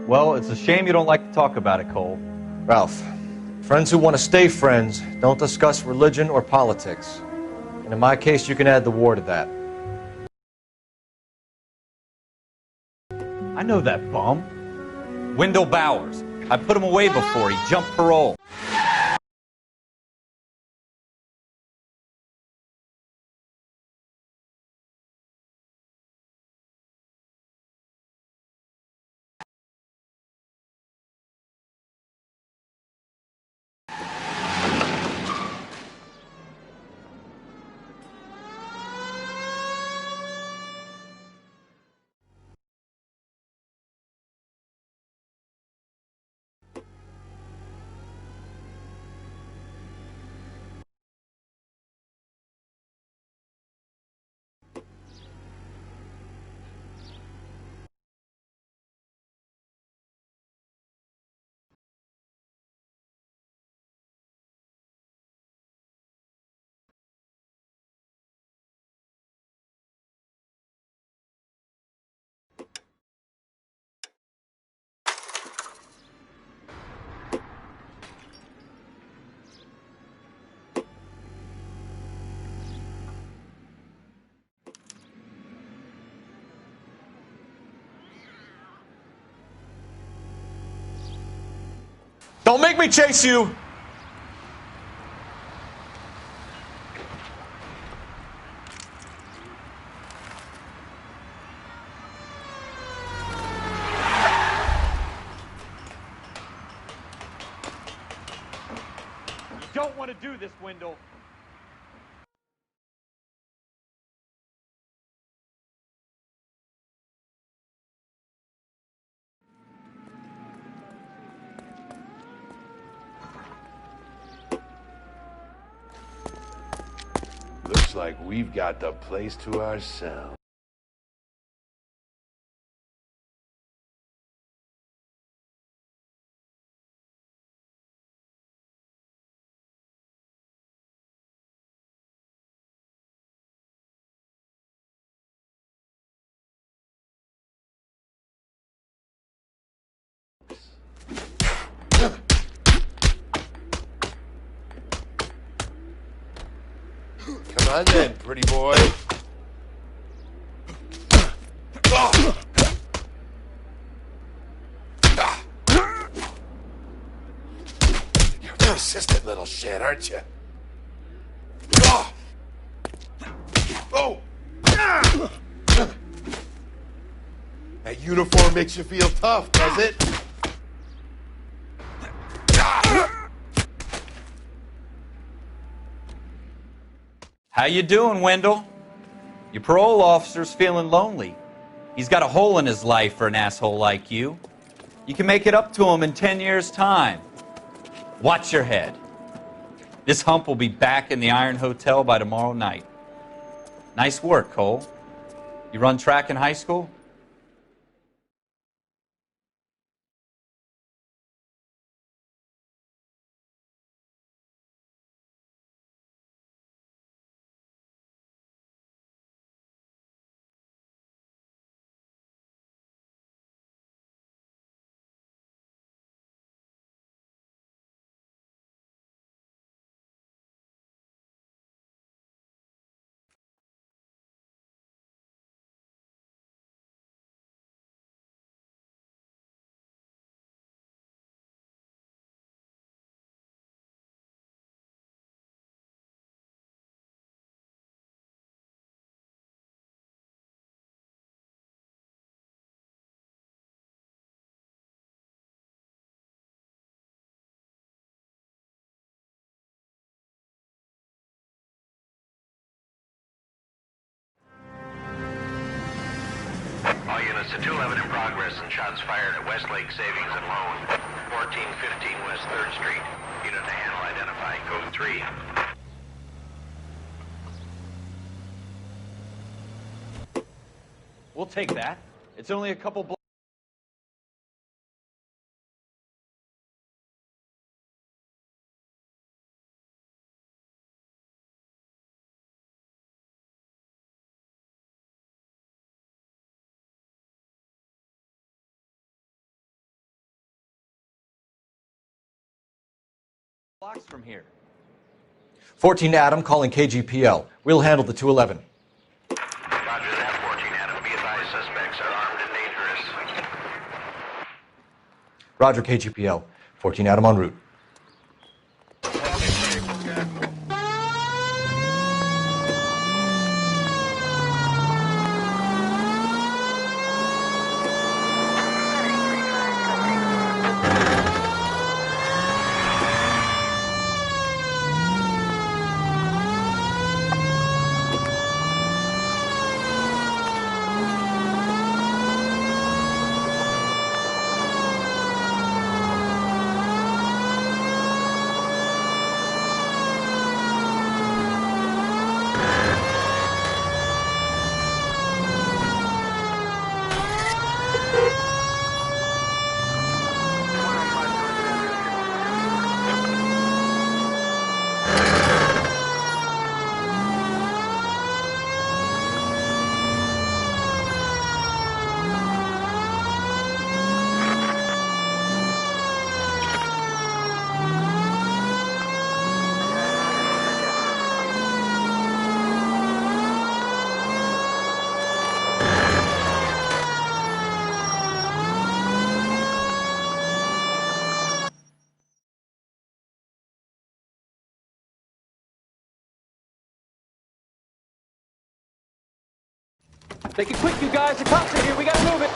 Well, it's a shame you don't like to talk about it, Cole. Ralph, friends who want to stay friends don't discuss religion or politics. And in my case, you can add the war to that. I know that bum. Wendell Bowers. I put him away before. He jumped parole. Don't make me chase you! You don't want to do this, Wendell. Looks like we've got the place to ourselves. Come on then, pretty boy. You're a persistent little shit, aren't you? Oh! That uniform makes you feel tough, does it? How you doing, Wendell? Your parole officer's feeling lonely. He's got a hole in his life for an asshole like you. You can make it up to him in 10 years' time. Watch your head. This hump will be back in the Iron Hotel by tomorrow night. Nice work, Cole. You run track in high school? All units to 211 in progress and shots fired at Westlake Savings and Loan, 1415 West 3rd Street. Unit to handle identify, code 3. We'll take that. It's only a couple blocks. Blocks from here. 14 Adam calling KGPL. We'll handle the 211. Roger that, 14 Adam. Be advised, suspects are armed and dangerous. Roger, KGPL. 14 Adam en route. Make it quick, you guys. The cops are here. We gotta move it.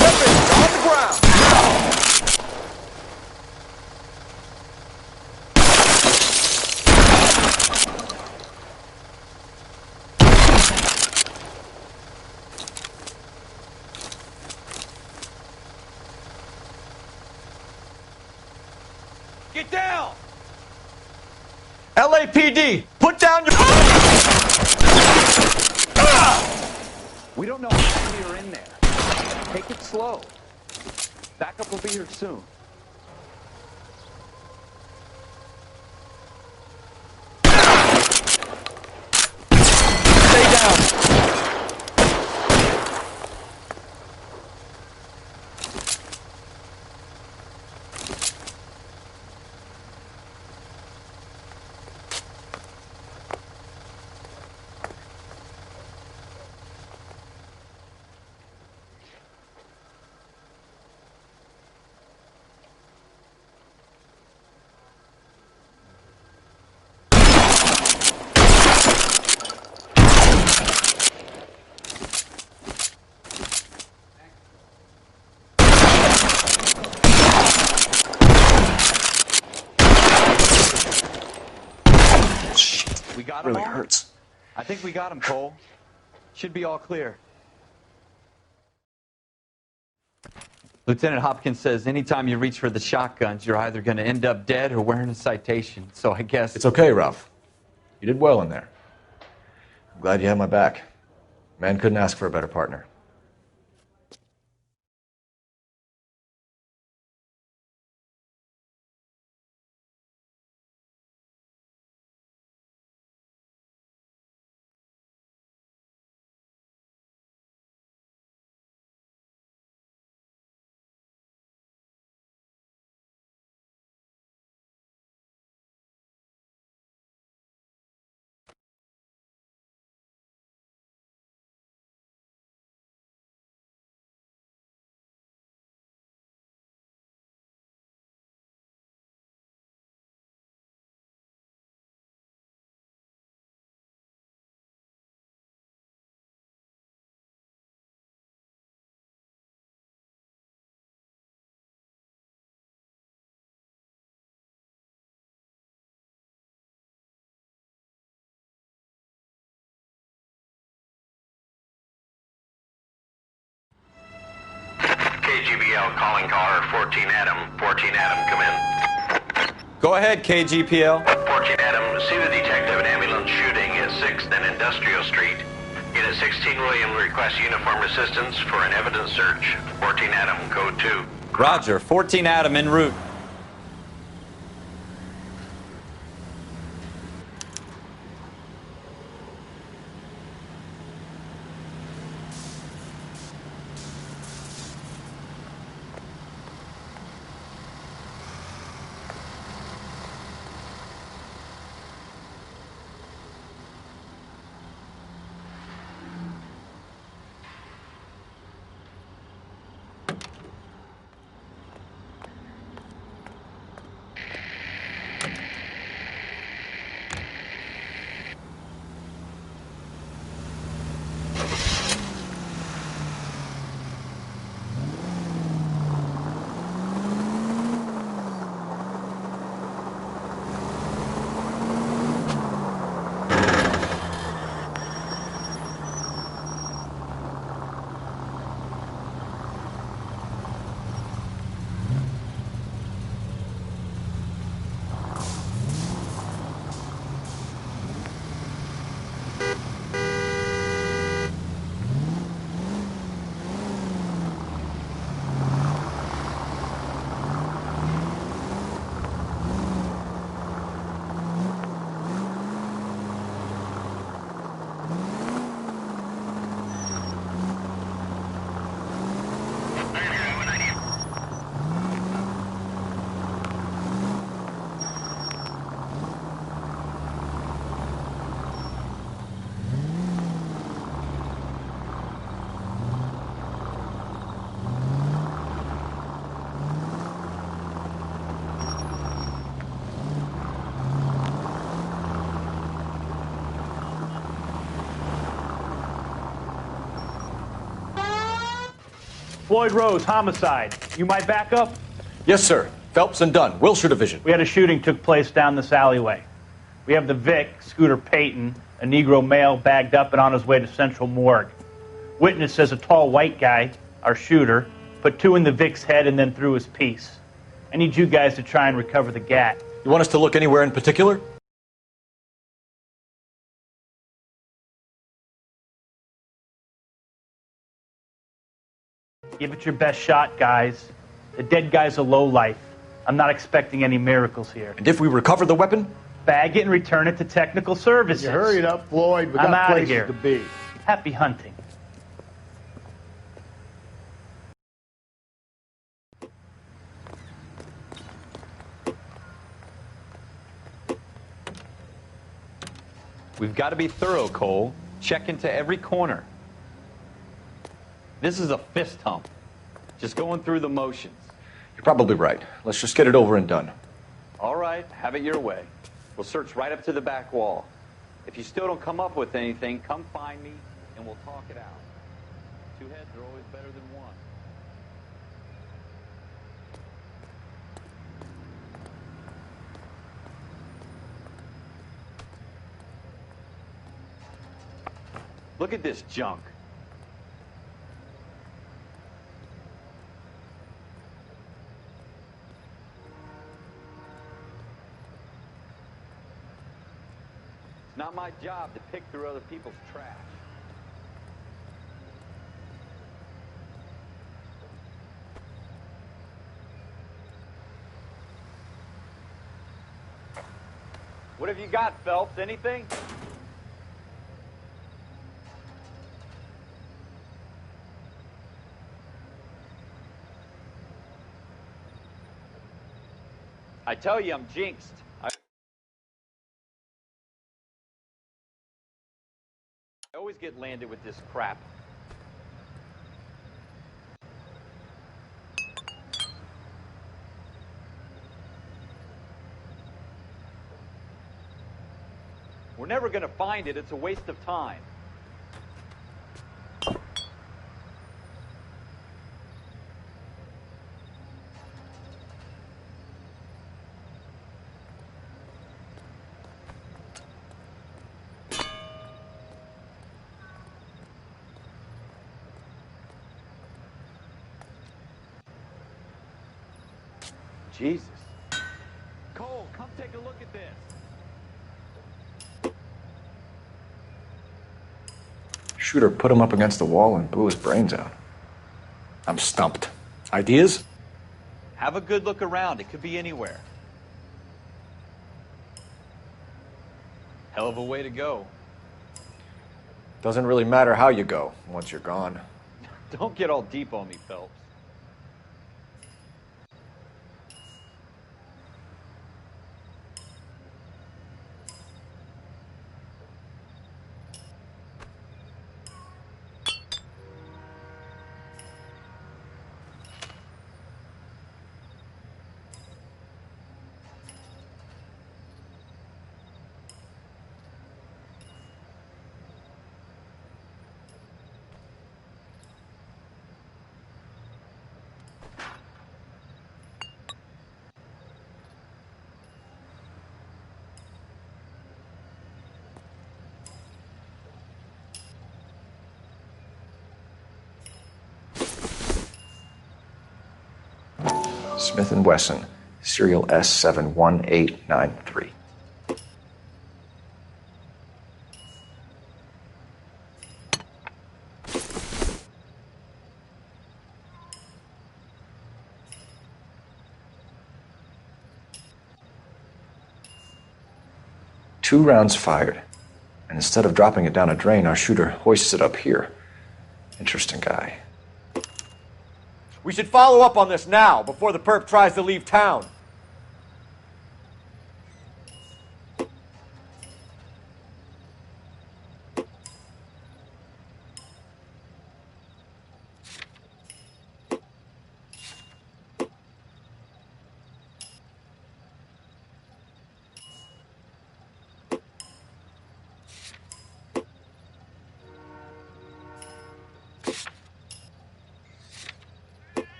Weapons on the ground. Get down! LAPD, put down your... We don't know how many are in there. Take it slow. Backup will be here soon. Stay down. We got him Really all? hurts. I think we got him, Cole. Should be all clear. Lieutenant Hopkins says anytime you reach for the shotguns, you're either going to end up dead or wearing a citation. So I guess... It's okay, Ralph. You did well in there. I'm glad you had my back. Man couldn't ask for a better partner. KGBL calling caller 14 Adam. 14 Adam, come in. Go ahead, KGPL. 14 Adam, see the detective at ambulance shooting at 6th and Industrial Street. Unit 16 William requests uniform assistance for an evidence search. 14 Adam, code 2. Roger, 14 Adam en route. Floyd Rose, homicide. You might back up? Yes, sir. Phelps and Dunn, Wilshire Division. We had a shooting took place down this alleyway. We have the Vic, Scooter Payton, a Negro male bagged up and on his way to Central Morgue. Witness says a tall white guy, our shooter, put 2 in the Vic's head and then threw his piece. I need you guys to try and recover the gat. You want us to look anywhere in particular? Give it your best shot, guys. The dead guy's a lowlife. I'm not expecting any miracles here. And if we recover the weapon? Bag it and return it to technical services. You hurry it up, Floyd. We I'm got outta places here. to be. Happy hunting. We've got to be thorough, Cole. Check into every corner. This is a fist hump. Just going through the motions. You're probably right. Let's just get it over and done. All right, have it your way. We'll search right up to the back wall. If you still don't come up with anything, come find me and we'll talk it out. 2 heads are always better than 1. Look at this junk. It's not my job to pick through other people's trash. What have you got, Phelps? Anything? I tell you, I'm jinxed. I always get landed with this crap. We're never going to find it. It's a waste of time. Jesus. Cole, come take a look at this. Shooter put him up against the wall and blew his brains out. I'm stumped. Ideas? Have a good look around. It could be anywhere. Hell of a way to go. Doesn't really matter how you go once you're gone. Don't get all deep on me, Phelps. Smith & Wesson, serial S71893. Two rounds fired, and instead of dropping it down a drain, our shooter hoists it up here. Interesting guy. We should follow up on this now, before the perp tries to leave town.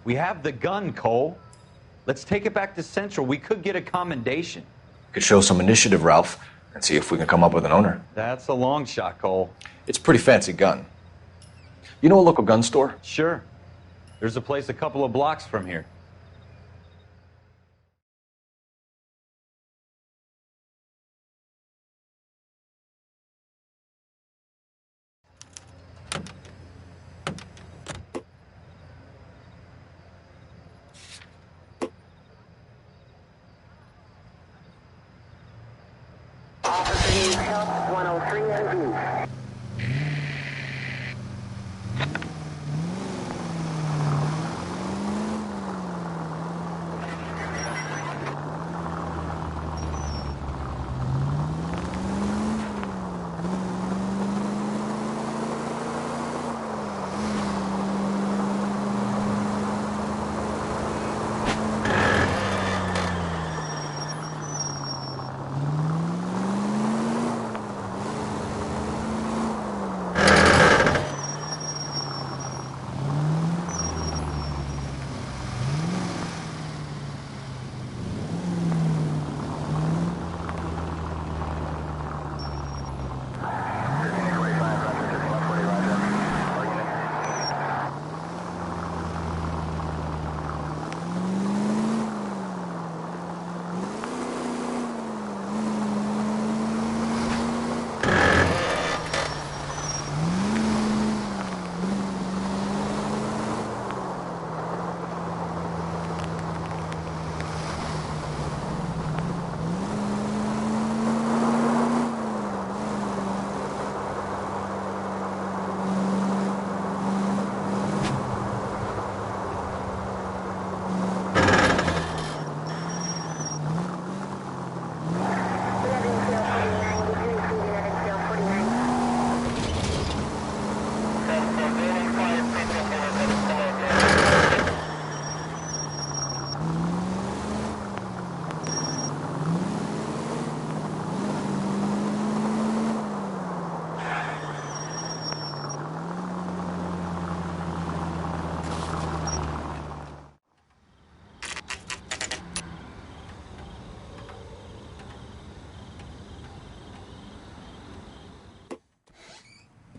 We have the gun, Cole. Let's take it back to Central. We could get a commendation. Could show some initiative, Ralph, and see if we can come up with an owner. That's a long shot, Cole. It's a pretty fancy gun. You know a local gun store? Sure. There's a place a couple of blocks from here. Officer needs help, 103 and V.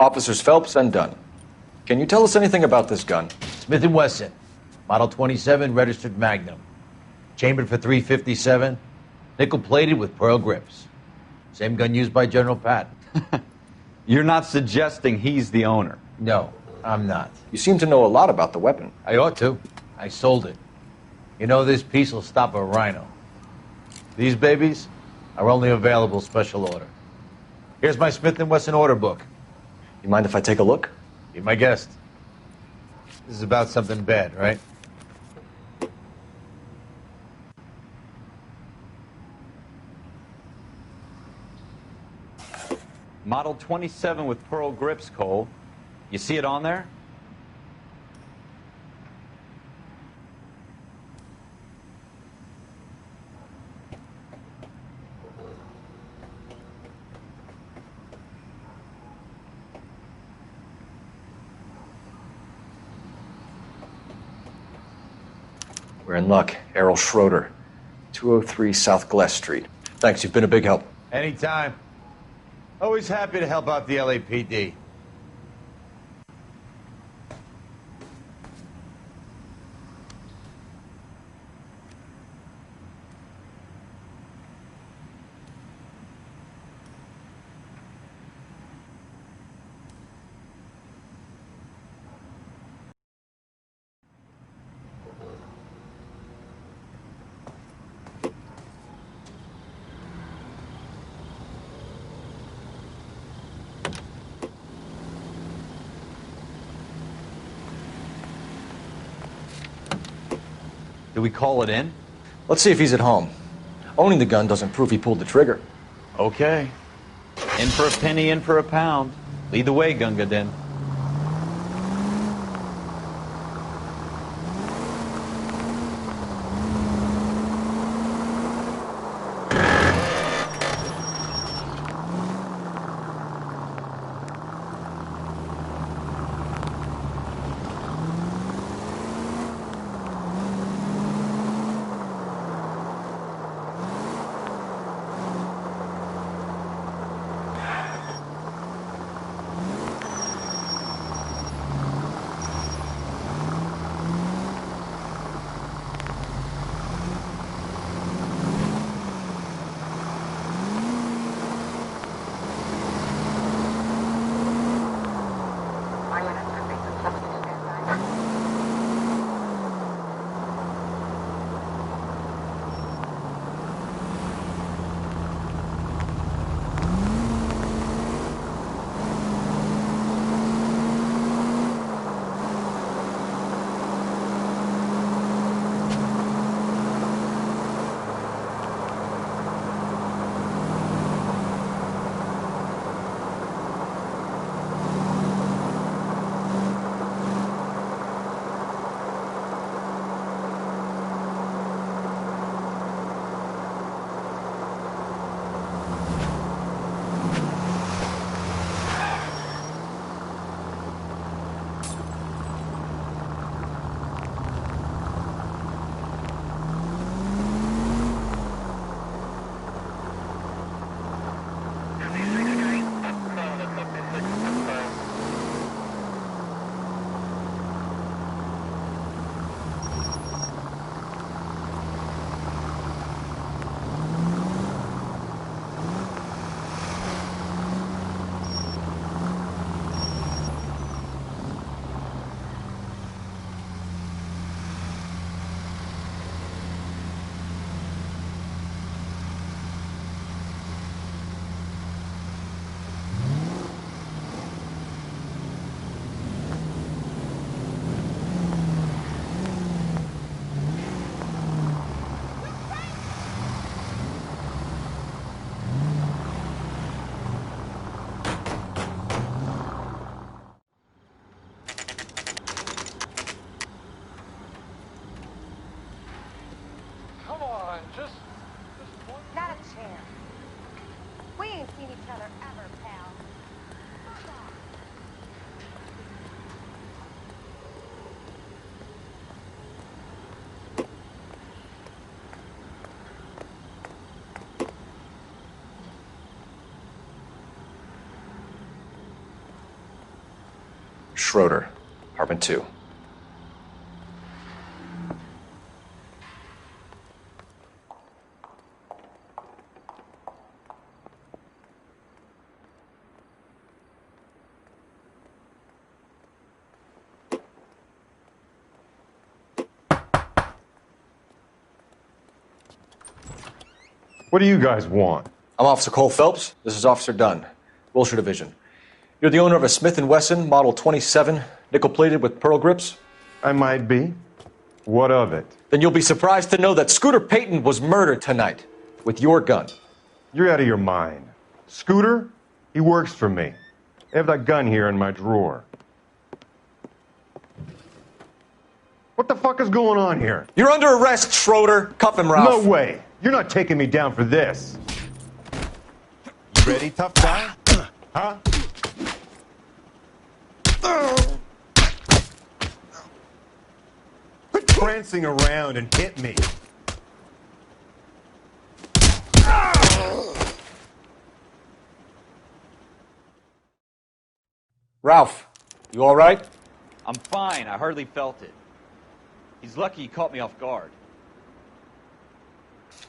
Officers Phelps and Dunn. Can you tell us anything about this gun? Smith & Wesson, Model 27, registered Magnum. Chambered for .357, nickel-plated with pearl grips. Same gun used by General Patton. You're not suggesting he's the owner? No, I'm not. You seem to know a lot about the weapon. I ought to. I sold it. You know, this piece will stop a rhino. These babies are only available special order. Here's my Smith & Wesson order book. You mind if I take a look? Be my guest. This is about something bad, right? Model 27 with pearl grips, Cole. You see it on there? We're in luck. Errol Schroeder, 203 South Glass Street. Thanks, you've been a big help. Anytime. Always happy to help out the LAPD. Do we call it in? Let's see if he's at home. Owning the gun doesn't prove he pulled the trigger. Okay. In for a penny, in for a pound. Lead the way, Gunga Din. Not a chance. We ain't seen each other ever, pal. Fuck off. Schroeder, apartment 2. What do you guys want? I'm Officer Cole Phelps. This is Officer Dunn, Wilshire Division. You're the owner of a Smith & Wesson Model 27, nickel-plated with pearl grips? I might be. What of it? Then you'll be surprised to know that Scooter Payton was murdered tonight with your gun. You're out of your mind. Scooter? He works for me. I have that gun here in my drawer. What the fuck is going on here? You're under arrest, Schroeder. Cuff him, Ralph. No way. You're not taking me down for this. You ready, tough guy? Huh? Quit prancing around and hit me. Ralph, you all right? I'm fine. I hardly felt it. He's lucky he caught me off guard.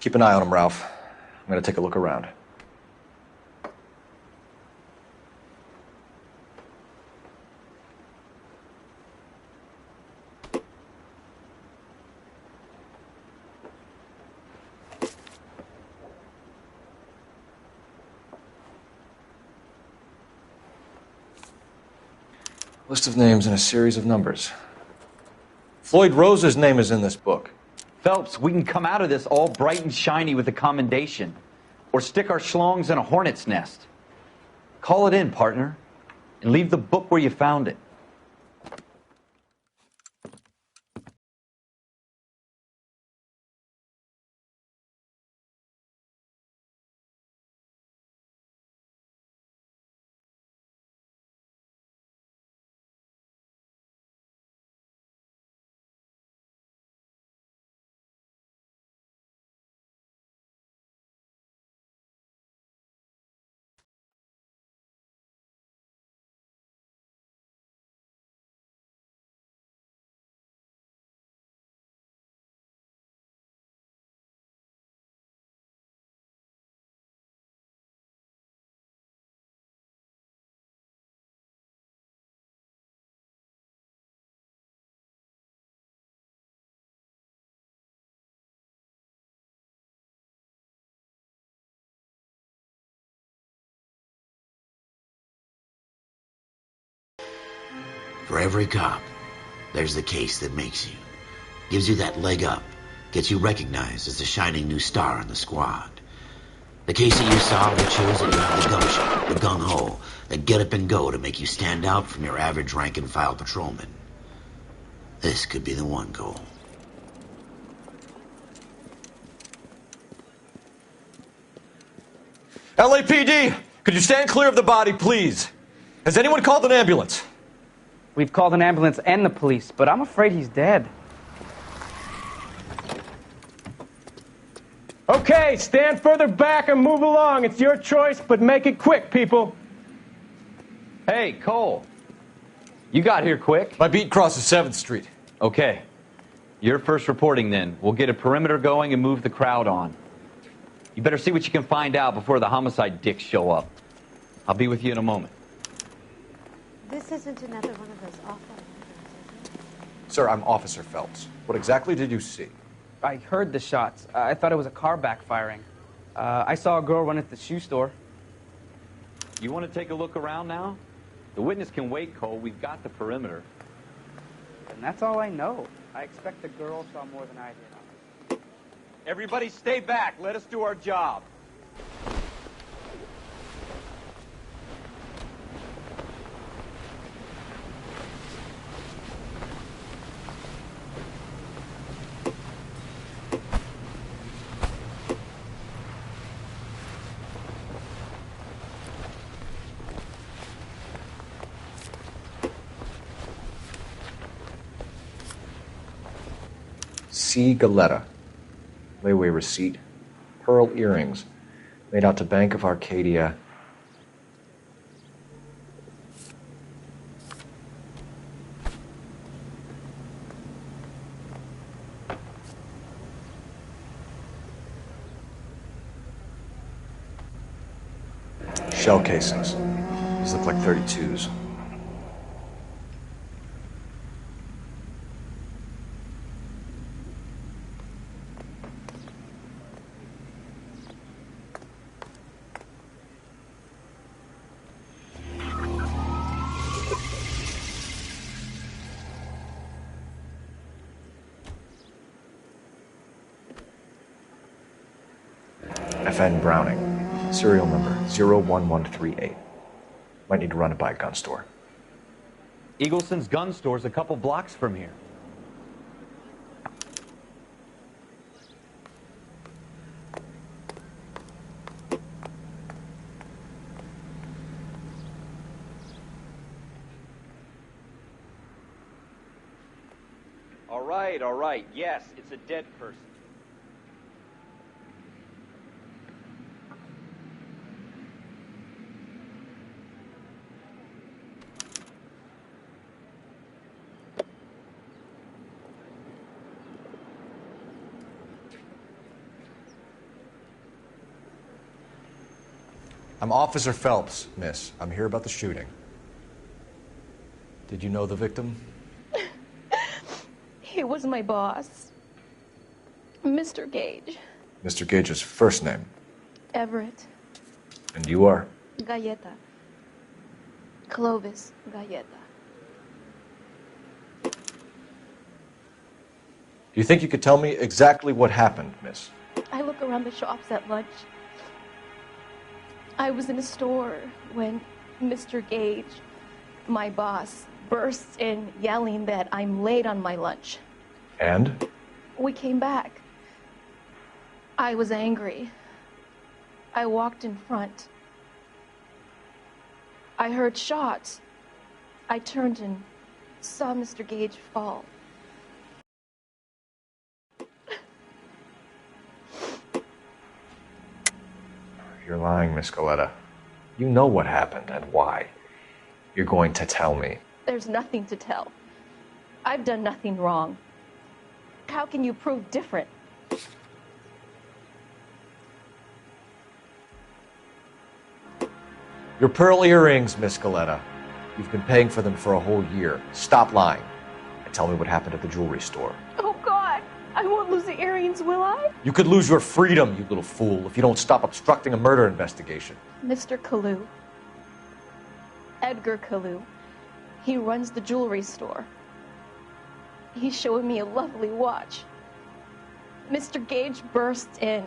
Keep an eye on him, Ralph. I'm going to take a look around. List of names and a series of numbers. Floyd Rose's name is in this book. Phelps, we can come out of this all bright and shiny with a commendation. Or stick our schlongs in a hornet's nest. Call it in, partner. And leave the book where you found it. For every cop, there's the case that makes you. Gives you that leg up. Gets you recognized as the shining new star in the squad. The case that you solved that shows that you have the gumption, the gung-ho, the get up and go to make you stand out from your average rank and file patrolman. This could be the one goal. LAPD, could you stand clear of the body, please? Has anyone called an ambulance? We've called an ambulance and the police, but I'm afraid he's dead. Okay, stand further back and move along. It's your choice, but make it quick, people. Hey, Cole. You got here quick. My beat crosses 7th Street. Okay. You're first reporting then. We'll get a perimeter going and move the crowd on. You better see what you can find out before the homicide dicks show up. I'll be with you in a moment. This isn't another one of those awful murders, is it? Sir, I'm Officer Phelps. What exactly did you see? I heard the shots. I thought it was a car backfiring. I saw a girl run at the shoe store. You want to take a look around now? The witness can wait, Cole. We've got the perimeter. And that's all I know. I expect the girl saw more than I did. Everybody stay back. Let us do our job. C. Galetta. Layaway receipt. Pearl earrings. Made out to Bank of Arcadia. Shell casings. These look like 32s. FN Browning, serial number 01138. Might need to run it by a gun store. Eagleson's gun store's a couple blocks from here. All right. Yes, it's a dead person. I'm Officer Phelps, miss. I'm here about the shooting. Did you know the victim? He was my boss, Mr. Gage. Mr. Gage's first name. Everett. And you are? Galleta. Clovis Galleta. Do you think you could tell me exactly what happened, miss? I look around the shops at lunch. I was in a store when Mr. Gage, my boss, bursts in yelling that I'm late on my lunch. And? We came back. I was angry. I walked in front. I heard shots. I turned and saw Mr. Gage fall. You're lying, Miss Galleta. You know what happened and why. You're going to tell me. There's nothing to tell. I've done nothing wrong. How can you prove different? Your pearl earrings, Miss Galleta. You've been paying for them for a whole year. Stop lying and tell me what happened at the jewelry store. Oh, God. I won't lose the earrings, will I? You could lose your freedom, you little fool, if you don't stop obstructing a murder investigation. Mr. Kalu. Edgar Kalu. He runs the jewelry store. He's showing me a lovely watch. Mr. Gage bursts in.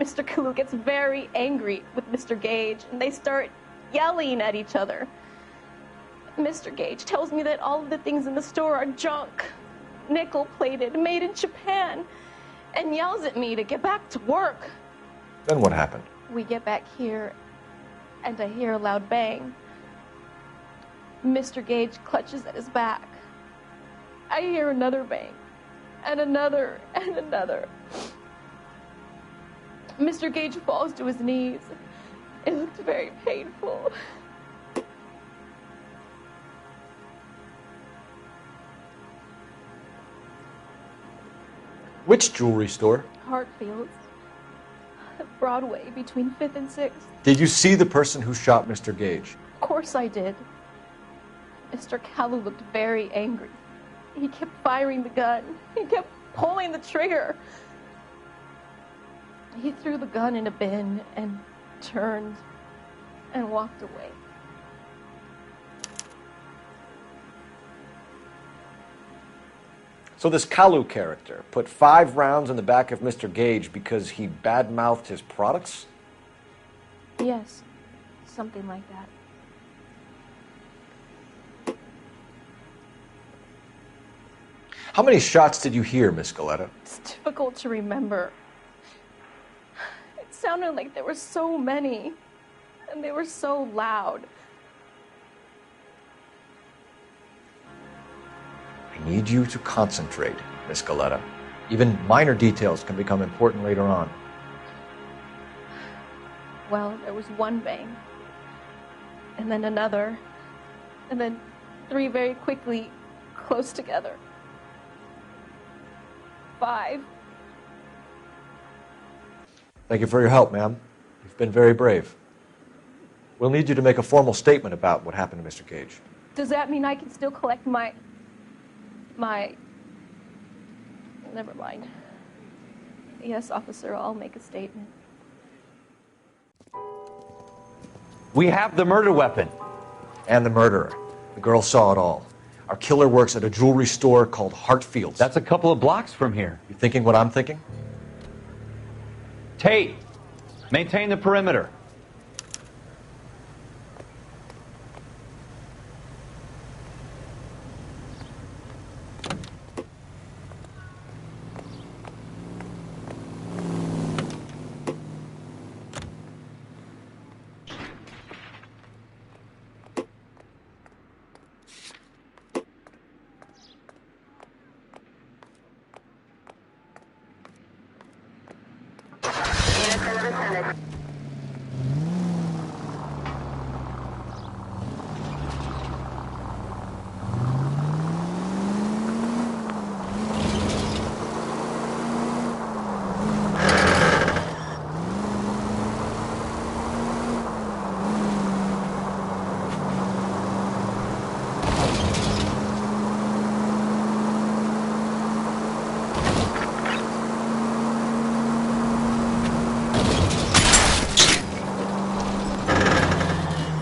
Mr. Kalu gets very angry with Mr. Gage, and they start yelling at each other. Mr. Gage tells me that all of the things in the store are junk, nickel-plated, made in Japan, and yells at me to get back to work. Then what happened? We get back here, and I hear a loud bang. Mr. Gage clutches at his back. I hear another bang, and another, and another. Mr. Gage falls to his knees. It looked very painful. Which jewelry store? Hartfield's. Broadway, between 5th and 6th. Did you see the person who shot Mr. Gage? Of course I did. Mr. Kalu looked very angry. He kept firing the gun. He kept pulling the trigger. He threw the gun in a bin and turned and walked away. So this Kalu character put 5 rounds in the back of Mr. Gage because he badmouthed his products? Yes, something like that. How many shots did you hear, Miss Galleta? It's difficult to remember. It sounded like there were so many, and they were so loud. I need you to concentrate, Miss Galleta. Even minor details can become important later on. Well, there was one bang, and then another, and then 3 very quickly, close together. 5. Thank you for your help, ma'am. You've been very brave. We'll need you to make a formal statement about what happened to Mr. Gage. Does that mean I can still collect my... Never mind. Yes, officer, I'll make a statement. We have the murder weapon. And the murderer. The girl saw it all. Our killer works at a jewelry store called Hartfield's. That's a couple of blocks from here. You thinking what I'm thinking? Tate, maintain the perimeter.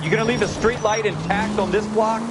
You gonna leave the street light intact on this block?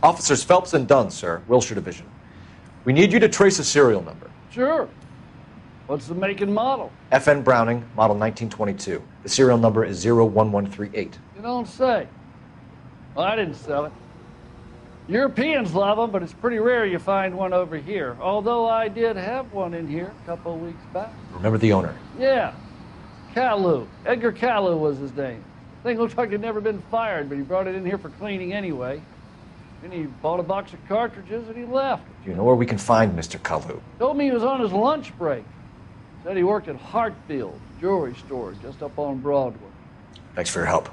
Officers Phelps and Dunn, sir, Wilshire Division. We need you to trace a serial number. Sure. What's the make and model? FN Browning, model 1922. The serial number is 01138. You don't say. Well, I didn't sell it. Europeans love them, but it's pretty rare you find one over here. Although I did have one in here a couple of weeks back. Remember the owner? Yeah. Caillou. Edgar Caillou was his name. Thing looked like he'd never been fired, but he brought it in here for cleaning anyway. Then he bought a box of cartridges and he left. Do you know where we can find Mr. Caillou? Told me he was on his lunch break. Said he worked at Hartfield's jewelry store just up on Broadway. Thanks for your help.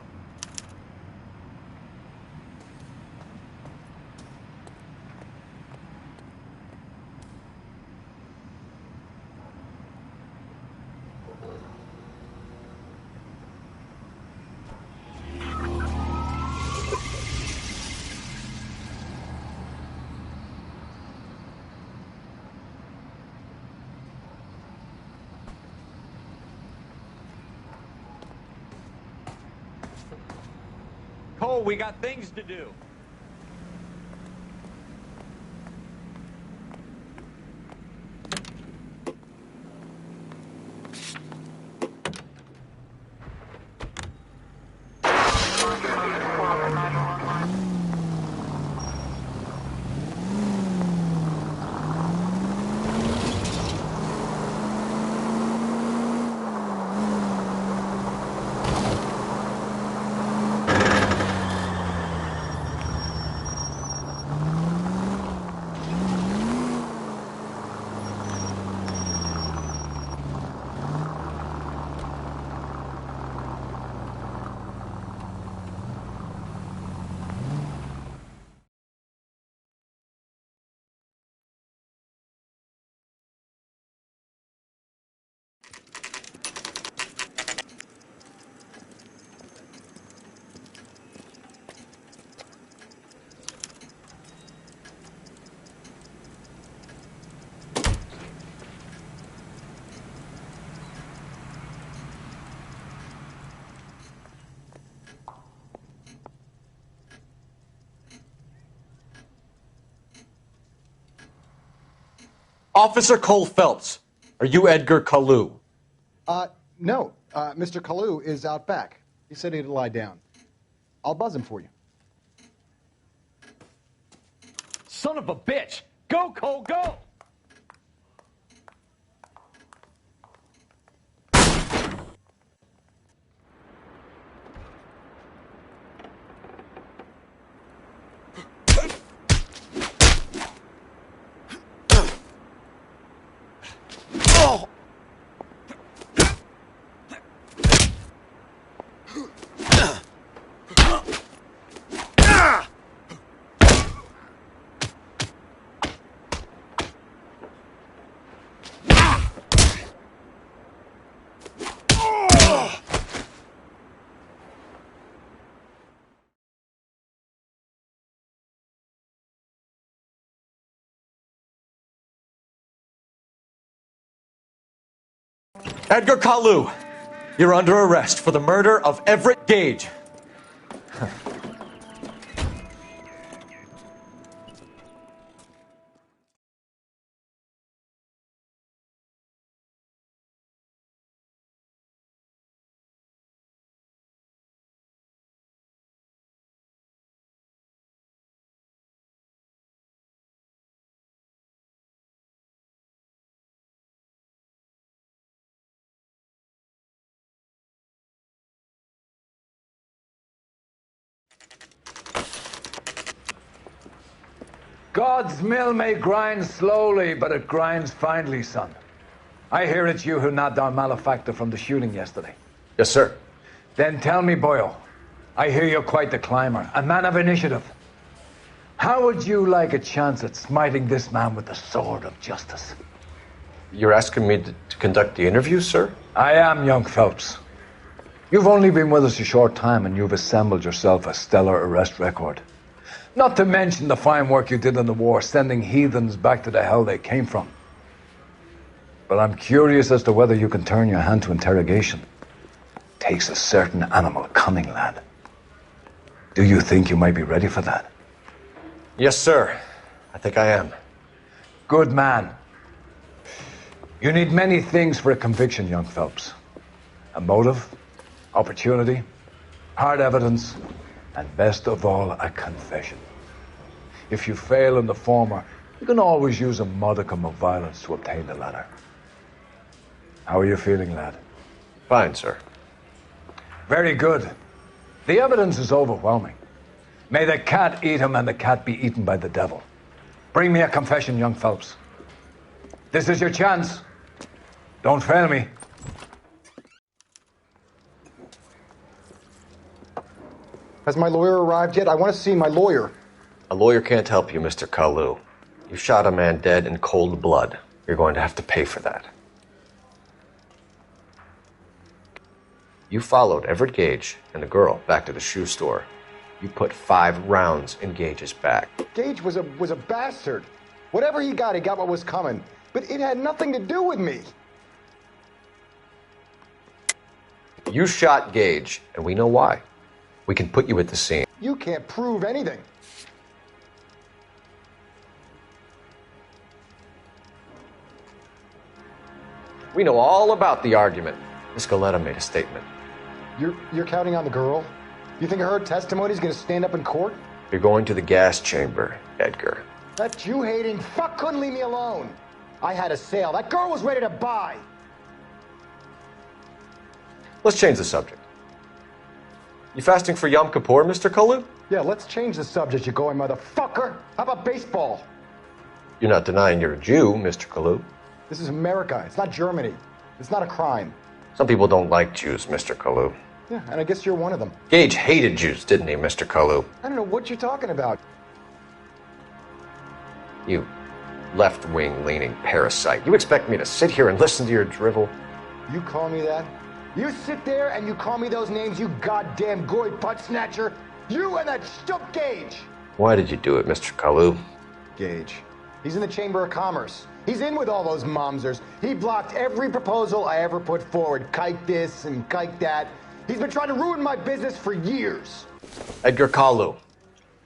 Cole, we got things to do. Officer Cole Phelps, are you Edgar Kalu? No. Mr. Kalu is out back. He said he'd lie down. I'll buzz him for you. Son of a bitch! Go, Cole, go! Edgar Kalu, you're under arrest for the murder of Everett Gage. God's mill may grind slowly, but it grinds finely, son. I hear it's you who nabbed our malefactor from the shooting yesterday. Yes, sir. Then tell me, Boyle, I hear you're quite the climber, a man of initiative. How would you like a chance at smiting this man with the sword of justice? You're asking me to conduct the interview, sir? I am, young Phelps. You've only been with us a short time, and you've assembled yourself a stellar arrest record. Not to mention the fine work you did in the war, sending heathens back to the hell they came from. But I'm curious as to whether you can turn your hand to interrogation. Takes a certain animal cunning, lad. Do you think you might be ready for that? Yes, sir. I think I am. Good man. You need many things for a conviction, young Phelps. A motive, opportunity, hard evidence, and best of all, a confession. If you fail in the former, you can always use a modicum of violence to obtain the latter. How are you feeling, lad? Fine, sir. Very good. The evidence is overwhelming. May the cat eat him and the cat be eaten by the devil. Bring me a confession, young Phelps. This is your chance. Don't fail me. Has my lawyer arrived yet? I want to see my lawyer. A lawyer can't help you, Mr. Kalu. You shot a man dead in cold blood. You're going to have to pay for that. You followed Everett Gage and the girl back to the shoe store. You put 5 rounds in Gage's back. Gage was a bastard. Whatever he got what was coming. But it had nothing to do with me. You shot Gage, and we know why. We can put you at the scene. You can't prove anything. We know all about the argument. Miss Galetta made a statement. You're counting on the girl? You think her testimony's gonna stand up in court? You're going to the gas chamber, Edgar. That Jew-hating fuck couldn't leave me alone. I had a sale. That girl was ready to buy. Let's change the subject. You fasting for Yom Kippur, Mr. Kalu? Yeah, let's change the subject, you going motherfucker. How about baseball? You're not denying you're a Jew, Mr. Kalu. This is America. It's not Germany. It's not a crime. Some people don't like Jews, Mr. Kalu. Yeah, and I guess you're one of them. Gage hated Jews, didn't he, Mr. Kalu? I don't know what you're talking about. You left-wing leaning parasite. You expect me to sit here and listen to your drivel? You call me that? You sit there and you call me those names, you goddamn goy butt snatcher. You and that stup Gage. Why did you do it, Mr. Kalu? Gage. He's in the Chamber of Commerce. He's in with all those momsers. He blocked every proposal I ever put forward. Kike this and kike that. He's been trying to ruin my business for years. Edgar Kalu,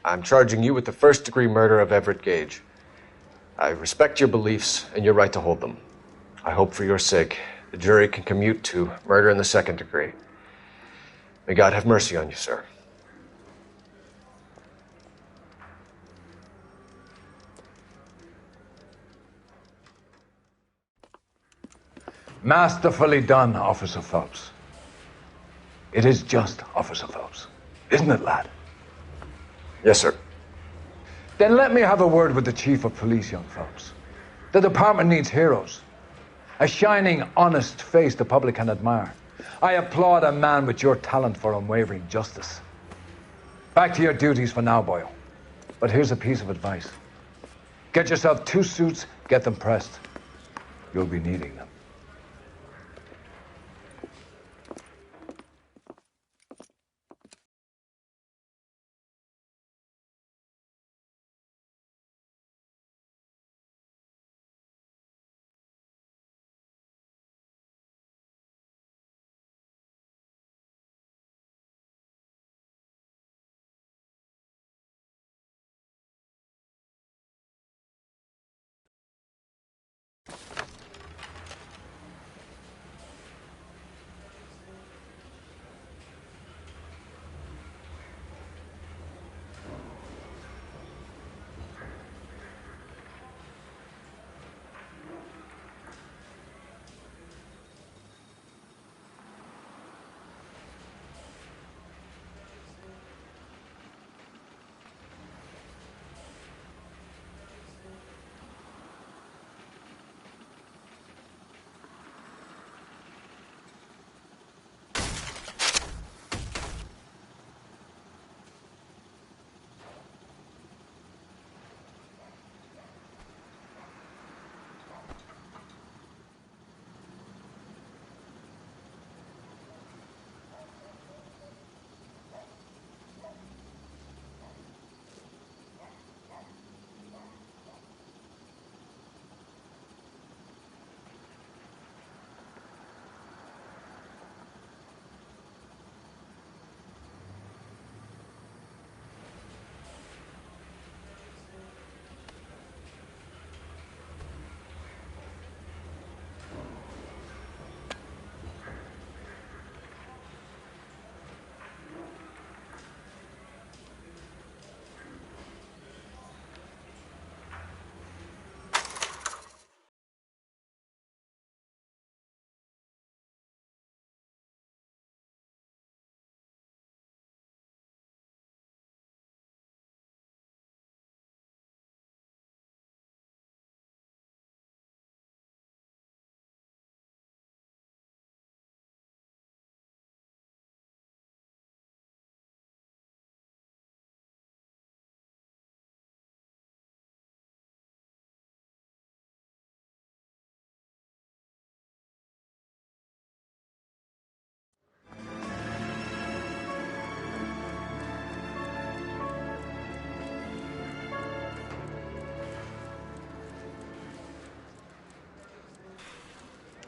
I'm charging you with the first-degree murder of Everett Gage. I respect your beliefs and your right to hold them. I hope for your sake the jury can commute to murder in the second degree. May God have mercy on you, sir. Masterfully done, Officer Phelps. It is just Officer Phelps, isn't it, lad? Yes, sir. Then let me have a word with the Chief of Police, young Phelps. The department needs heroes. A shining, honest face the public can admire. I applaud a man with your talent for unwavering justice. Back to your duties for now, boyo. But here's a piece of advice. Get yourself 2 suits, get them pressed. You'll be needing them.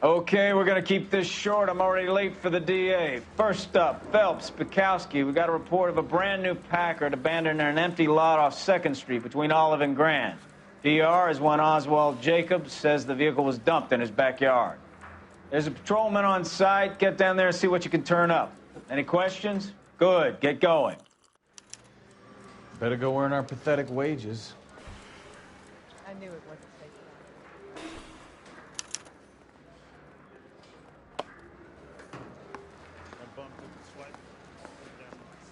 Okay, we're gonna keep this short. I'm already late for the DA. First up, Phelps, Bukowski. We got a report of a brand new Packard abandoned in an empty lot off 2nd Street between Olive and Grand. PR is one Oswald Jacobs says the vehicle was dumped in his backyard. There's a patrolman on site. Get down there and see what you can turn up. Any questions? Good, get going. Better go earn our pathetic wages. I knew it wasn't safe.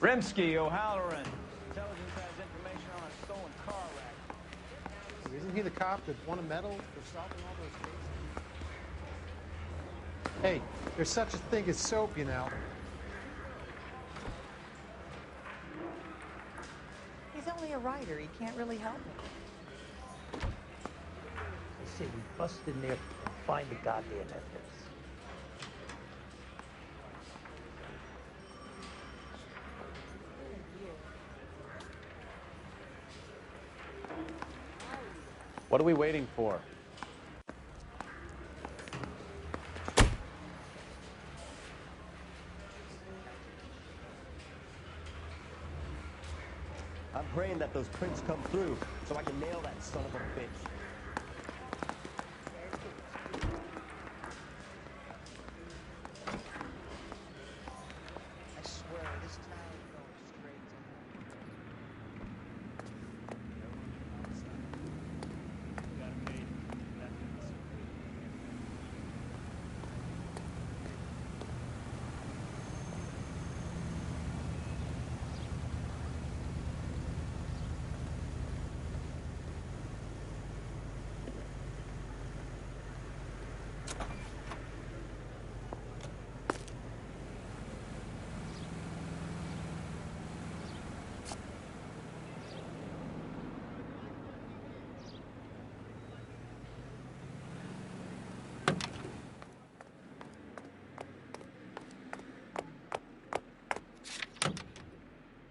Rimsky, O'Halloran. Intelligence has information on a stolen car wreck. Isn't he the cop that won a medal for solving all those cases? Hey, there's such a thing as soap, you know. He's only a writer. He can't really help me. I say we bust in there and find the goddamn evidence. What are we waiting for? I'm praying that those prints come through so I can nail that son of a bitch.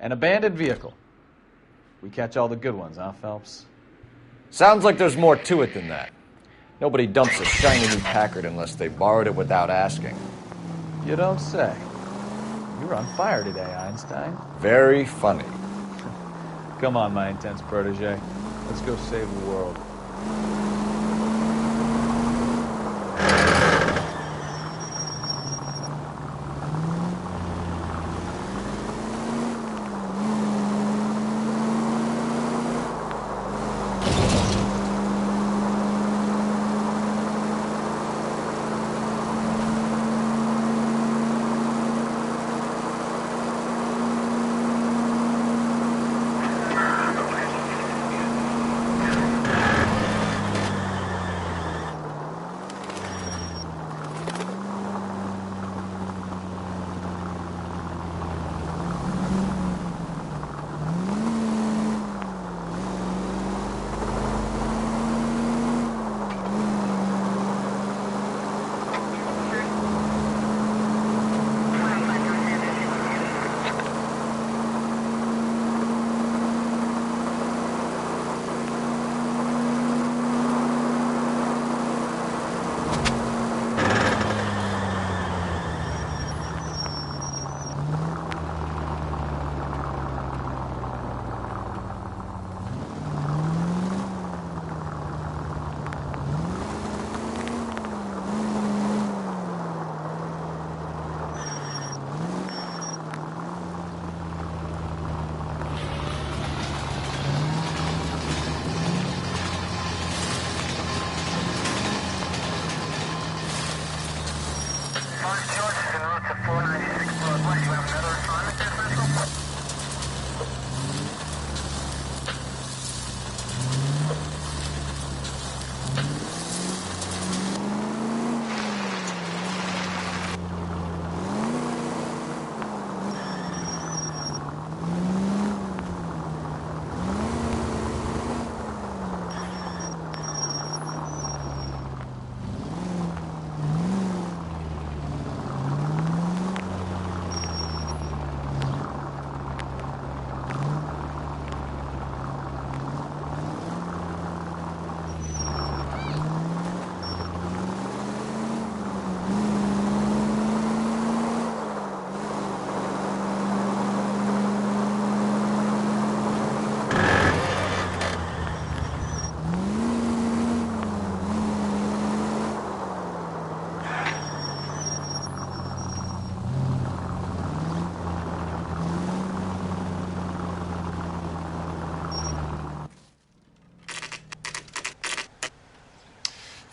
An abandoned vehicle. We catch all the good ones, huh, Phelps? Sounds like there's more to it than that. Nobody dumps a shiny new Packard unless they borrowed it without asking. You don't say. You're on fire today, Einstein. Very funny. Come on, my intense protege. Let's go save the world.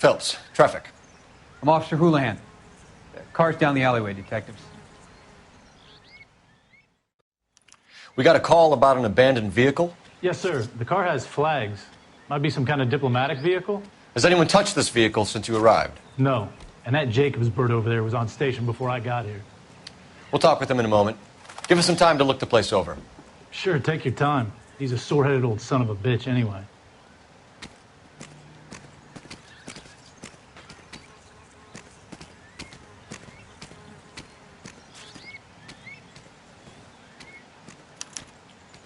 Phelps, traffic. I'm Officer Houlihan. Car's down the alleyway, detectives. We got a call about an abandoned vehicle? Yes, sir. The car has flags. Might be some kind of diplomatic vehicle. Has anyone touched this vehicle since you arrived? No. And that Jacobs bird over there was on station before I got here. We'll talk with him in a moment. Give us some time to look the place over. Sure, take your time. He's a sore-headed old son of a bitch anyway.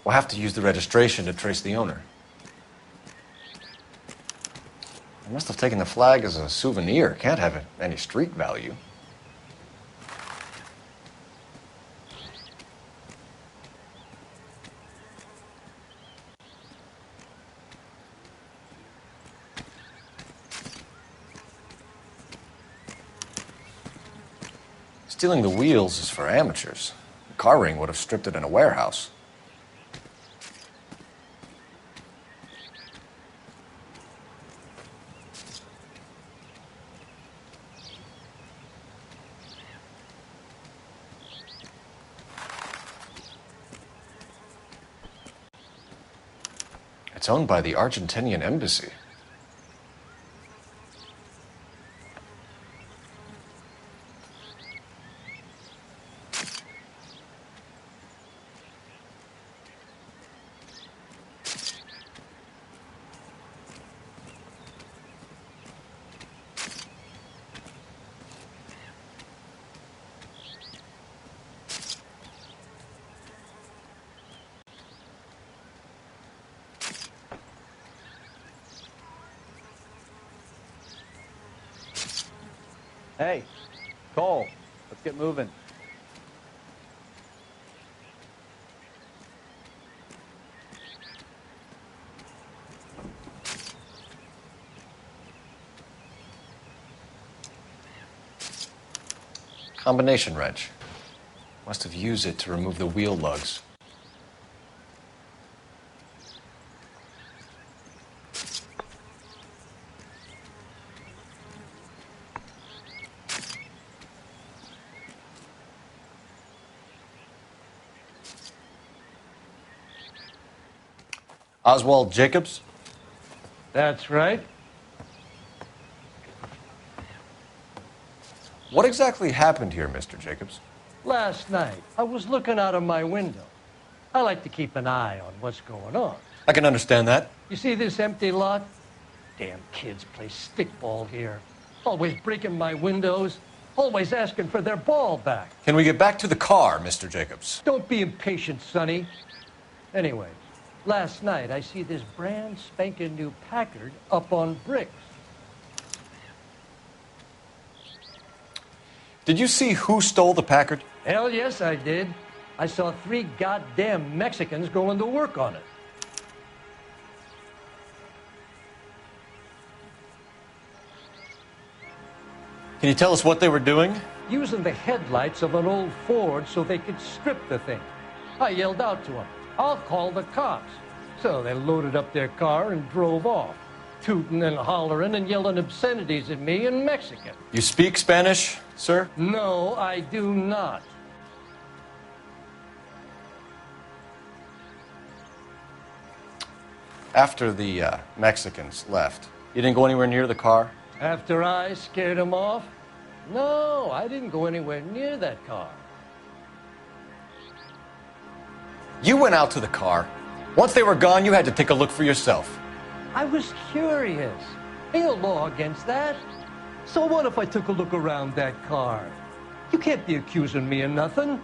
We'll have to use the registration to trace the owner. They must have taken the flag as a souvenir. Can't have any street value. Stealing the wheels is for amateurs. The car ring would have stripped it in a warehouse. It's owned by the Argentinian embassy. Hey, Cole, let's get moving. Combination wrench. Must have used it to remove the wheel lugs. Oswald Jacobs? That's right. What exactly happened here, Mr. Jacobs? Last night, I was looking out of my window. I like to keep an eye on what's going on. I can understand that. You see this empty lot? Damn kids play stickball here. Always breaking my windows. Always asking for their ball back. Can we get back to the car, Mr. Jacobs? Don't be impatient, Sonny. Anyway, last night I see this brand spanking new Packard up on bricks. Did you see who stole the Packard? Hell yes, I did. I saw 3 goddamn Mexicans going to work on it. Can you tell us what they were doing? Using the headlights of an old Ford so they could strip the thing. I yelled out to them, "I'll call the cops." So they loaded up their car and drove off, tooting and hollering and yelling obscenities at me in Mexican. You speak Spanish, sir? No, I do not. After the Mexicans left, you didn't go anywhere near the car? After I scared them off? No, I didn't go anywhere near that car. You went out to the car. Once they were gone, you had to take a look for yourself. I was curious. Ain't no law against that. So what if I took a look around that car? You can't be accusing me of nothing.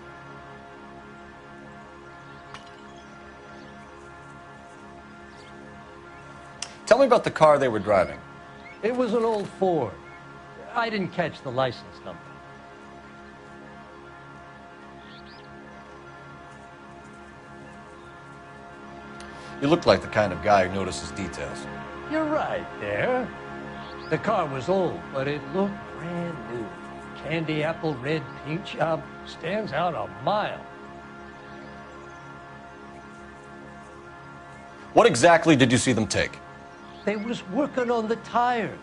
Tell me about the car they were driving. It was an old Ford. I didn't catch the license number. You look like the kind of guy who notices details. You're right there. The car was old, but it looked brand new. Candy apple red paint job stands out a mile. What exactly did you see them take? They was working on the tires.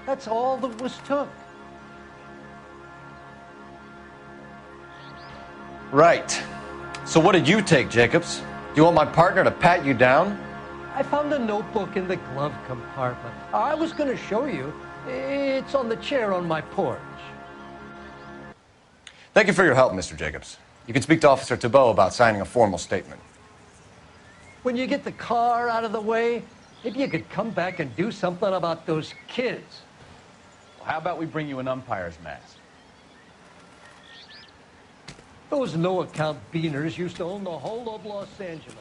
That's all that was took. Right. So what did you take, Jacobs? Do you want my partner to pat you down? I found a notebook in the glove compartment. I was going to show you. It's on the chair on my porch. Thank you for your help, Mr. Jacobs. You can speak to Officer Thibault about signing a formal statement. When you get the car out of the way, maybe you could come back and do something about those kids. Well, how about we bring you an umpire's mask? Those no-account beaners used to own the whole of Los Angeles,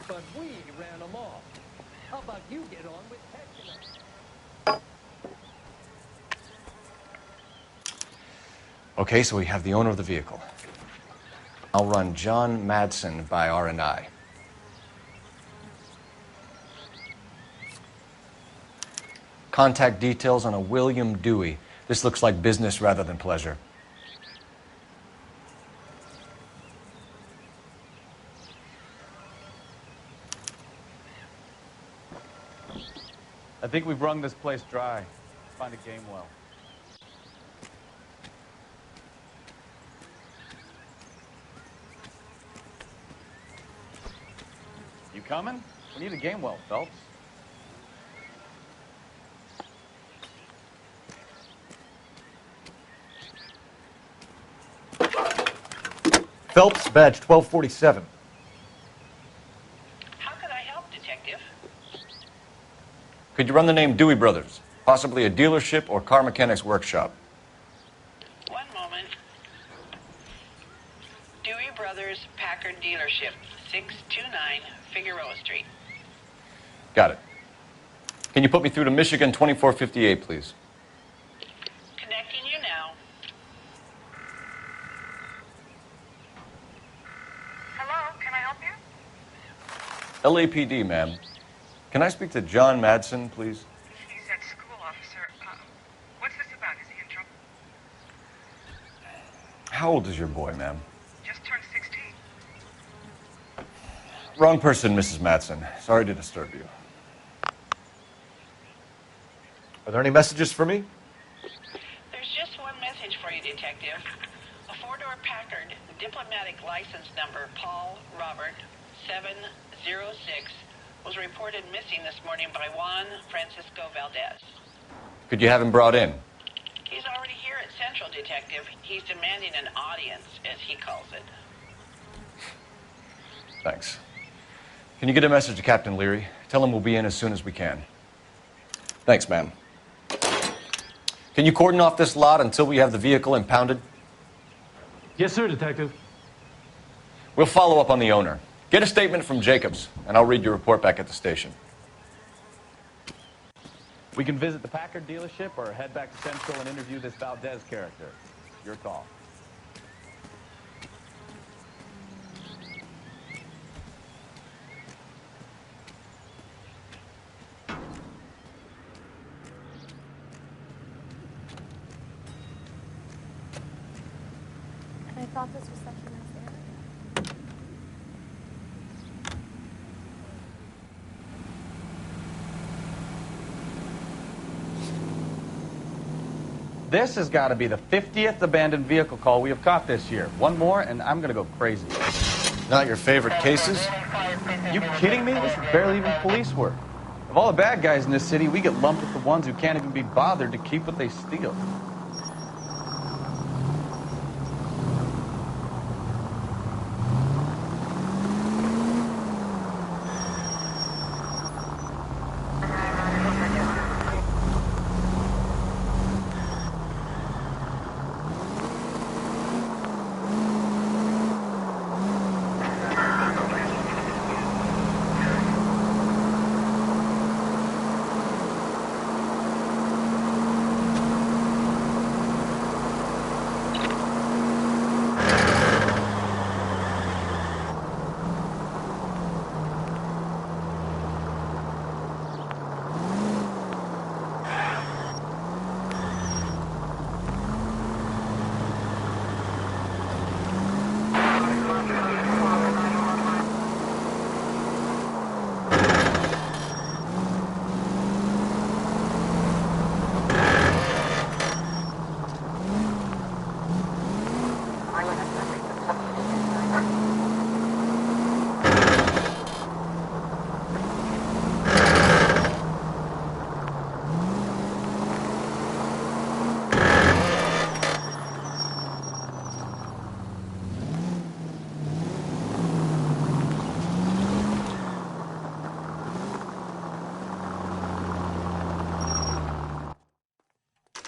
but we ran them off. How about you get on with catching them? Okay, so we have the owner of the vehicle. I'll run John Madsen by R&I. Contact details on a William Dewey. This looks like business rather than pleasure. I think we've wrung this place dry. Let's find a game well. You coming? We need a game well, Phelps. Phelps, badge 1247. How could I help, Detective? Could you run the name Dewey Brothers? Possibly a dealership or car mechanics workshop. One moment. Dewey Brothers Packard Dealership, 629 Figueroa Street. Got it. Can you put me through to Michigan 2458, please? Connecting you now. LAPD, ma'am. Can I speak to John Madsen, please? He's at school, officer. What's this about? Is he in trouble? How old is your boy, ma'am? Just turned 16. Wrong person, Mrs. Madsen. Sorry to disturb you. Are there any messages for me? There's just one message for you, Detective. A four-door Packard, diplomatic license number Paul Robert 706, was reported missing this morning by Juan Francisco Valdez. Could you have him brought in? He's already here at Central, Detective. He's demanding an audience, as he calls it. Thanks. Can you get a message to Captain Leary? Tell him we'll be in as soon as we can. Thanks, ma'am. Can you cordon off this lot until we have the vehicle impounded? Yes, sir, Detective. We'll follow up on the owner. Get a statement from Jacobs, and I'll read your report back at the station. We can visit the Packard dealership or head back to Central and interview this Valdez character. Your call. I thought this was such a nice area. This has got to be the 50th abandoned vehicle call we have caught this year. One more, and I'm going to go crazy. Not your favorite cases? You kidding me? This is barely even police work. Of all the bad guys in this city, we get lumped with the ones who can't even be bothered to keep what they steal.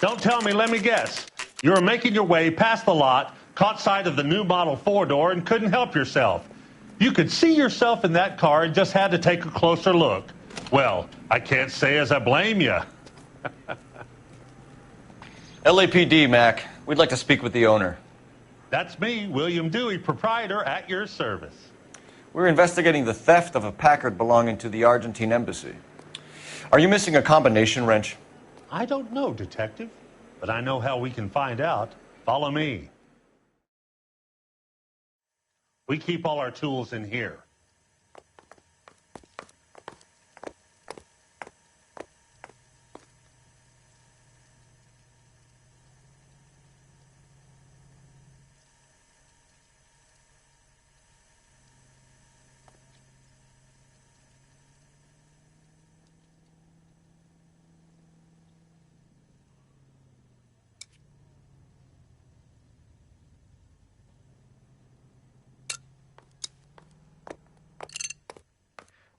Don't tell me, let me guess. You were making your way past the lot, caught sight of the new model four-door, and couldn't help yourself. You could see yourself in that car and just had to take a closer look. Well, I can't say as I blame you. LAPD, Mac. We'd like to speak with the owner. That's me, William Dewey, proprietor, at your service. We're investigating the theft of a Packard belonging to the Argentine embassy. Are you missing a combination wrench? I don't know, Detective, but I know how we can find out. Follow me. We keep all our tools in here.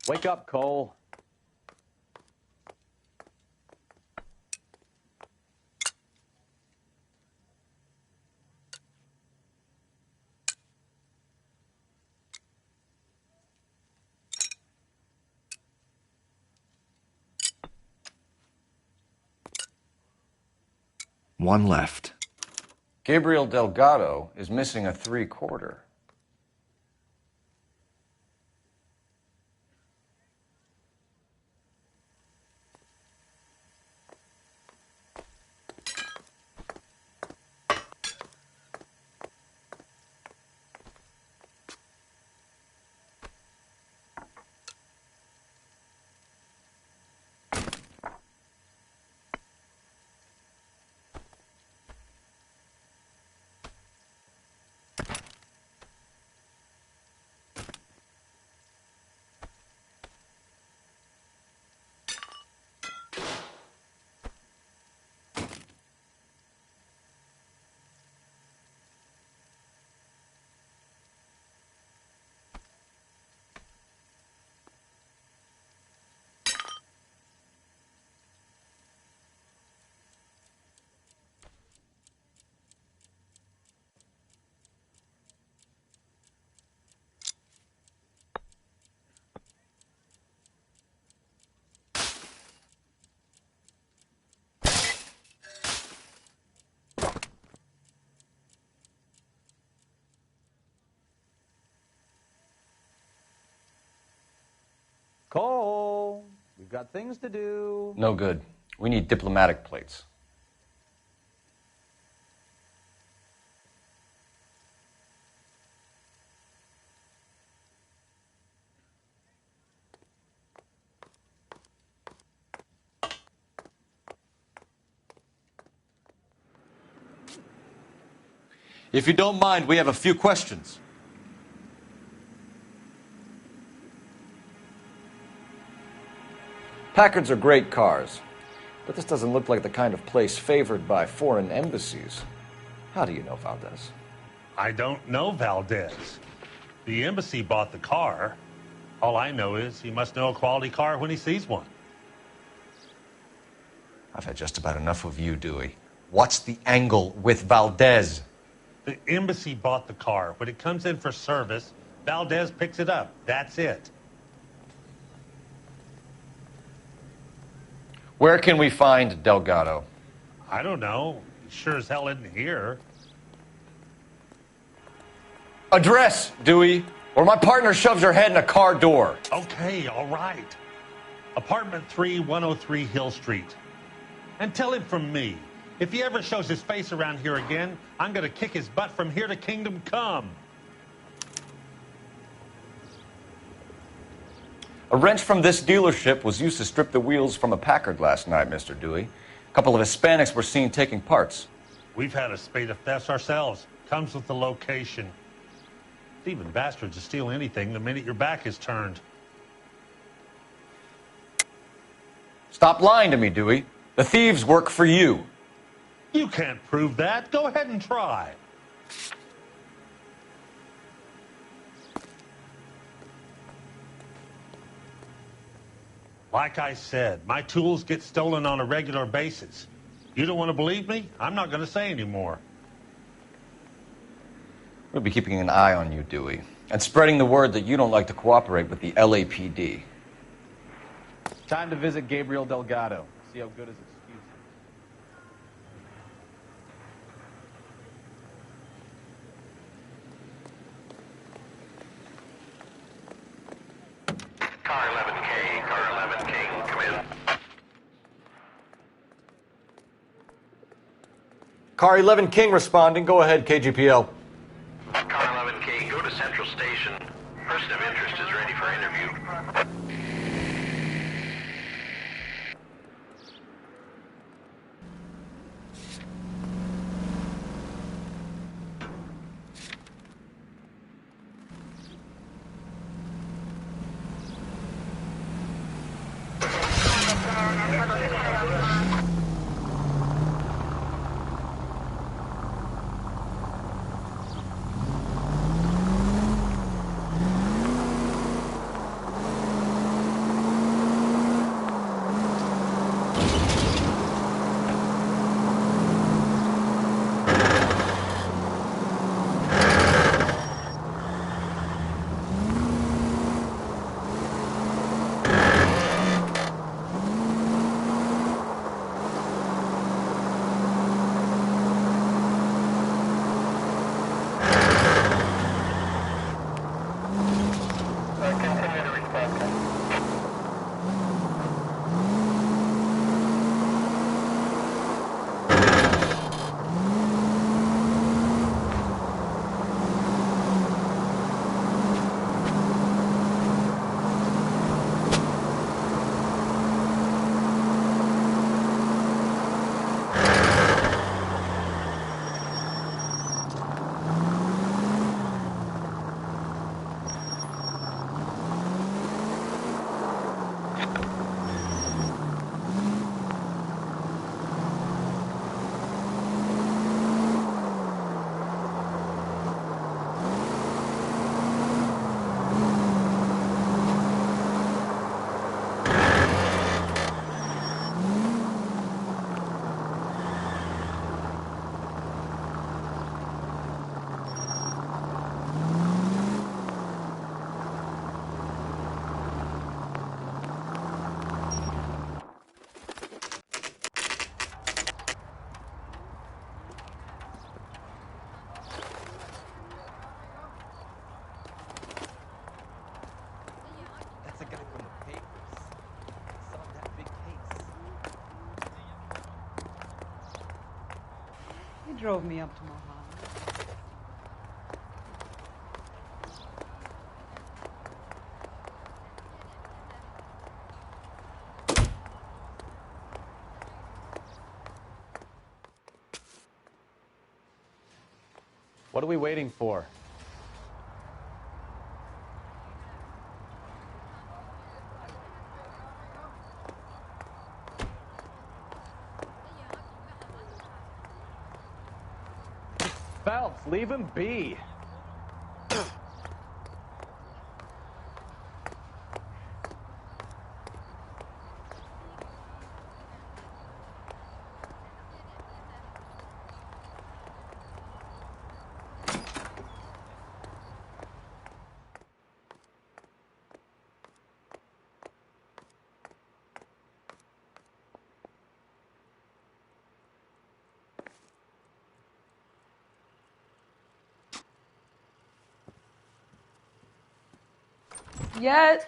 Wake up, Cole. One left. Gabriel Delgado is missing a 3/4. Cole, we've got things to do. No good. We need diplomatic plates. If you don't mind, we have a few questions. Packards are great cars, but this doesn't look like the kind of place favored by foreign embassies. How do you know Valdez? I don't know Valdez. The embassy bought the car. All I know is he must know a quality car when he sees one. I've had just about enough of you, Dewey. What's the angle with Valdez? The embassy bought the car. When it comes in for service, Valdez picks it up. That's it. Where can we find Delgado? I don't know. He sure as hell isn't here. Address, Dewey, or my partner shoves her head in a car door. Okay, all right. Apartment 3, 103 Hill Street. And tell him from me, if he ever shows his face around here again, I'm going to kick his butt from here to Kingdom Come. A wrench from this dealership was used to strip the wheels from a Packard last night, Mr. Dewey. A couple of Hispanics were seen taking parts. We've had a spate of thefts ourselves. Comes with the location. Thieving bastards will steal anything the minute your back is turned. Stop lying to me, Dewey. The thieves work for you. You can't prove that. Go ahead and try. Like I said, my tools get stolen on a regular basis. You don't want to believe me? I'm not going to say anymore. We'll be keeping an eye on you, Dewey, and spreading the word that you don't like to cooperate with the LAPD. Time to visit Gabriel Delgado. See how good his excuse Car 11K, Car 11 King, come in. Car 11 King responding. Go ahead, KGPL. Car 11K, go to Central Station. Person of interest is ready for interview. drove me up to Mojave. What are we waiting for? Phelps, leave him be. Yes.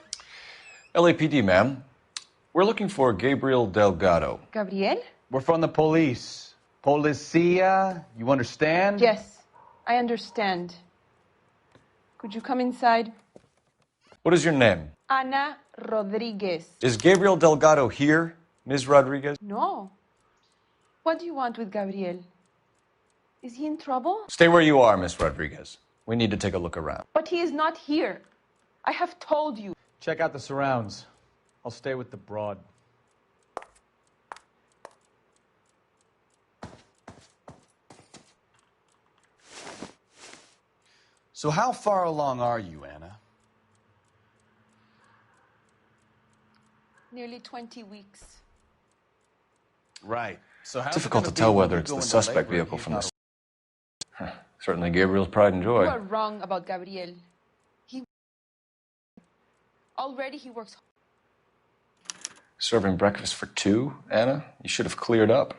LAPD, ma'am. We're looking for Gabriel Delgado. Gabriel? We're from the police. Policia, you understand? Yes, I understand. Could you come inside? What is your name? Ana Rodriguez. Is Gabriel Delgado here, Ms. Rodriguez? No. What do you want with Gabriel? Is he in trouble? Stay where you are, Ms. Rodriguez. We need to take a look around. But he is not here. I have told you. Check out the surrounds. I'll stay with the broad. So how far along are you, Anna? Nearly 20 weeks. Right. So how's Difficult it to gonna tell be when whether you it's go the into suspect labor if vehicle he's from not the... Certainly Gabriel's pride and joy. You are wrong about Gabriel. Already he works. Serving breakfast for two, Anna? You should have cleared up.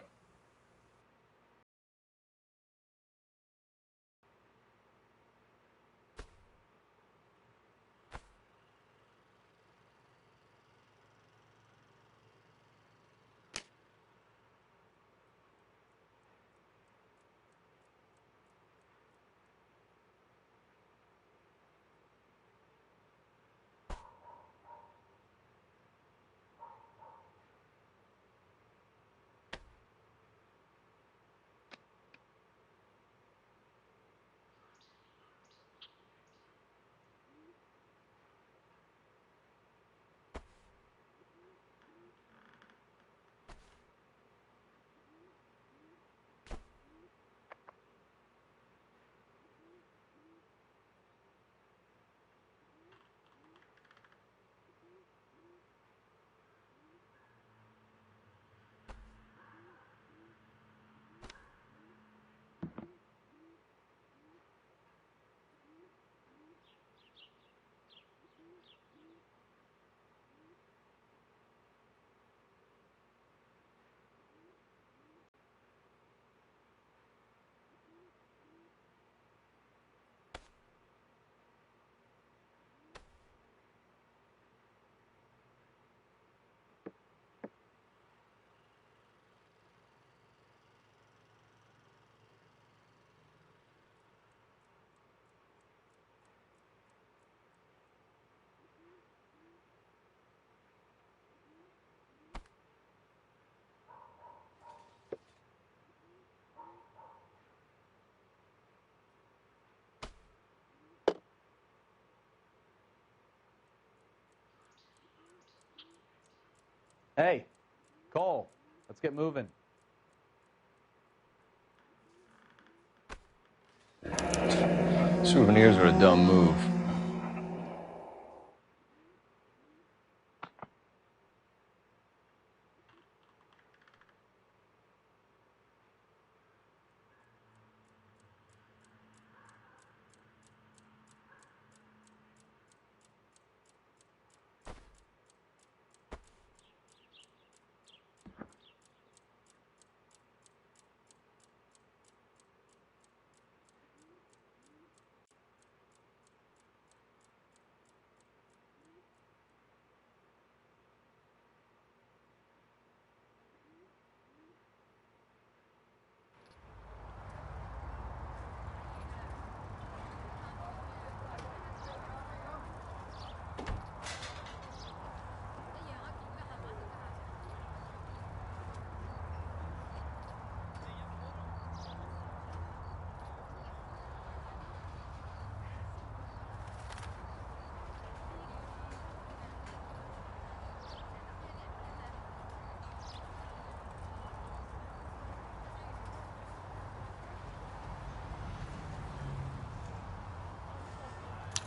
Hey, Cole, let's get moving. Souvenirs are a dumb move.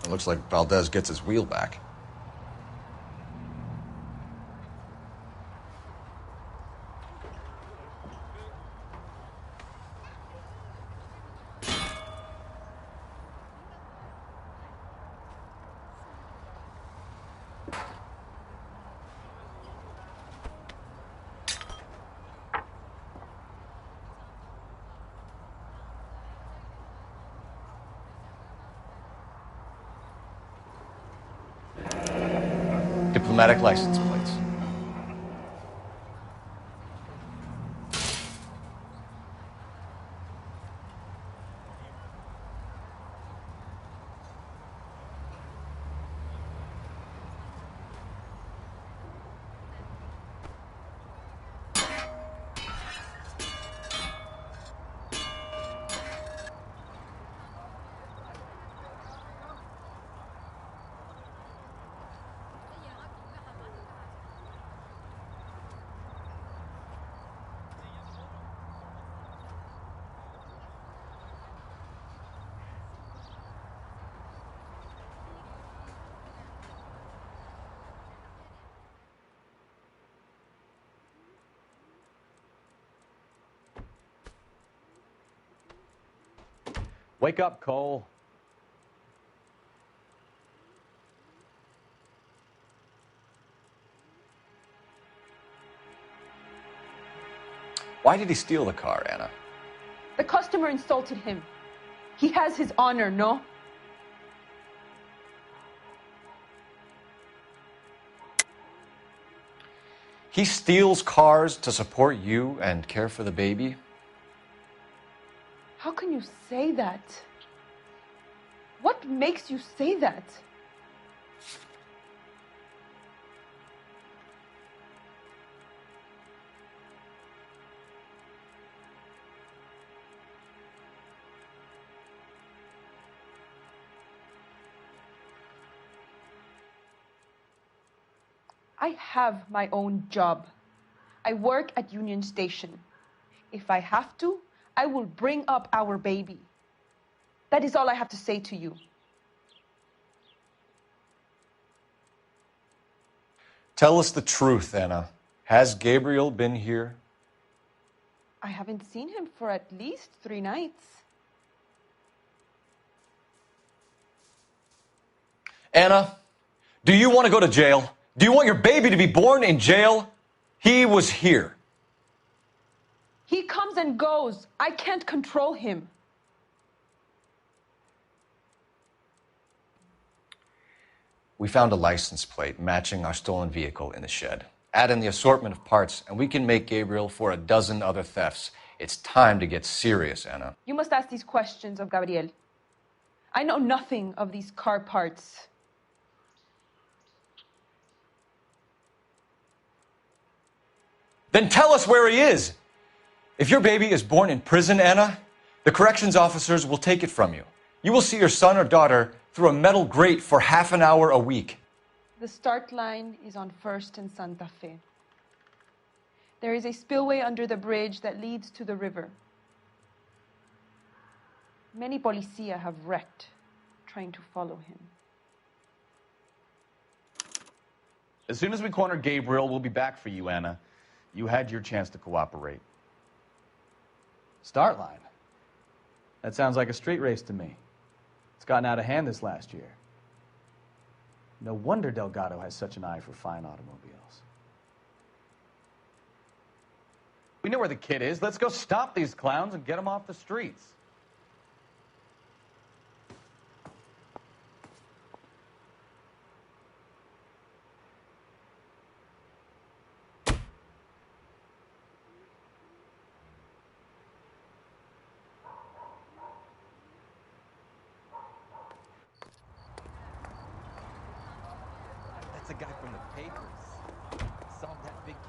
It looks like Valdez gets his wheel back. Diplomatic license plates. Wake up, Cole. Why did he steal the car, Anna? The customer insulted him. He has his honor, no? He steals cars to support you and care for the baby? How can you say that? What makes you say that? I have my own job. I work at Union Station. If I have to, I will bring up our baby. That is all I have to say to you. Tell us the truth, Anna. Has Gabriel been here? I haven't seen him for at least 3 nights. Anna, do you want to go to jail? Do you want your baby to be born in jail? He was here. He comes and goes. I can't control him. We found a license plate matching our stolen vehicle in the shed. Add in the assortment of parts, and we can make Gabriel for a dozen other thefts. It's time to get serious, Anna. You must ask these questions of Gabriel. I know nothing of these car parts. Then tell us where he is. If your baby is born in prison, Anna, the corrections officers will take it from you. You will see your son or daughter through a metal grate for half an hour a week. The start line is on 1st and Santa Fe. There is a spillway under the bridge that leads to the river. Many policia have wrecked trying to follow him. As soon as we corner Gabriel, we'll be back for you, Anna. You had your chance to cooperate. Start line? That sounds like a street race to me. It's gotten out of hand this last year. No wonder Delgado has such an eye for fine automobiles. We know where the kid is. Let's go stop these clowns and get them off the streets. That's a guy from the papers. Solved that big case.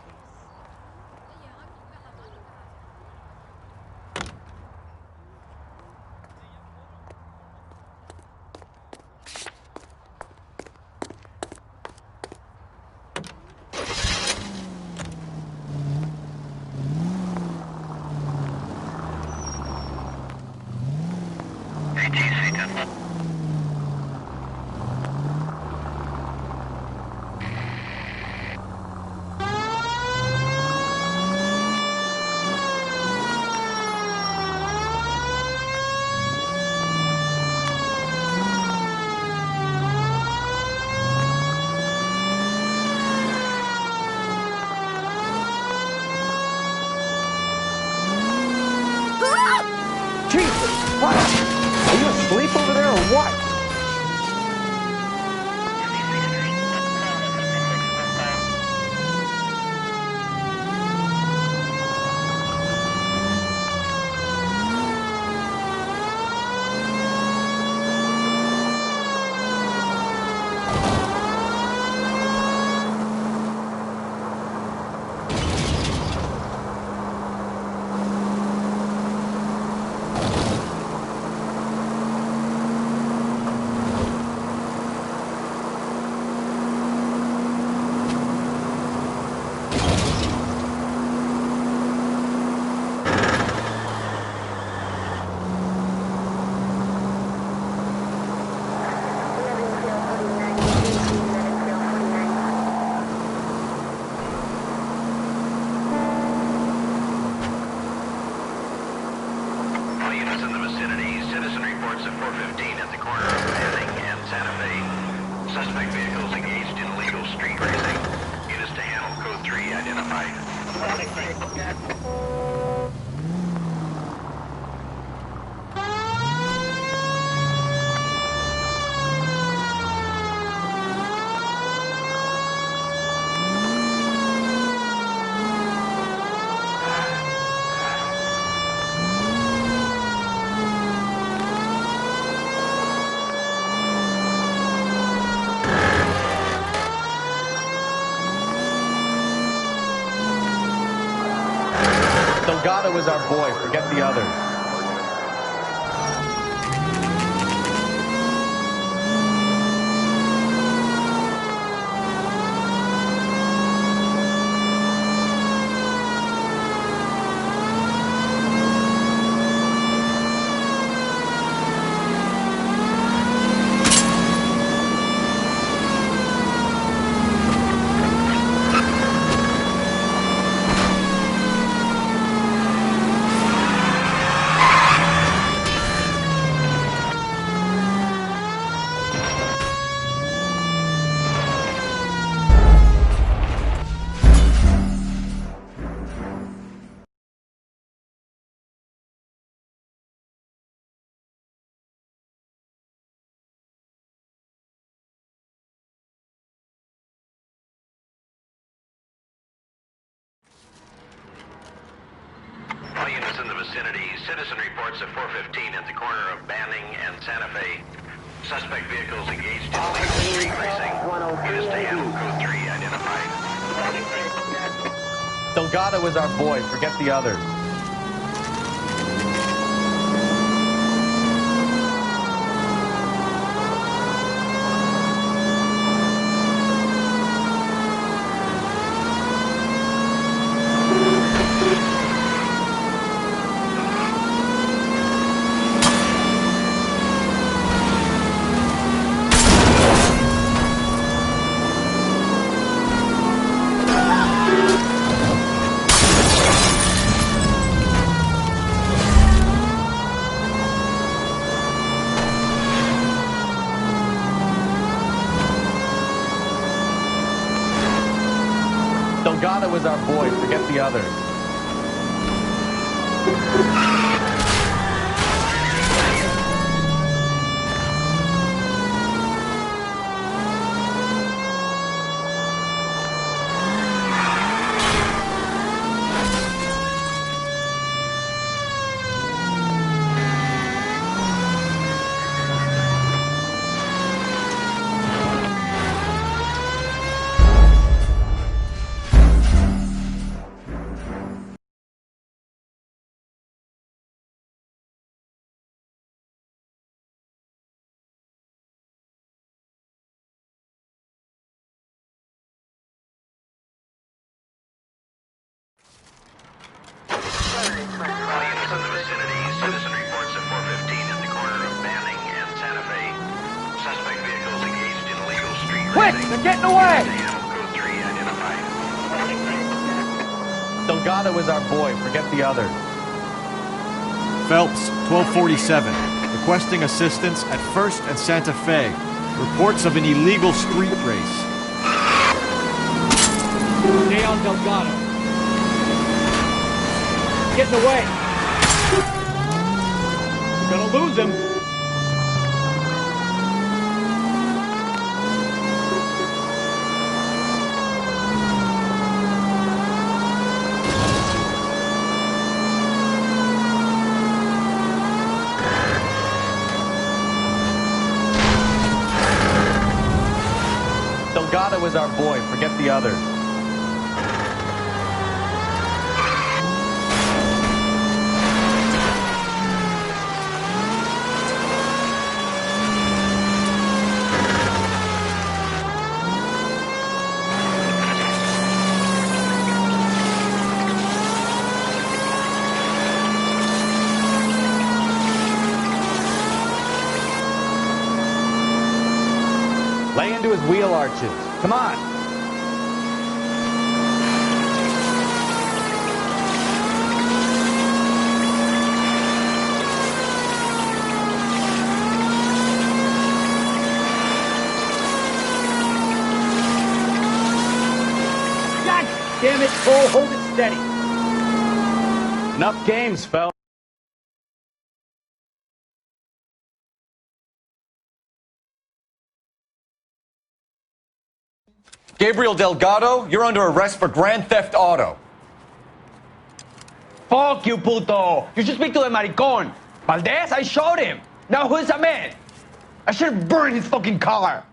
at 415 at the corner of Manning and Santa Fe. Suspect vehicles engaged in illegal street racing. Units to handle code 3 identified. Delgado is our boy. Forget the others. All units in the vicinity, citizen reports at 415 at the corner of Banning and Santa Fe. Suspect vehicles engaged in illegal street racing. Units to handle code 3 identified. Delgado is our boy. Forget the others. Delgado is our boy. Forget the others. All units in the vicinity, citizen reports at 415 at the corner of Banning and Santa Fe. Suspect vehicles engaged in illegal street Quick! racing. They're getting away! Units to handle code 3 identified. Delgado is our boy. Forget the others. Phelps, 1247. Requesting assistance at 1st and Santa Fe. Reports of an illegal street race. Stay on Delgado. Getting away. Gonna lose him. Delgado is our boy. Forget the others. Lay into his wheel arches. Come on. Damn it, Cole, hold it steady. Enough games, fellas. Gabriel Delgado, you're under arrest for grand theft auto. Fuck you, puto. You should speak to the maricon. Valdez, I showed him. Now who's the man? I should have burned his fucking car.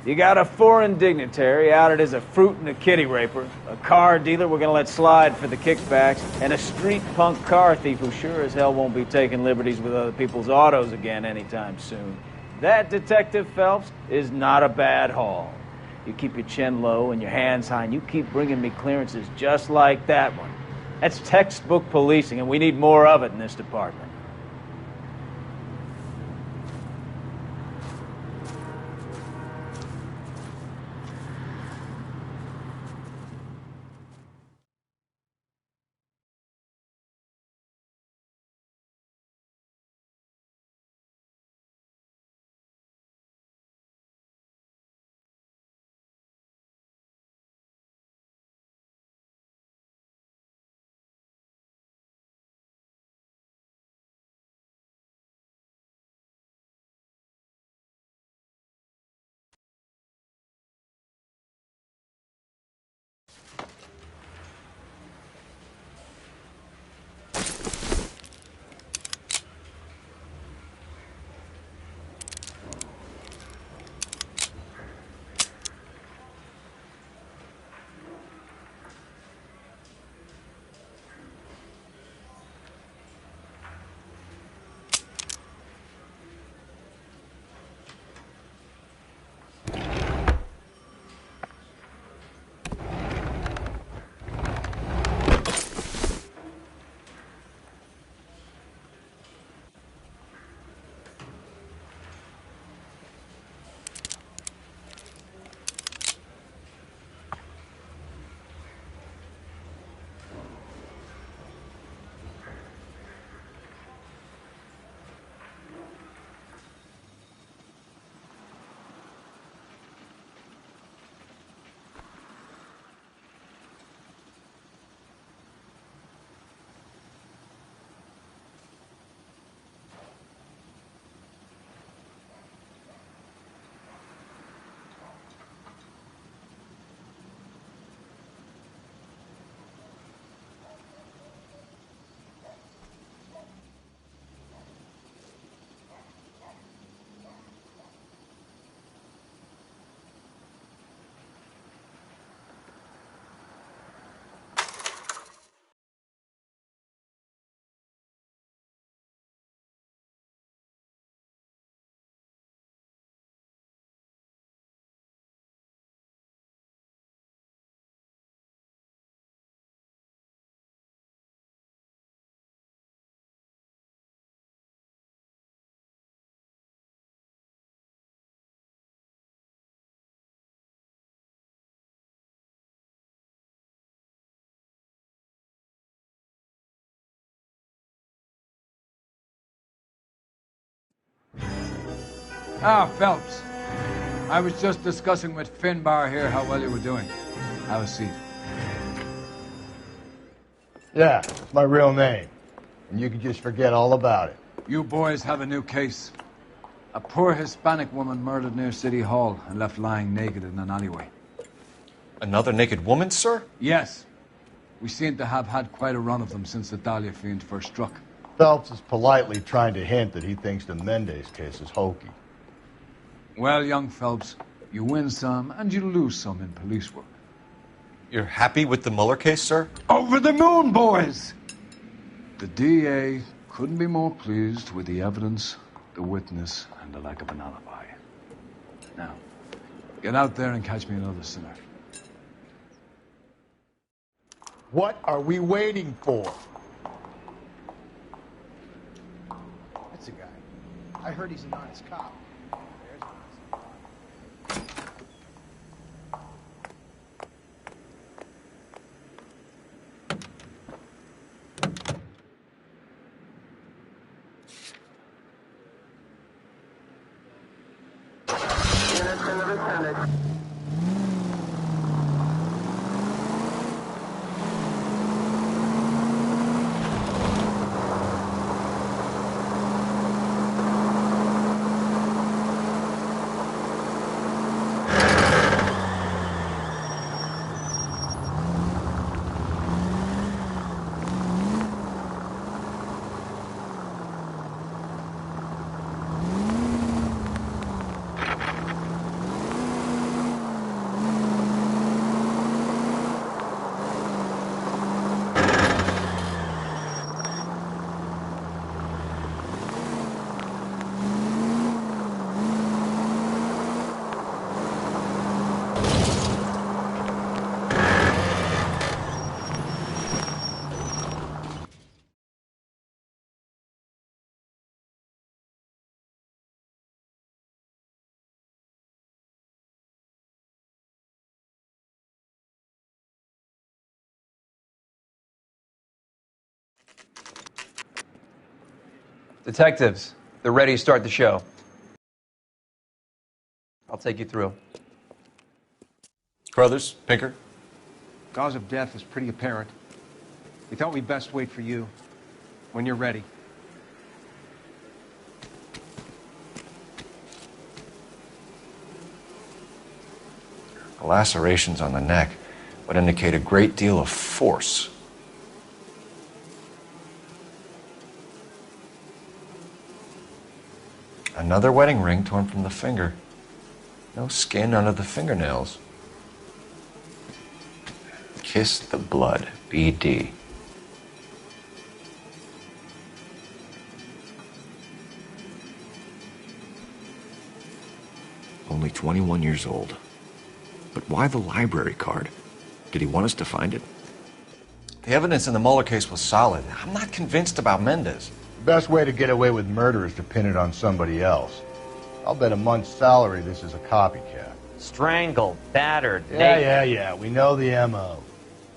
You got a foreign dignitary outed as a fruit and a kitty raper, a car dealer we're gonna let slide for the kickbacks, and a street punk car thief who sure as hell won't be taking liberties with other people's autos again anytime soon. That, Detective Phelps, is not a bad haul. You keep your chin low and your hands high, and you keep bringing me clearances just like that one. That's textbook policing, and we need more of it in this department. Ah, Phelps. I was just discussing with Finbar here how well you were doing. Have a seat. Yeah, it's my real name. And you can just forget all about it. You boys have a new case. A poor Hispanic woman murdered near City Hall and left lying naked in an alleyway. Another naked woman, sir? Yes. We seem to have had quite a run of them since the Dahlia fiend first struck. Phelps is politely trying to hint that he thinks the Mendez case is hokey. Well, young Phelps, you win some and you lose some in police work. You're happy with the Mueller case, sir? Over the moon, boys! The DA couldn't be more pleased with the evidence, the witness, and the lack of an alibi. Now, get out there and catch me another sinner. What are we waiting for? That's a guy. I heard he's an honest cop. Detectives, they're ready to start the show. I'll take you through. Crothers, Pinker. Cause of death is pretty apparent. We thought we'd best wait for you. When you're ready. The lacerations on the neck would indicate a great deal of force. Another wedding ring torn from the finger. No skin under the fingernails. Kiss the blood, BD. Only 21 years old. But why the library card? Did he want us to find it? The evidence in the Mueller case was solid. I'm not convinced about Mendez. The best way to get away with murder is to pin it on somebody else. I'll bet a month's salary this is a copycat. Strangled, battered, Yeah, we know the M.O.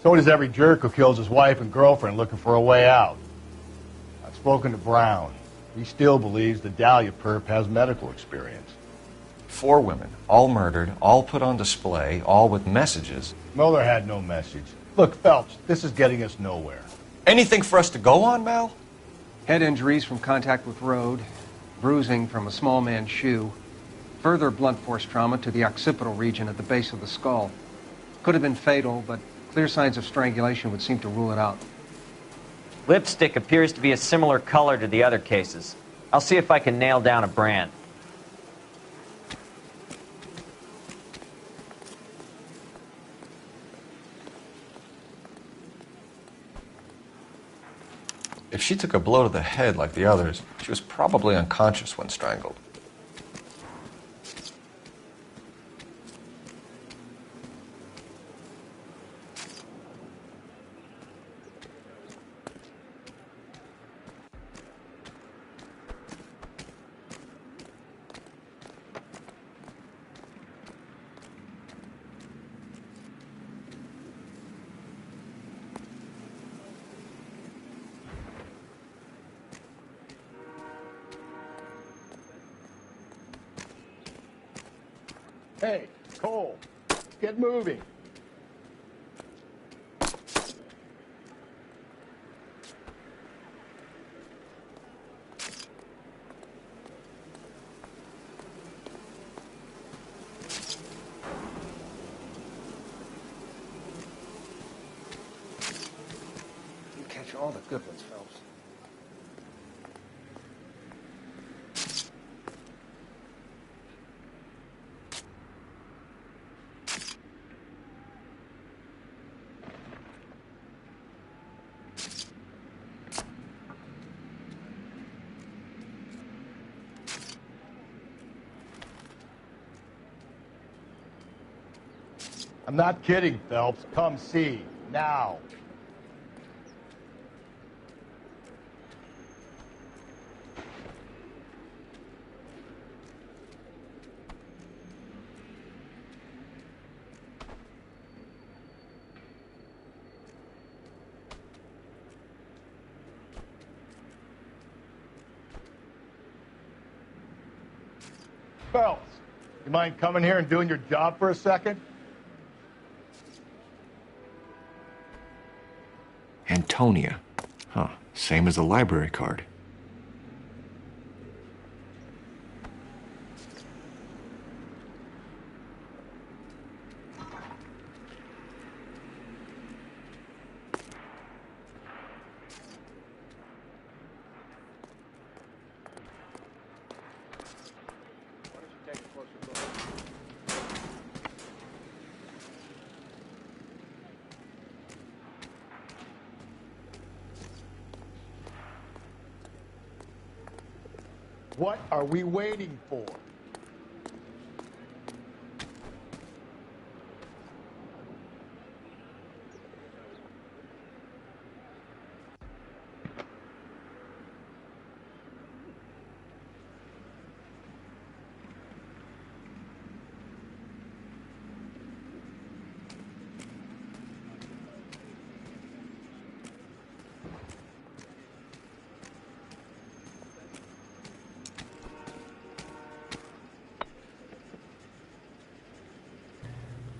So does every jerk who kills his wife and girlfriend looking for a way out. I've spoken to Brown. He still believes the Dahlia perp has medical experience. 4 women, all murdered, all put on display, all with messages. Mueller had no message. Look, Phelps, this is getting us nowhere. Anything for us to go on, Mal? Head injuries from contact with road, bruising from a small man's shoe, further blunt force trauma to the occipital region at the base of the skull. Could have been fatal, but clear signs of strangulation would seem to rule it out. Lipstick appears to be a similar color to the other cases. I'll see if I can nail down a brand. If she took a blow to the head like the others, she was probably unconscious when strangled. Hey, Cole, get moving. You catch all the good ones, Phelps. I'm not kidding, Phelps. Come see. Now. Phelps, You mind coming here and doing your job for a second? Antonia. Huh. Same as the library card. What are we waiting for?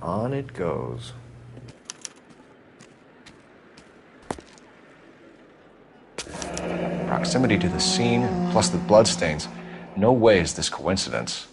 On it goes. Proximity to the scene, plus the bloodstains. No way is this coincidence.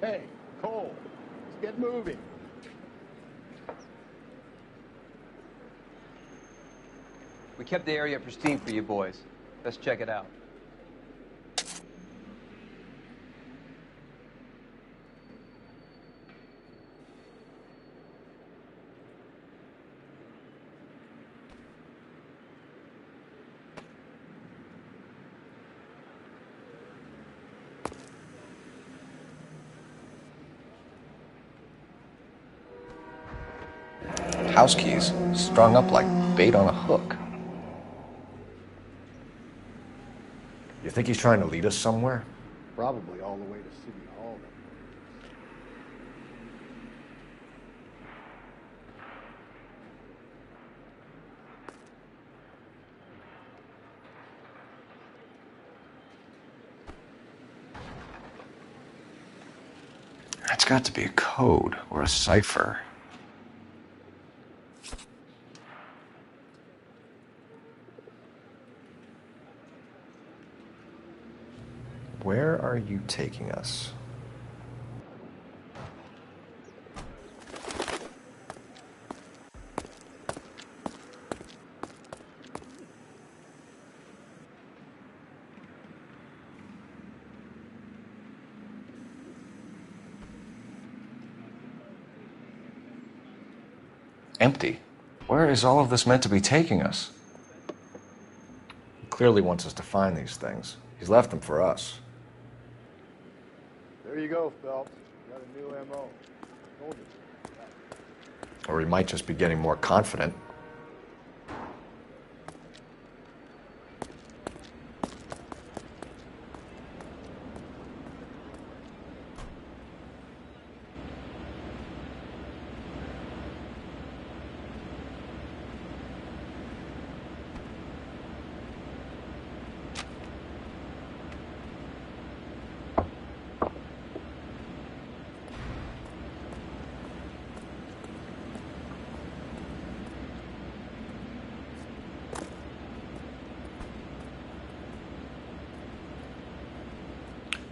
Hey, Cole, let's get moving. We kept the area pristine for you boys. Let's check it out. House keys, strung up like bait on a hook. You think he's trying to lead us somewhere? Probably all the way to City Hall. That's got to be a code or a cipher. Where are you taking us? Empty. Where is all of this meant to be taking us? He clearly wants us to find these things. He's left them for us. There you go, Phelps. You got a new MO. Told you. Or he might just be getting more confident.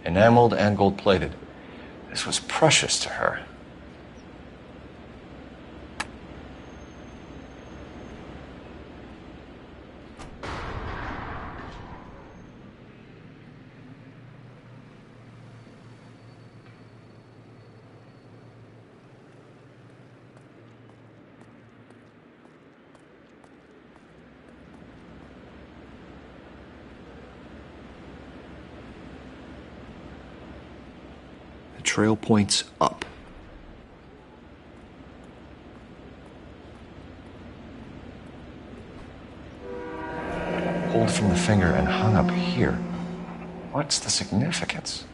Enameled and gold-plated. This was precious to her. trail points up. Pulled from the finger and hung up here. What's the significance?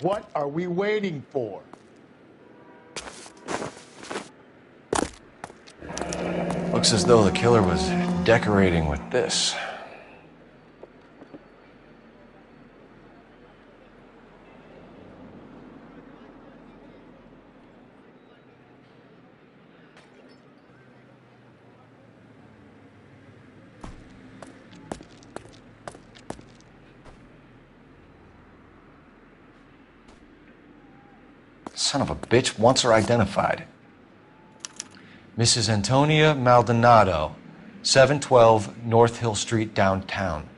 What are we waiting for? Looks as though the killer was decorating with this. Son of a bitch wants her identified. Mrs. Antonia Maldonado, 712 North Hill Street, downtown.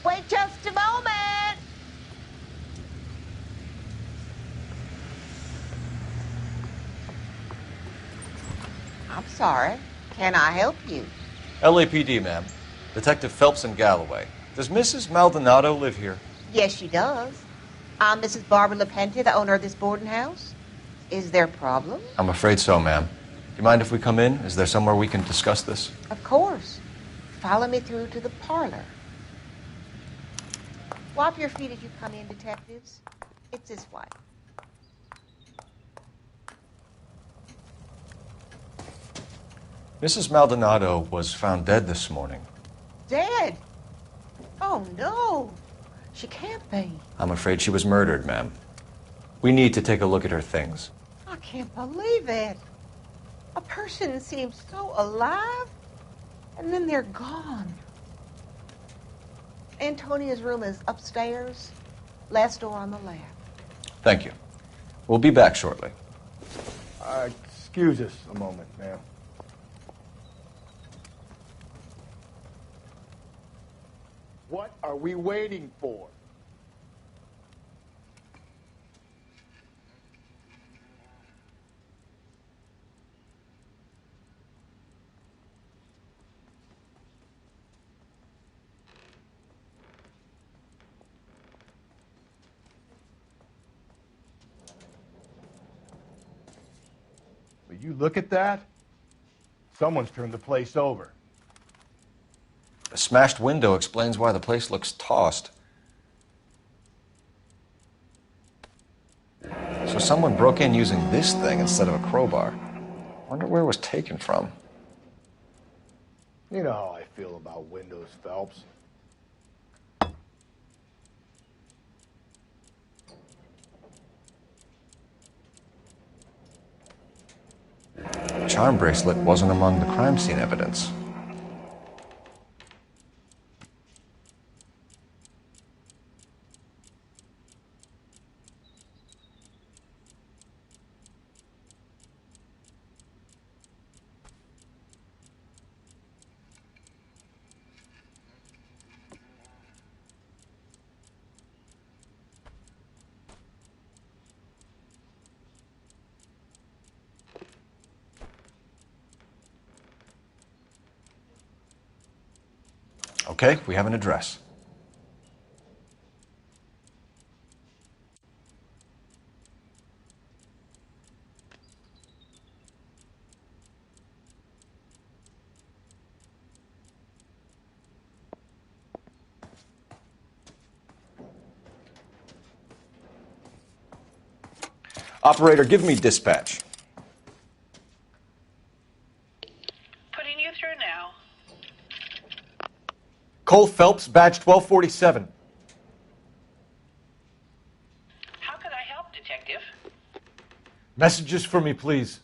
Wait just a moment. I'm sorry. Can I help you? LAPD, ma'am. Detective Phelps and Galloway. Does Mrs. Maldonado live here? Yes, she does. I'm Mrs. Barbara LaPentia, the owner of this boarding house. Is there a problem? I'm afraid so, ma'am. Do you mind if we come in? Is there somewhere we can discuss this? Of course. Follow me through to the parlor. Wipe your feet as you come in, detectives. It's this way. Mrs. Maldonado was found dead this morning. Dead? Oh, no. She can't be. I'm afraid she was murdered, ma'am. We need to take a look at her things. I can't believe it. A person seems so alive, and then they're gone. Antonia's room is upstairs, last door on the left. Thank you. We'll be back shortly. Excuse us a moment, ma'am. What are we waiting for? Will you look at that? Someone's turned the place over. The smashed window explains why the place looks tossed. So someone broke in using this thing instead of a crowbar. Wonder where it was taken from. You know how I feel about windows, Phelps. The charm bracelet wasn't among the crime scene evidence. Okay, we have an address. Operator, give me dispatch. Putting you through now. Cole Phelps, badge 1247. How can I help, Detective? Messages for me, please.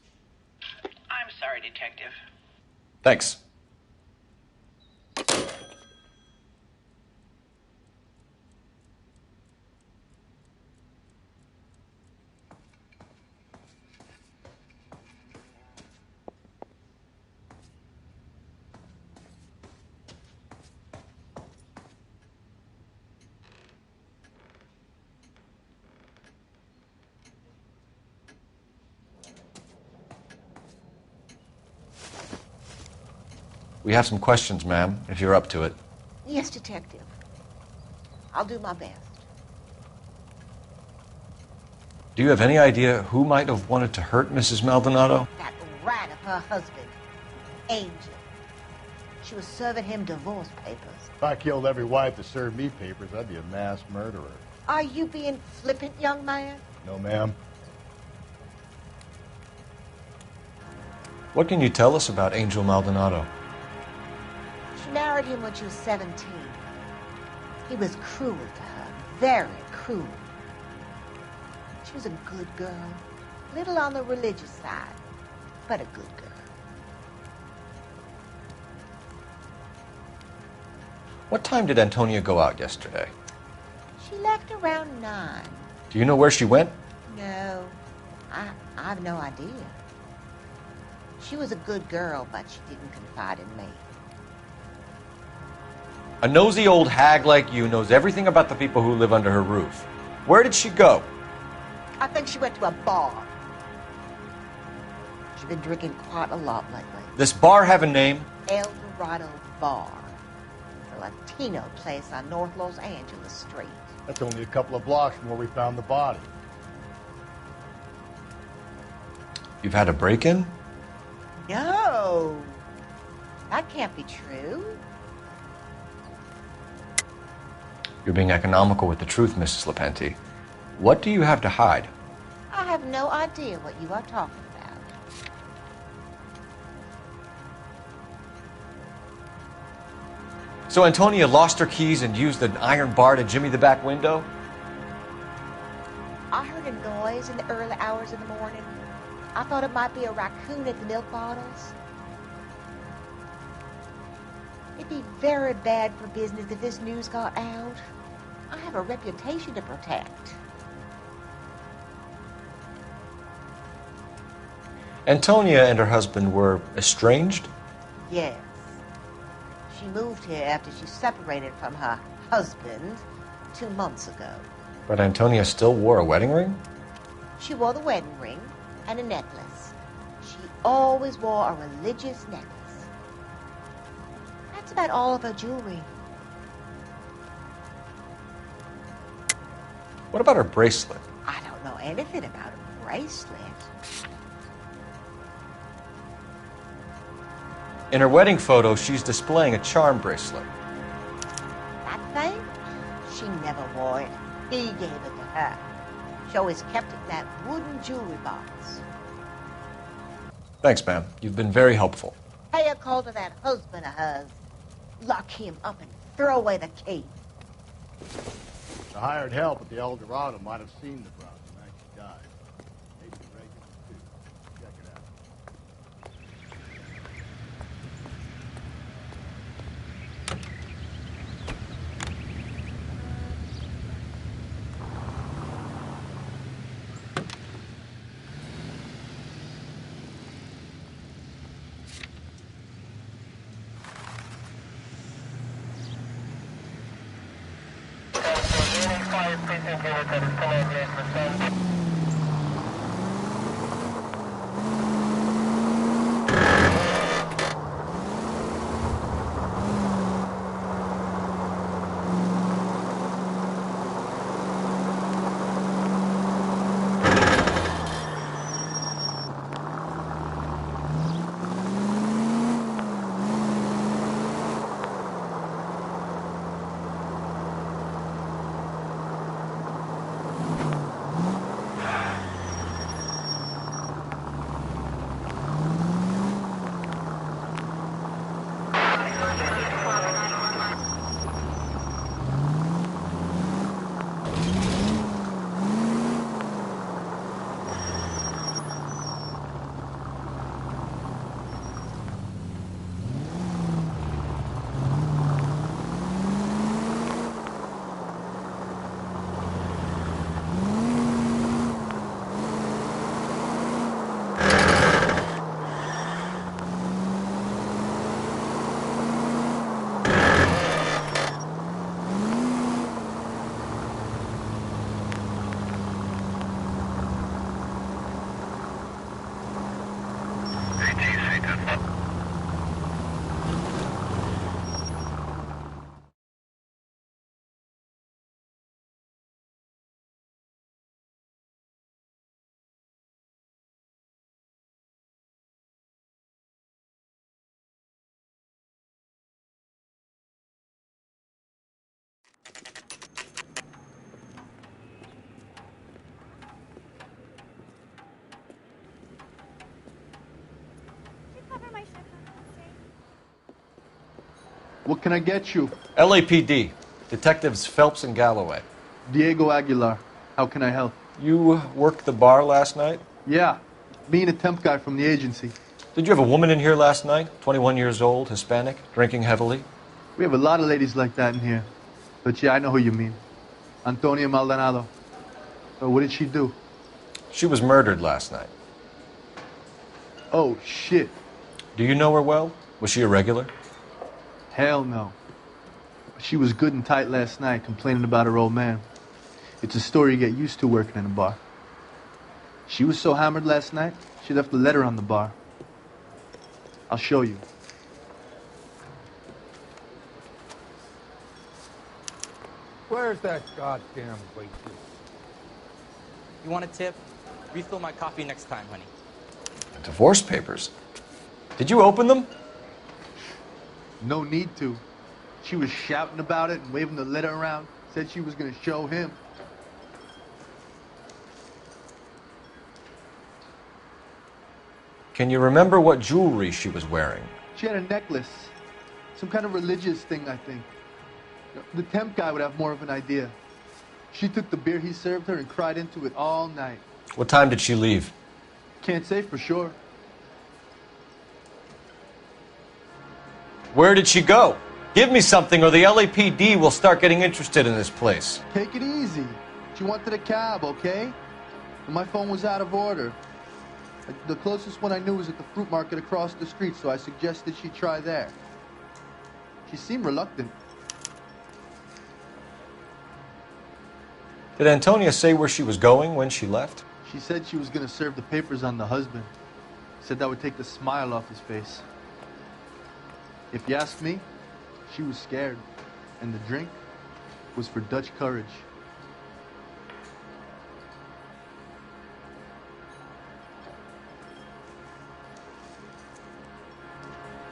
I'm sorry, Detective. Thanks. We have some questions, ma'am, if you're up to it. Yes, Detective. I'll do my best. Do you have any idea who might have wanted to hurt Mrs. Maldonado? That rat of her husband, Angel. She was serving him divorce papers. If I killed every wife that served me papers, I'd be a mass murderer. Are you being flippant, young man? No, ma'am. What can you tell us about Angel Maldonado? She married him when she was 17. He was cruel to her, very cruel. She was a good girl, little on the religious side, but a good girl. What time did Antonia go out yesterday? She left around 9. Do you know where she went? No, I have no idea. She was a good girl, but she didn't confide in me. A nosy old hag like you knows everything about the people who live under her roof. Where did she go? I think she went to a bar. She's been drinking quite a lot lately. This bar have a name? El Dorado Bar. A Latino place on North Los Angeles Street. That's only a couple of blocks from where we found the body. You've had a break-in? No. That can't be true. You're being economical with the truth, Mrs. Lepenti. What do you have to hide? I have no idea what you are talking about. So Antonia lost her keys and used an iron bar to jimmy the back window? I heard a noise in the early hours of the morning. I thought it might be a raccoon at the milk bottles. It'd be very bad for business if this news got out. I have a reputation to protect. Antonia and her husband were estranged? Yes. She moved here after she separated from her husband 2 months ago. But Antonia still wore a wedding ring? She wore the wedding ring and a necklace. She always wore a religious necklace. That's about all of her jewelry. What about her bracelet? I don't know anything about a bracelet. In her wedding photo, she's displaying a charm bracelet. That thing? She never wore it. He gave it to her. She always kept it in that wooden jewelry box. Thanks, ma'am. You've been very helpful. Pay a call to that husband of hers. Lock him up and throw away the key. The hired help at the El Dorado might have seen the brown the night she died. Maybe the regulars too. Check it out. What can I get you? LAPD. Detectives Phelps and Galloway. Diego Aguilar. How can I help? You worked the bar last night? Yeah. Me and a temp guy from the agency. Did you have a woman in here last night? 21 years old, Hispanic, drinking heavily? We have a lot of ladies like that in here. But yeah, I know who you mean. Antonia Maldonado. So what did she do? She was murdered last night. Oh, shit. Do you know her well? Was she a regular? Hell no. She was good and tight last night, complaining about her old man. It's a story you get used to working in a bar. She was so hammered last night, she left a letter on the bar. I'll show you. Where's that goddamn waitress? You want a tip? Refill my coffee next time, honey. Divorce papers. Did you open them? No need to. She was shouting about it and waving the letter around. Said she was going to show him. Can you remember what jewelry she was wearing? She had a necklace. Some kind of religious thing, I think. The temp guy would have more of an idea. She took the beer he served her and cried into it all night. What time did she leave? Can't say for sure. Where did she go? Give me something or the LAPD will start getting interested in this place. Take it easy. She wanted a cab, okay? And my phone was out of order. The closest one I knew was at the fruit market across the street, so I suggested she try there. She seemed reluctant. Did Antonia say where she was going when she left? She said she was going to serve the papers on the husband. Said that would take the smile off his face. If you ask me, she was scared. And the drink was for Dutch courage.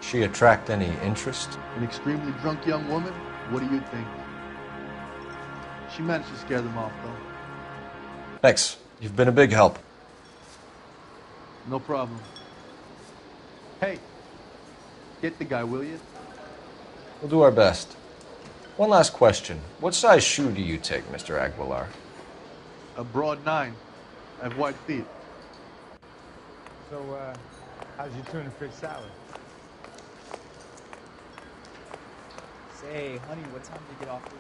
She attract any interest? An extremely drunk young woman? What do you think? She managed to scare them off, though. Thanks. You've been a big help. No problem. Hey, get the guy, will you? We'll do our best. One last question. What size shoe do you take, Mr. Aguilar? A broad 9. I have wide feet. So, how's your tuna fish salad? Say, honey, what time do you get off duty?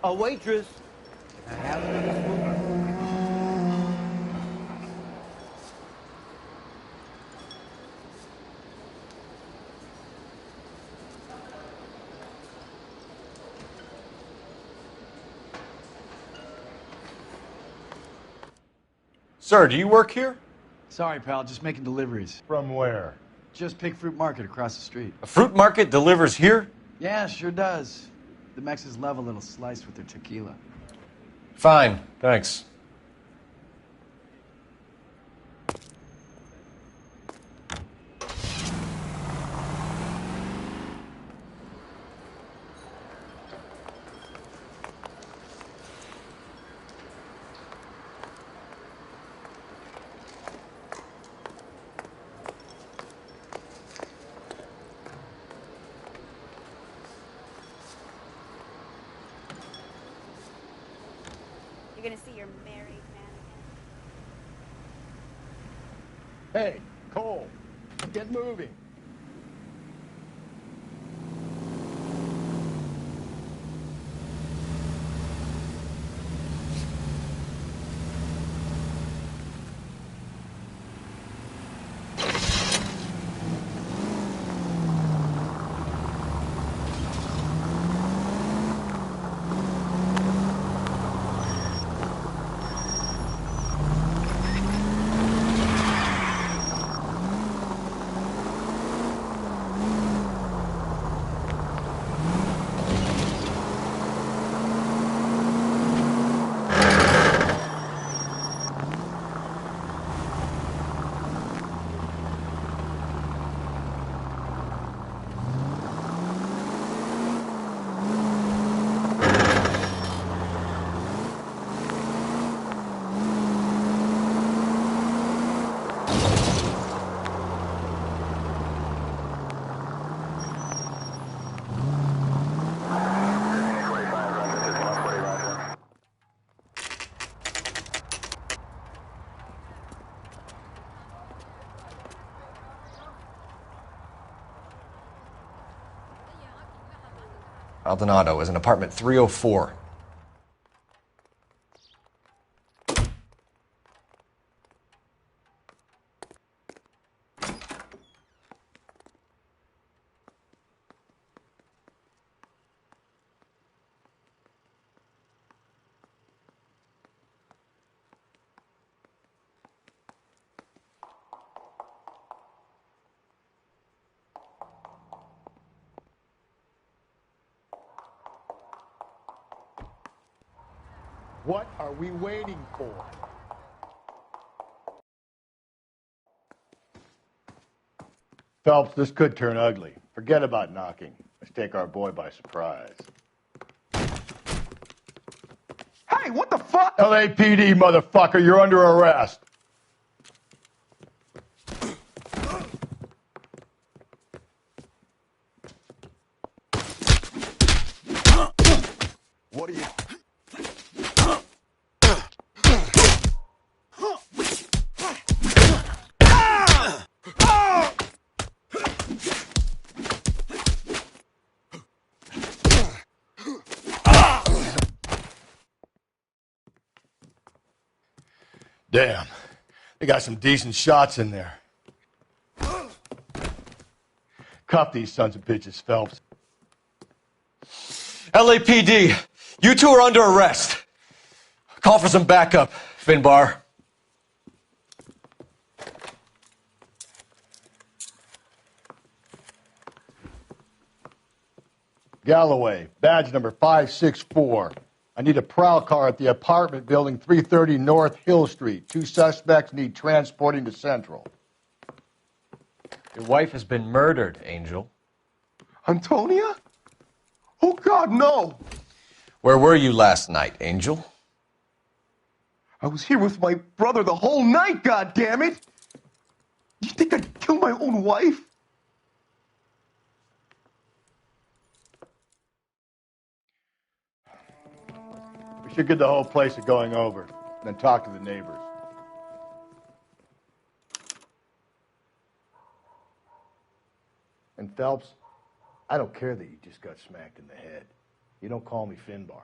A waitress. Can I have another spoon? Sir, do you work here? Sorry, pal, just making deliveries. From where? Just Pig Fruit Market across the street. A fruit market delivers here? Yeah, sure does. The Mexes love a little slice with their tequila. Fine, thanks. You're gonna see your married man. Hey, Cole, get moving. Maldonado is in apartment 304. What are we waiting for? Phelps, this could turn ugly. Forget about knocking. Let's take our boy by surprise. Hey, what the fuck? LAPD, motherfucker, you're under arrest. What are you... Damn. They got some decent shots in there. Cuff these sons of bitches, Phelps. LAPD, You two are under arrest. Call for some backup, Finbar. Galloway, badge number 564. I need a prowl car at the apartment building 330 North Hill Street. 2 suspects need transporting to Central. Your wife has been murdered, Angel. Antonia? Oh, God, no! Where were you last night, Angel? I was here with my brother the whole night, goddammit! You think I'd kill my own wife? We should get the whole place a going over, then talk to the neighbors. And Phelps, I don't care that you just got smacked in the head. You don't call me Finbar.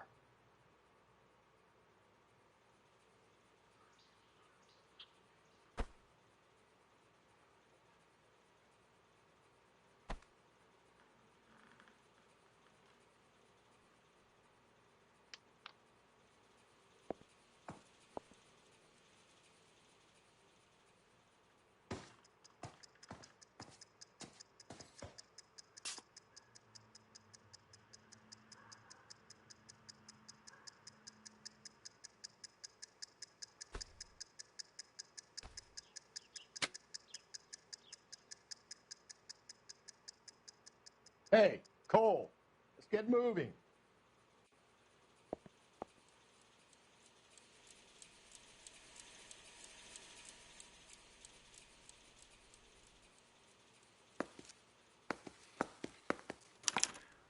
Hey, Cole, let's get moving.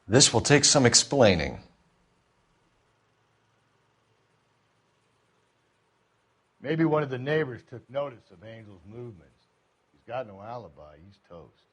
This will take some explaining. Maybe one of the neighbors took notice of Angel's movements. He's got no alibi. He's toast.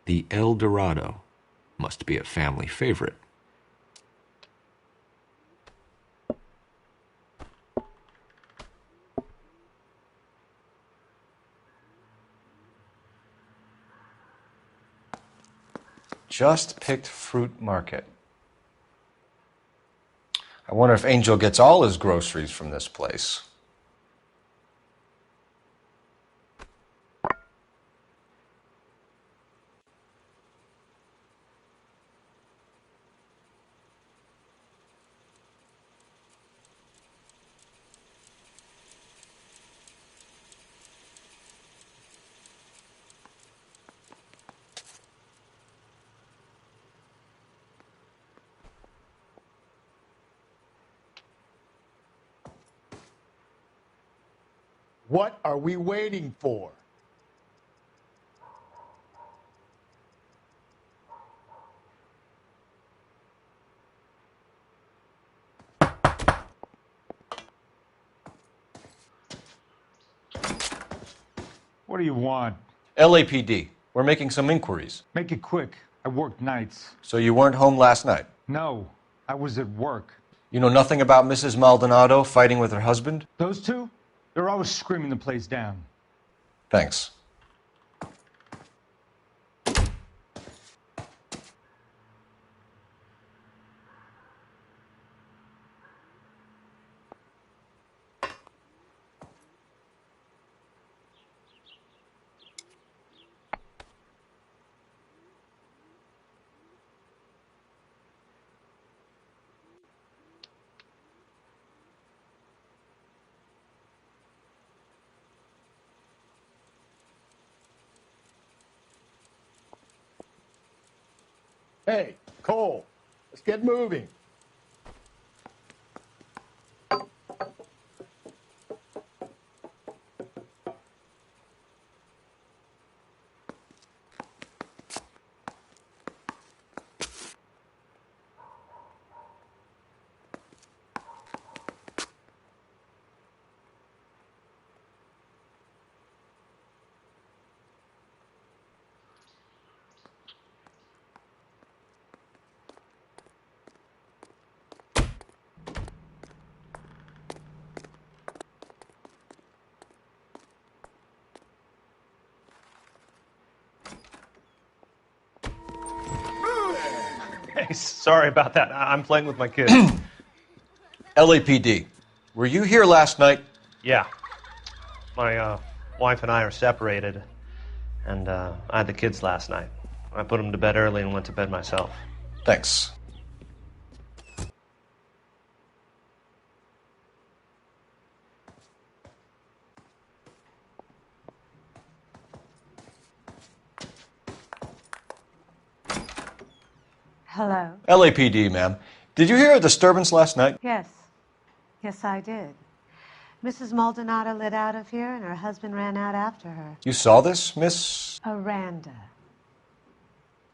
The El Dorado must be a family favorite. Just picked fruit market. I wonder if Angel gets all his groceries from this place. What are we waiting for? What do you want? LAPD. We're making some inquiries. Make it quick. I work nights. So you weren't home last night? No, I was at work. You know nothing about Mrs. Maldonado fighting with her husband? Those two? They're always screaming the place down. Thanks. Hey, Cole, let's get moving. Hey, sorry about that. I'm playing with my kids. LAPD. Were you here last night? Yeah. My wife and I are separated, and I had the kids last night. I put them to bed early and went to bed myself. Thanks. Hello? LAPD, ma'am. Did you hear a disturbance last night? Yes. Yes, I did. Mrs. Maldonado lit out of here, and her husband ran out after her. You saw this, Miss? Aranda.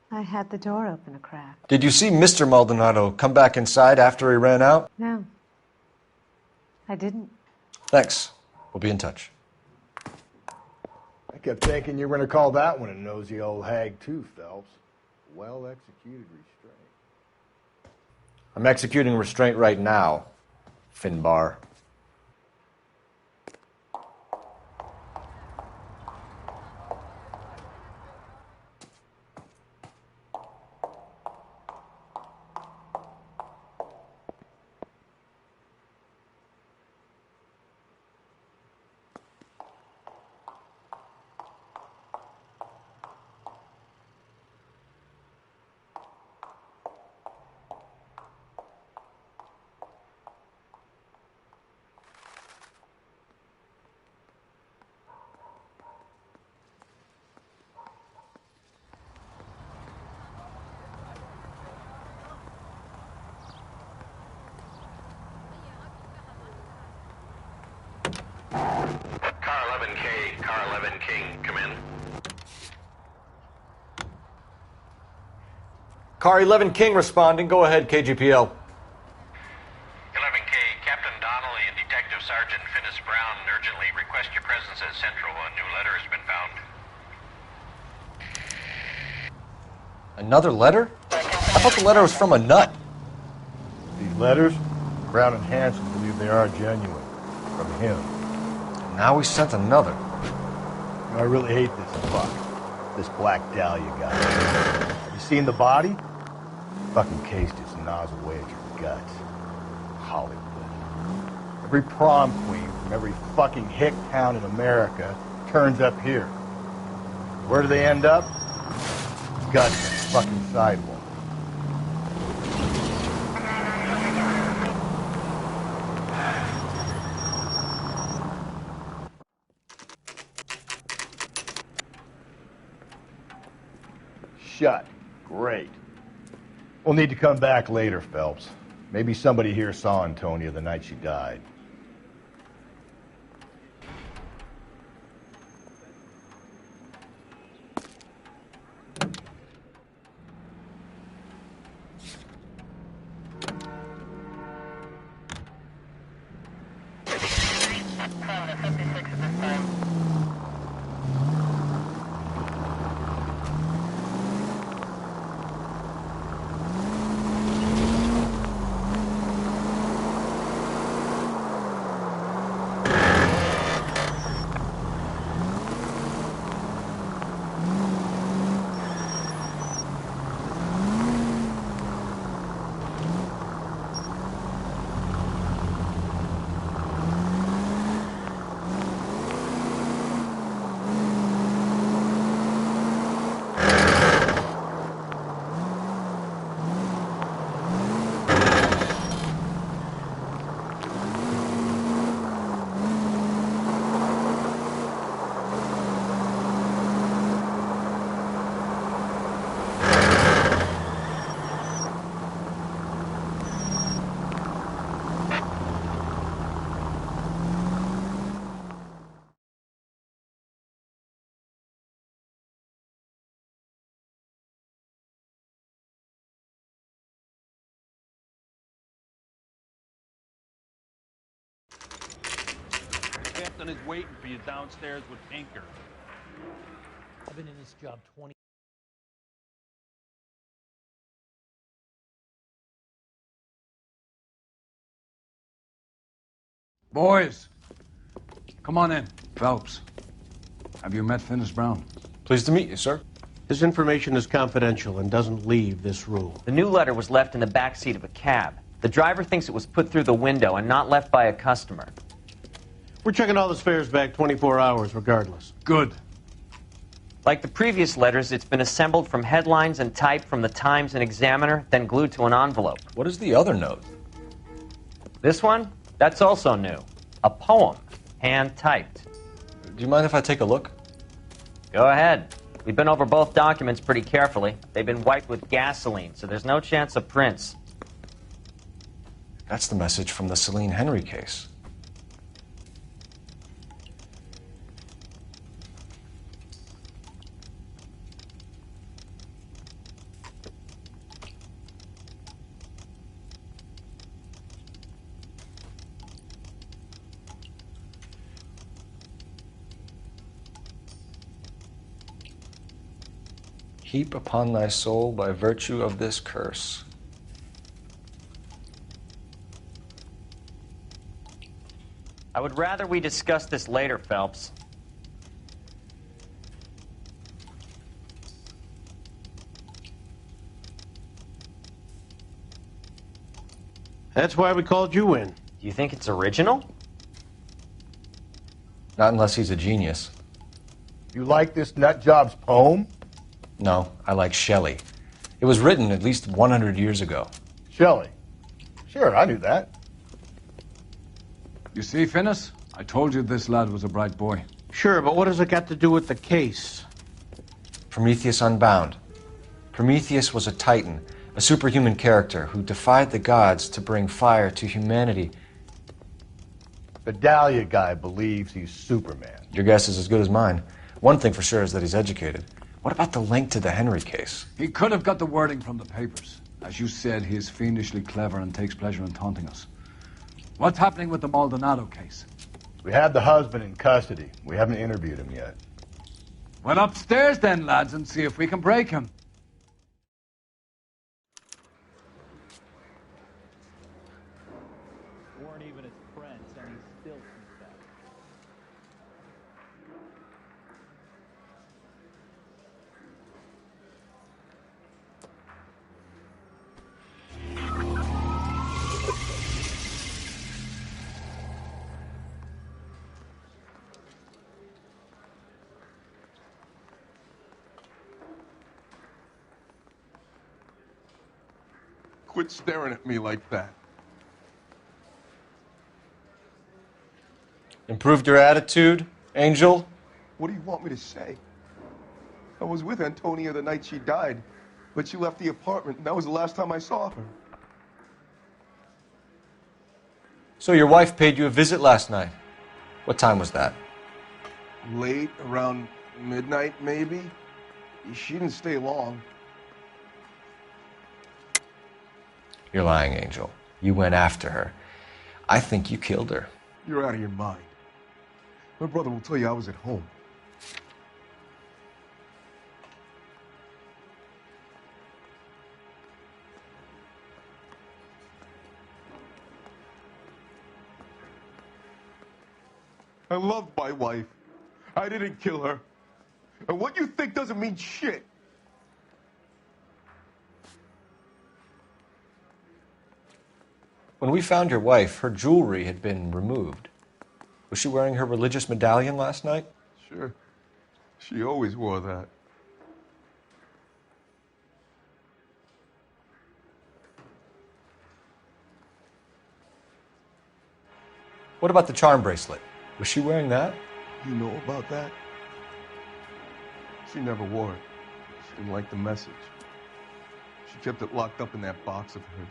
I had the door open a crack. Did you see Mr. Maldonado come back inside after he ran out? No. I didn't. Thanks. We'll be in touch. I kept thinking you were going to call that one a nosy old hag, too, Phelps. Well-executed restraint. I'm executing restraint right now, Finbar. Car 11K, Car 11 King, come in. Car 11 King responding. Go ahead, KGPL. 11K, Captain Donnelly and Detective Sergeant Finnis Brown urgently request your presence at Central. A new letter has been found. Another letter? I thought the letter was from a nut. These letters, Brown and Hanson believe they are genuine. From him. Now we sent another. You know, I really hate this fuck. This Black Dahlia guy. Have you seen the body? Fucking cased its nozzle away at your guts. Hollywood. Every prom queen from every fucking hick town in America turns up here. Where do they end up? Guts on the fucking sidewalk. Shut. Great. We'll need to come back later, Phelps. Maybe somebody here saw Antonia the night she died. Captain is waiting for you downstairs with Tinker. I've been in this job 20. Boys, come on in. Phelps, have you met Finnis Brown? Pleased to meet you, sir. This information is confidential and doesn't leave this room. The new letter was left in the back seat of a cab. The driver thinks it was put through the window and not left by a customer. We're checking all the spares back 24 hours regardless. Good. Like the previous letters, it's been assembled from headlines and typed from the Times and Examiner, then glued to an envelope. What is the other note? This one? That's also new. A poem, hand-typed. Do you mind if I take a look? Go ahead. We've been over both documents pretty carefully. They've been wiped with gasoline, so there's no chance of prints. That's the message from the Celine Henry case. Heap upon thy soul by virtue of this curse. I would rather we discuss this later, Phelps. That's why we called you in. Do you think it's original? Not unless he's a genius. You like this nutjob's poem? No, I like Shelley. It was written at least 100 years ago. Shelley? Sure, I knew that. You see, Finnis? I told you this lad was a bright boy. Sure, but what has it got to do with the case? Prometheus Unbound. Prometheus was a titan, a superhuman character who defied the gods to bring fire to humanity. The Dahlia guy believes he's Superman. Your guess is as good as mine. One thing for sure is that he's educated. What about the link to the Henry case? He could have got the wording from the papers. As you said, he is fiendishly clever and takes pleasure in taunting us. What's happening with the Maldonado case? We have the husband in custody. We haven't interviewed him yet. Well, upstairs then, lads, and see if we can break him. Weren't even his friends, and he still thinks that. Quit staring at me like that. Improved your attitude, Angel? What do you want me to say? I was with Antonia the night she died, but she left the apartment, and that was the last time I saw her. So your wife paid you a visit last night. What time was that? Late, around midnight, maybe? She didn't stay long. You're lying, Angel. You went after her. I think you killed her. You're out of your mind. My brother will tell you I was at home. I love my wife. I didn't kill her. And what you think doesn't mean shit. When we found your wife, her jewelry had been removed. Was she wearing her religious medallion last night? Sure. She always wore that. What about the charm bracelet? Was she wearing that? You know about that? She never wore it. She didn't like the message. She kept it locked up in that box of hers.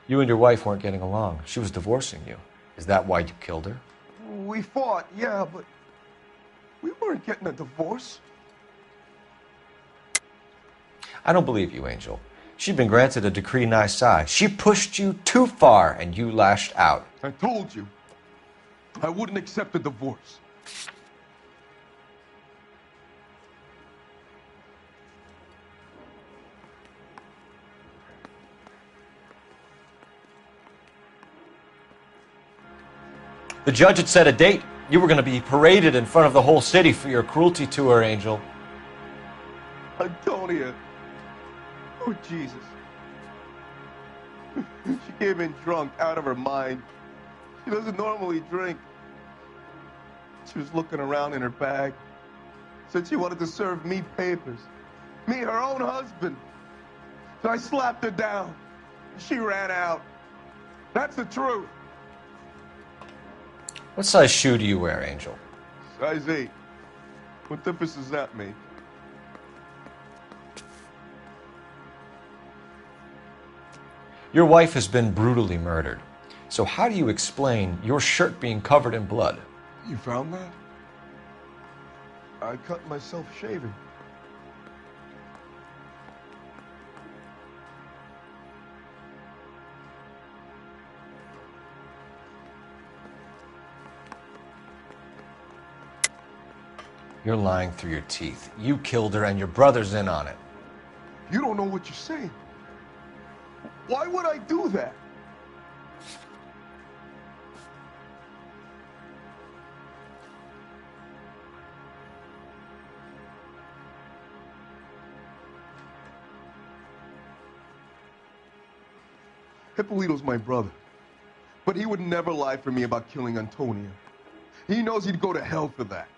You and your wife weren't getting along. She was divorcing you. Is that why you killed her? We fought, yeah, but we weren't getting a divorce. I don't believe you, Angel. She'd been granted a decree nisi. She pushed you too far, and you lashed out. I told you, I wouldn't accept a divorce. The judge had set a date. You were going to be paraded in front of the whole city for your cruelty to her, Angel. Antonia. Oh, Jesus. She came in drunk, out of her mind. She doesn't normally drink. She was looking around in her bag. Said she wanted to serve me papers. Me, her own husband. So I slapped her down. She ran out. That's the truth. What size shoe do you wear, Angel? Size 8. What difference does that make? Your wife has been brutally murdered. So how do you explain your shirt being covered in blood? You found that? I cut myself shaving. You're lying through your teeth. You killed her and your brother's in on it. You don't know what you're saying. Why would I do that? Hippolito's my brother. But he would never lie for me about killing Antonia. He knows he'd go to hell for that.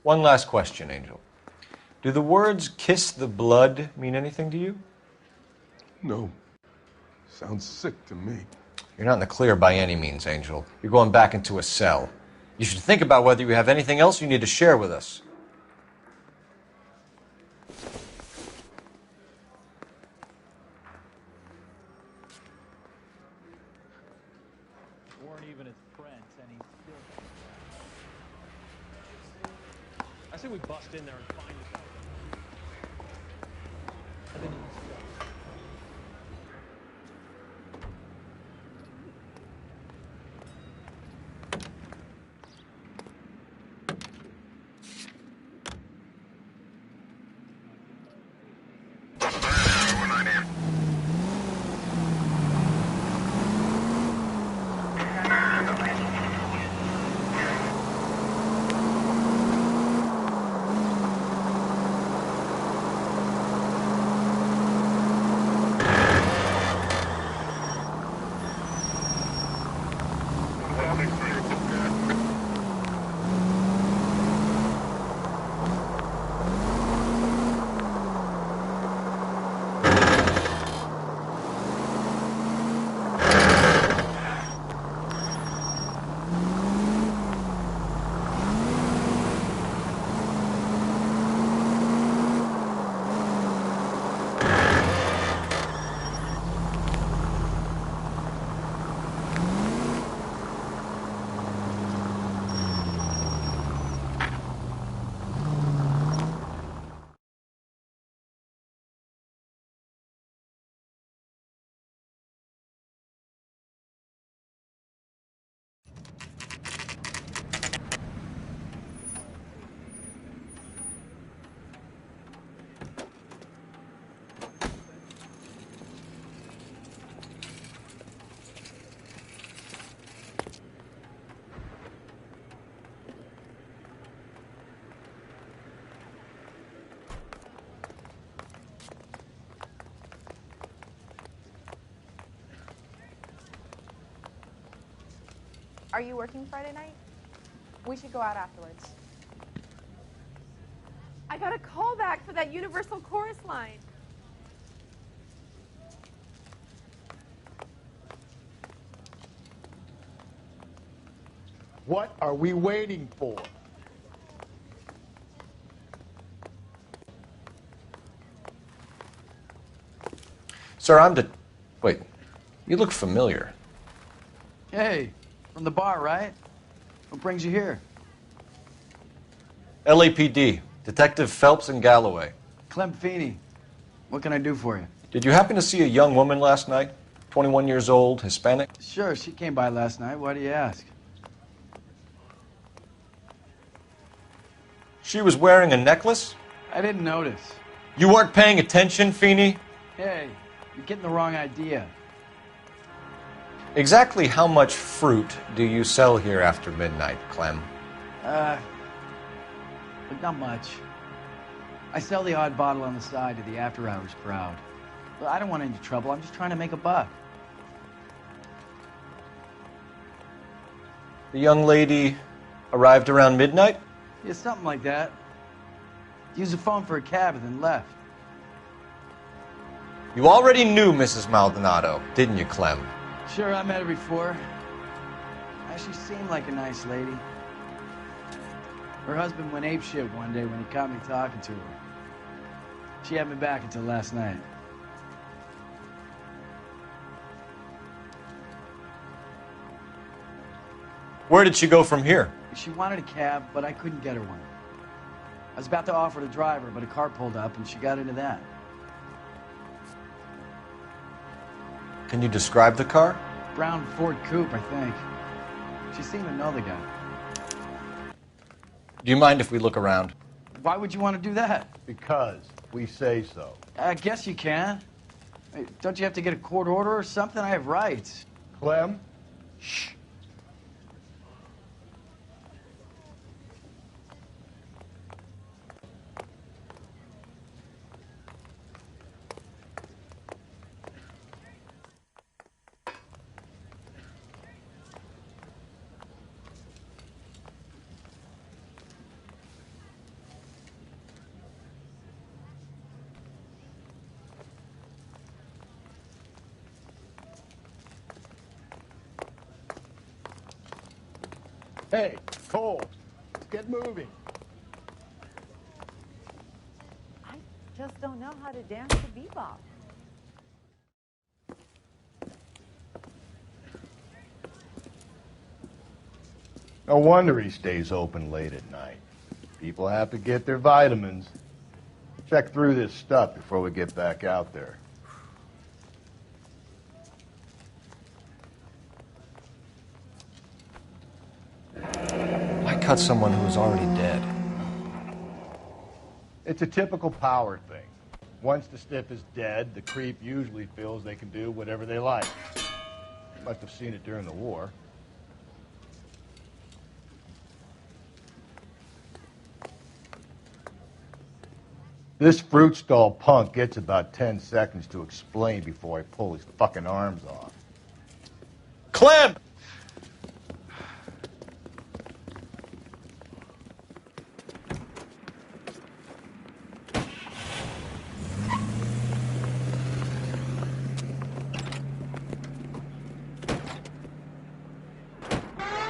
One last question, Angel. Do the words kiss the blood mean anything to you? No. Sounds sick to me. You're not in the clear by any means, Angel. You're going back into a cell. You should think about whether you have anything else you need to share with us. Weren't even his friends, and he's still. I say we bust in there and find this guy. And then you can stop. Are you working Friday night? We should go out afterwards. I got a call back for that Universal Chorus line. What are we waiting for? Sir, Wait, you look familiar. Hey, from the bar, right? What brings you here? LAPD, Detective Phelps and Galloway. Clem Feeney. What can I do for you? Did you happen to see a young woman last night? 21 years old, Hispanic? Sure, she came by last night. Why do you ask? She was wearing a necklace? I didn't notice. You weren't paying attention, Feeney? Hey, you're getting the wrong idea. Exactly how much fruit do you sell here after midnight, Clem? But not much. I sell the odd bottle on the side to the after-hours crowd. But I don't want any trouble. I'm just trying to make a buck. The young lady arrived around midnight? Yeah, something like that. Used the phone for a cab and then left. You already knew Mrs. Maldonado, didn't you, Clem? Sure, I met her before. She seemed like a nice lady. Her husband went apeshit one day when he caught me talking to her. She had me back until last night. Where did she go from here? She wanted a cab, but I couldn't get her one. I was about to offer to drive her, but a car pulled up and she got into that. Can you describe the car? Brown Ford Coupe, I think. She seemed to know the guy. Do you mind if we look around? Why would you want to do that? Because we say so. I guess you can. Hey, don't you have to get a court order or something? I have rights. Clem? Shh. Hey, Cole, let's get moving. I just don't know how to dance the bebop. No wonder he stays open late at night. People have to get their vitamins. Check through this stuff before we get back out there. Why cut someone who is already dead? It's a typical power thing. Once the stiff is dead, the creep usually feels they can do whatever they like. You must have seen it during the war. This fruit stall punk gets about 10 seconds to explain before I pull his fucking arms off. Clem!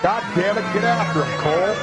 God damn it, get after him, Cole.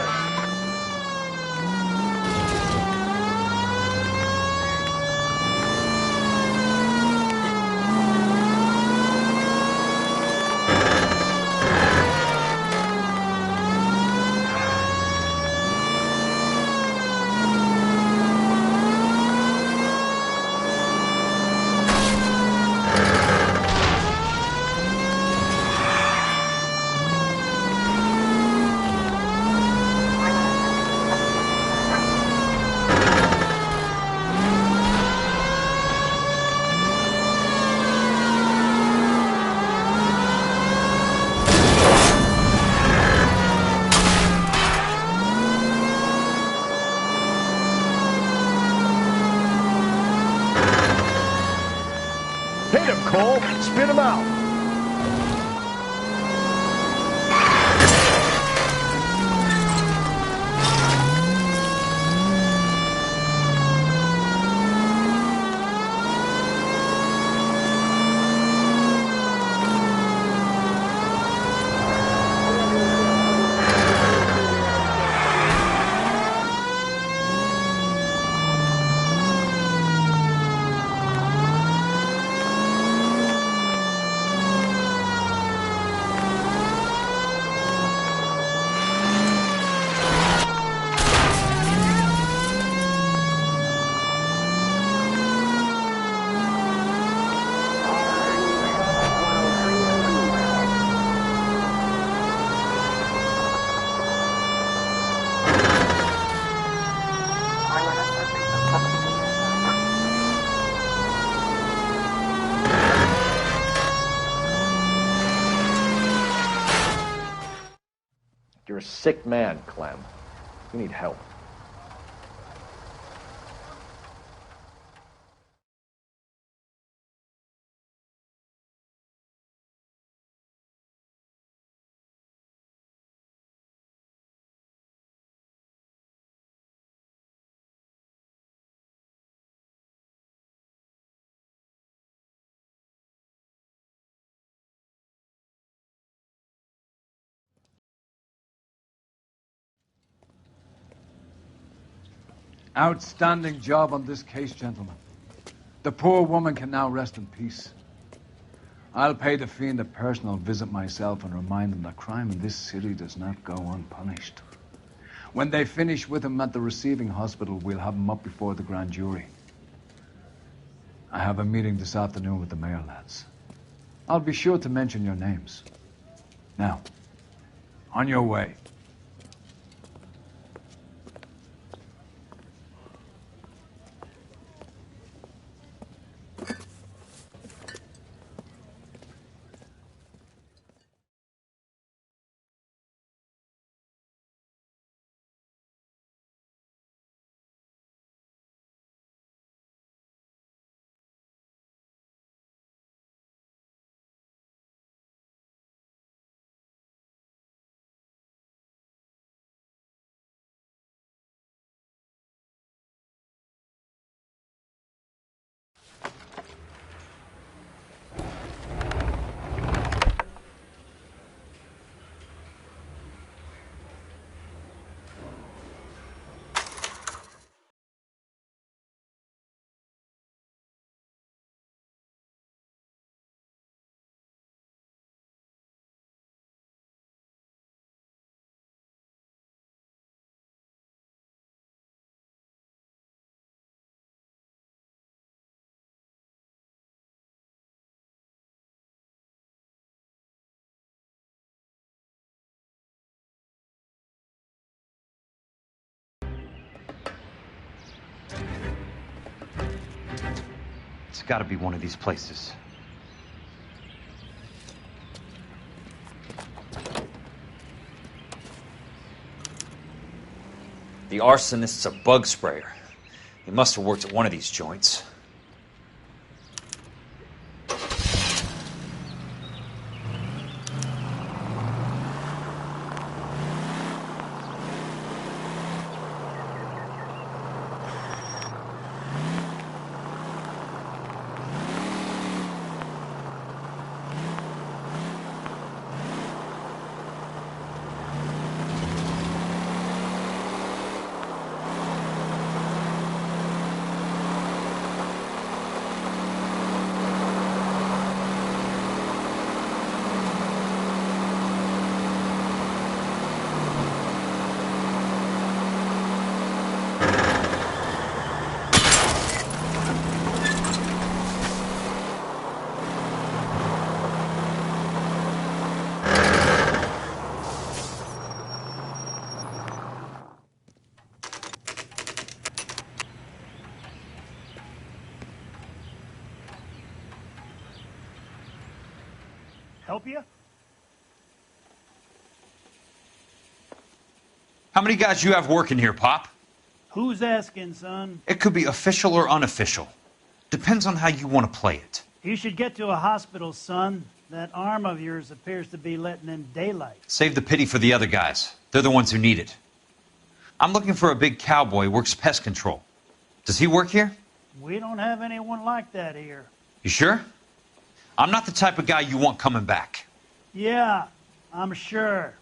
Hit him, Cole. Spit him out. You're a sick man, Clem. You need help. Outstanding job on this case, gentlemen. The poor woman can now rest in peace. I'll pay the fiend a personal visit myself and remind him that crime in this city does not go unpunished. When they finish with him at the receiving hospital, we'll have him up before the grand jury. I have a meeting this afternoon with the mayor lads. I'll be sure to mention your names. Now, on your way. It's got to be one of these places. The arsonist's a bug sprayer. He must have worked at one of these joints. Help you? How many guys you have working here, Pop? Who's asking, son? It could be official or unofficial. Depends on how you want to play it. You should get to a hospital, son. That arm of yours appears to be letting in daylight. Save the pity for the other guys. They're the ones who need it. I'm looking for a big cowboy who works pest control. Does he work here? We don't have anyone like that here. You sure? I'm not the type of guy you want coming back. Yeah, I'm sure.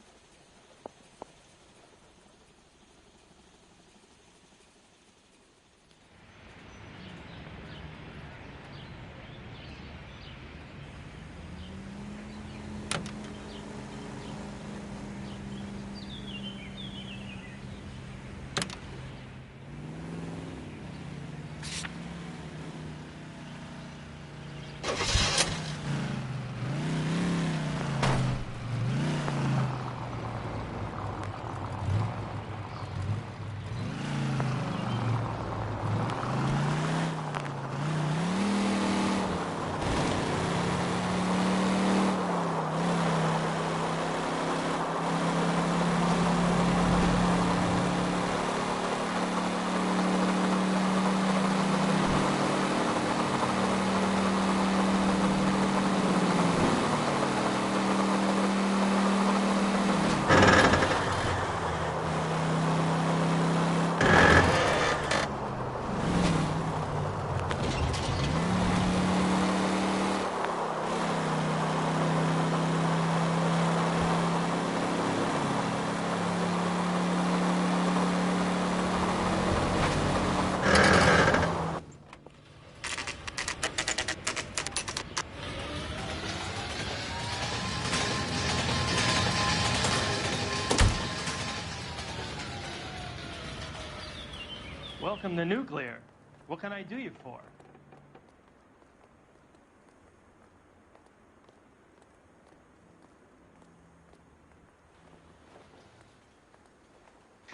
Welcome to Nuclear. What can I do you for?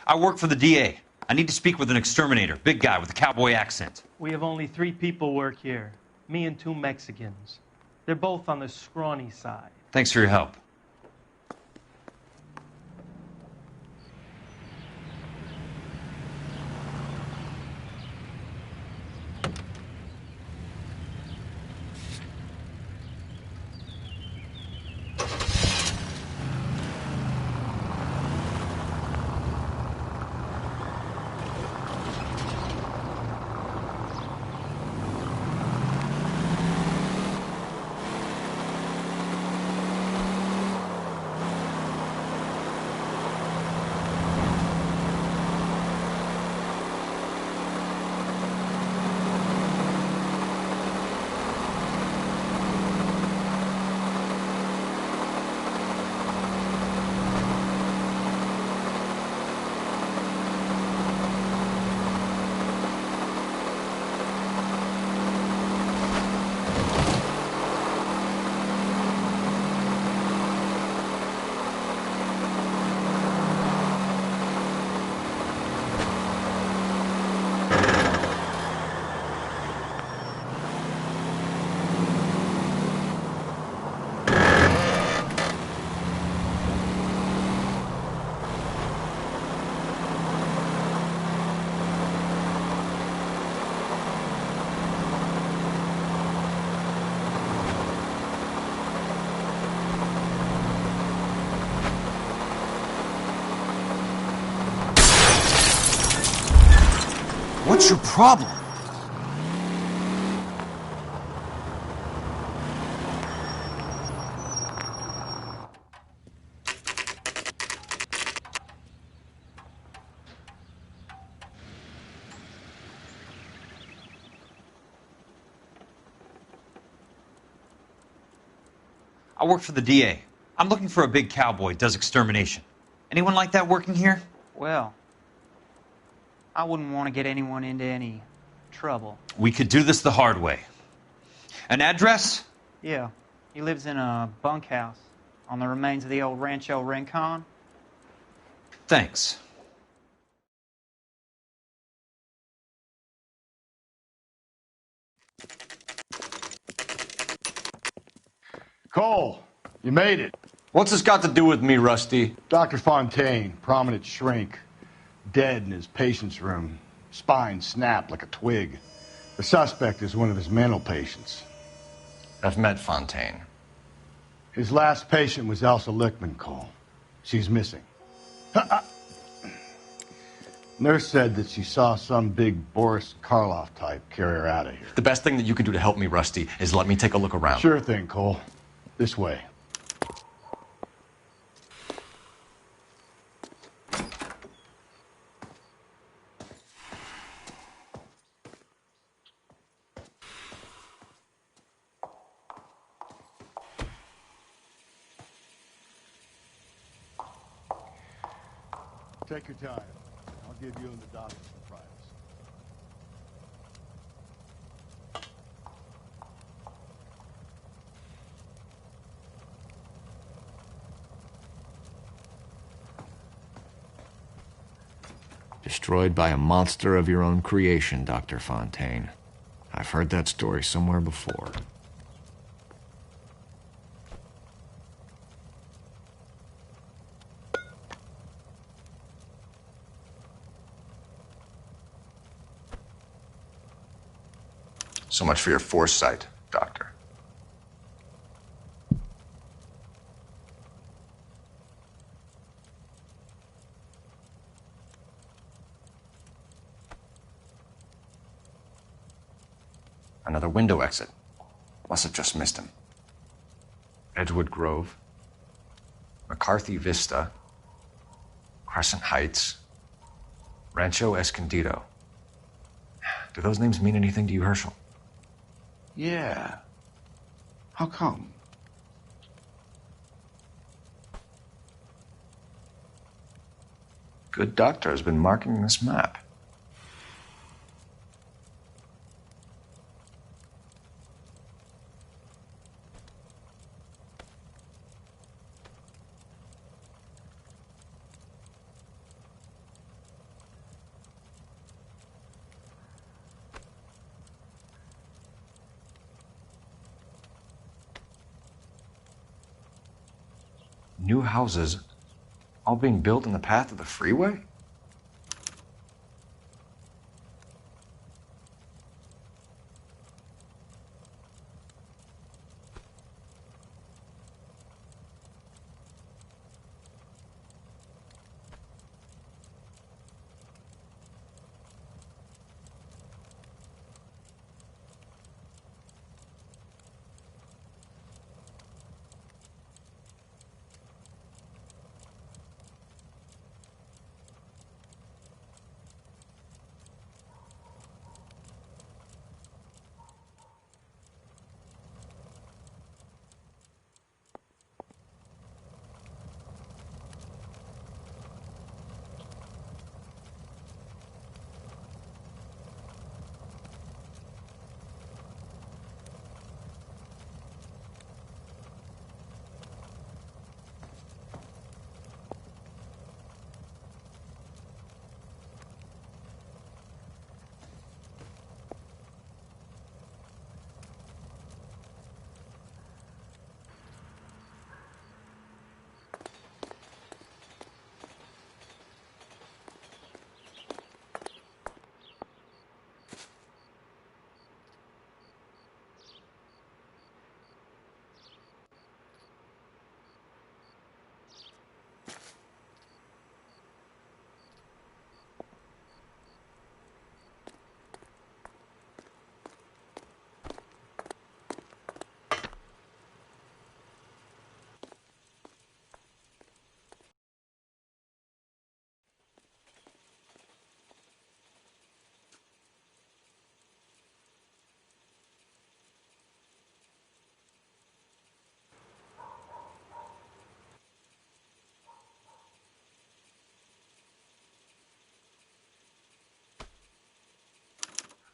I work for the DA. I need to speak with an exterminator, big guy with a cowboy accent. We have only 3 people work here. Me and 2 Mexicans. They're both on the scrawny side. Thanks for your help. What's your problem? I work for the DA. I'm looking for a big cowboy, does extermination. Anyone like that working here? Well, I wouldn't want to get anyone into any trouble. We could do this the hard way. An address? Yeah, he lives in a bunkhouse on the remains of the old Rancho Rincon. Thanks. Cole, you made it. What's this got to do with me, Rusty? Dr. Fontaine, prominent shrink, dead in his patient's room. Spine snapped like a twig. The suspect is one of his mental patients. I've met Fontaine. His last patient was Elsa Lichtman, Cole. She's missing. Nurse said that she saw some big Boris Karloff type carry her out of here. The best thing that you can do to help me, Rusty, is let me take a look around. Sure thing, Cole. This way. Take your time. I'll give you and the doctor some privacy. Destroyed by a monster of your own creation, Dr. Fontaine. I've heard that story somewhere before. So much for your foresight, Doctor. Another window exit. Must have just missed him. Edgewood Grove. McCarthy Vista. Crescent Heights. Rancho Escondido. Do those names mean anything to you, Herschel? Yeah. How come? Good doctor has been marking this map. New houses all being built in the path of the freeway?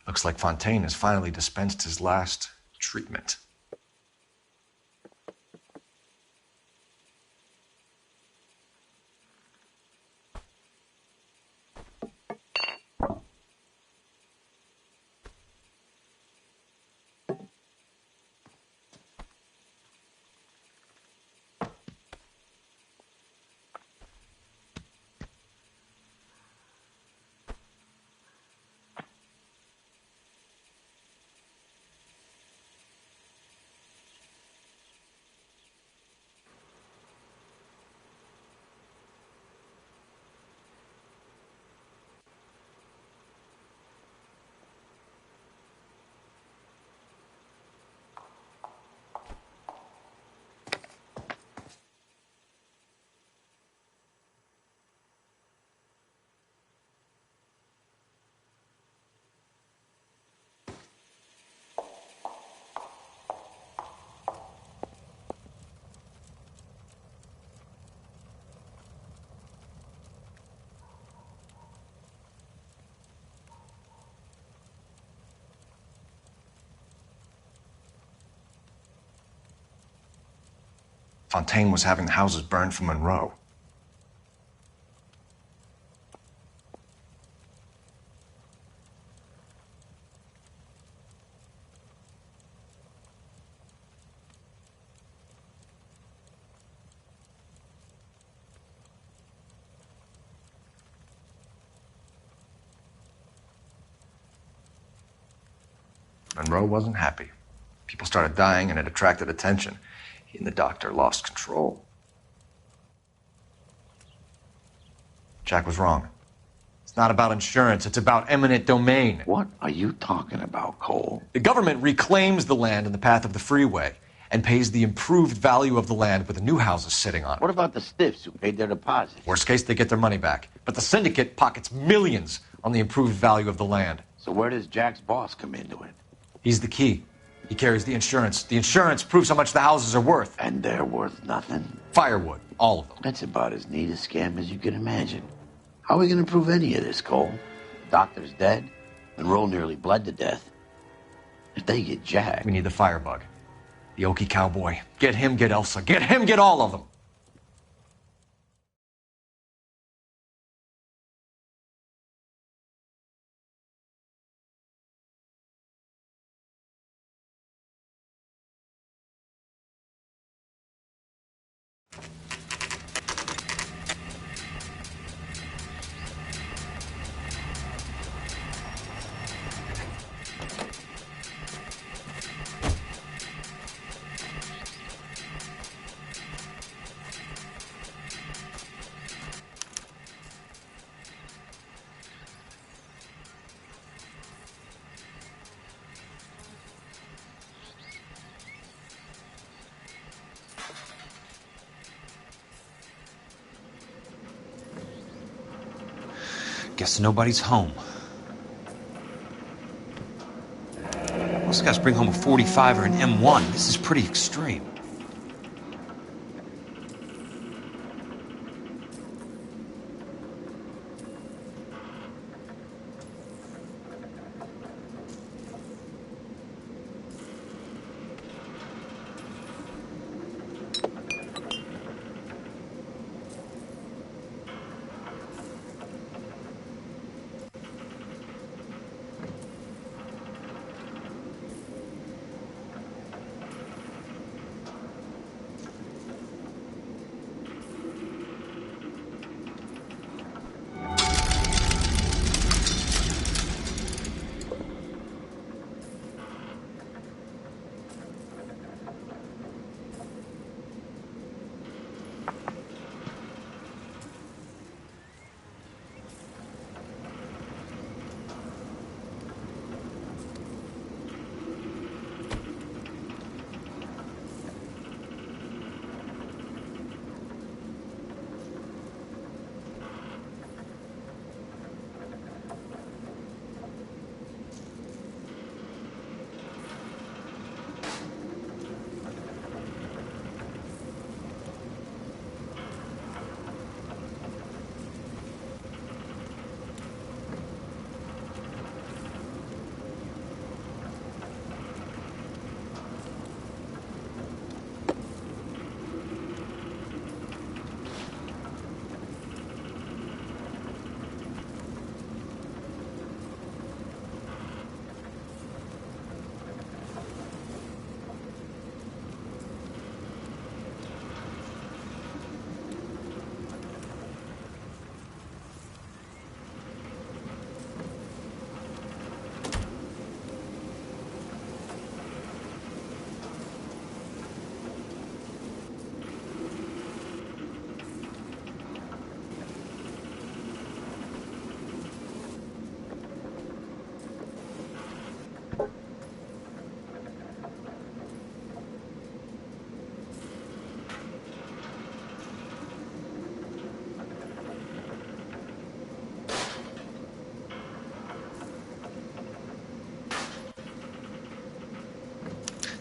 Looks like Fontaine has finally dispensed his last treatment. Fontaine was having the houses burned from Monroe. Monroe wasn't happy. People started dying and it attracted attention. He and the doctor lost control. Jack was wrong. It's not about insurance, it's about eminent domain. What are you talking about, Cole? The government reclaims the land in the path of the freeway and pays the improved value of the land with the new houses sitting on it. What about the stiffs who paid their deposit? Worst case, they get their money back. But the syndicate pockets millions on the improved value of the land. So where does Jack's boss come into it? He's the key. He carries the insurance. The insurance proves how much the houses are worth. And they're worth nothing? Firewood, all of them. That's about as neat a scam as you can imagine. How are we going to prove any of this, Cole? The doctor's dead. Monroe nearly bled to death. If they get Jack... We need the firebug. The Okie cowboy. Get him, get Elsa. Get him, get all of them. Guess nobody's home. Most guys bring home a 45 or an M1. This is pretty extreme.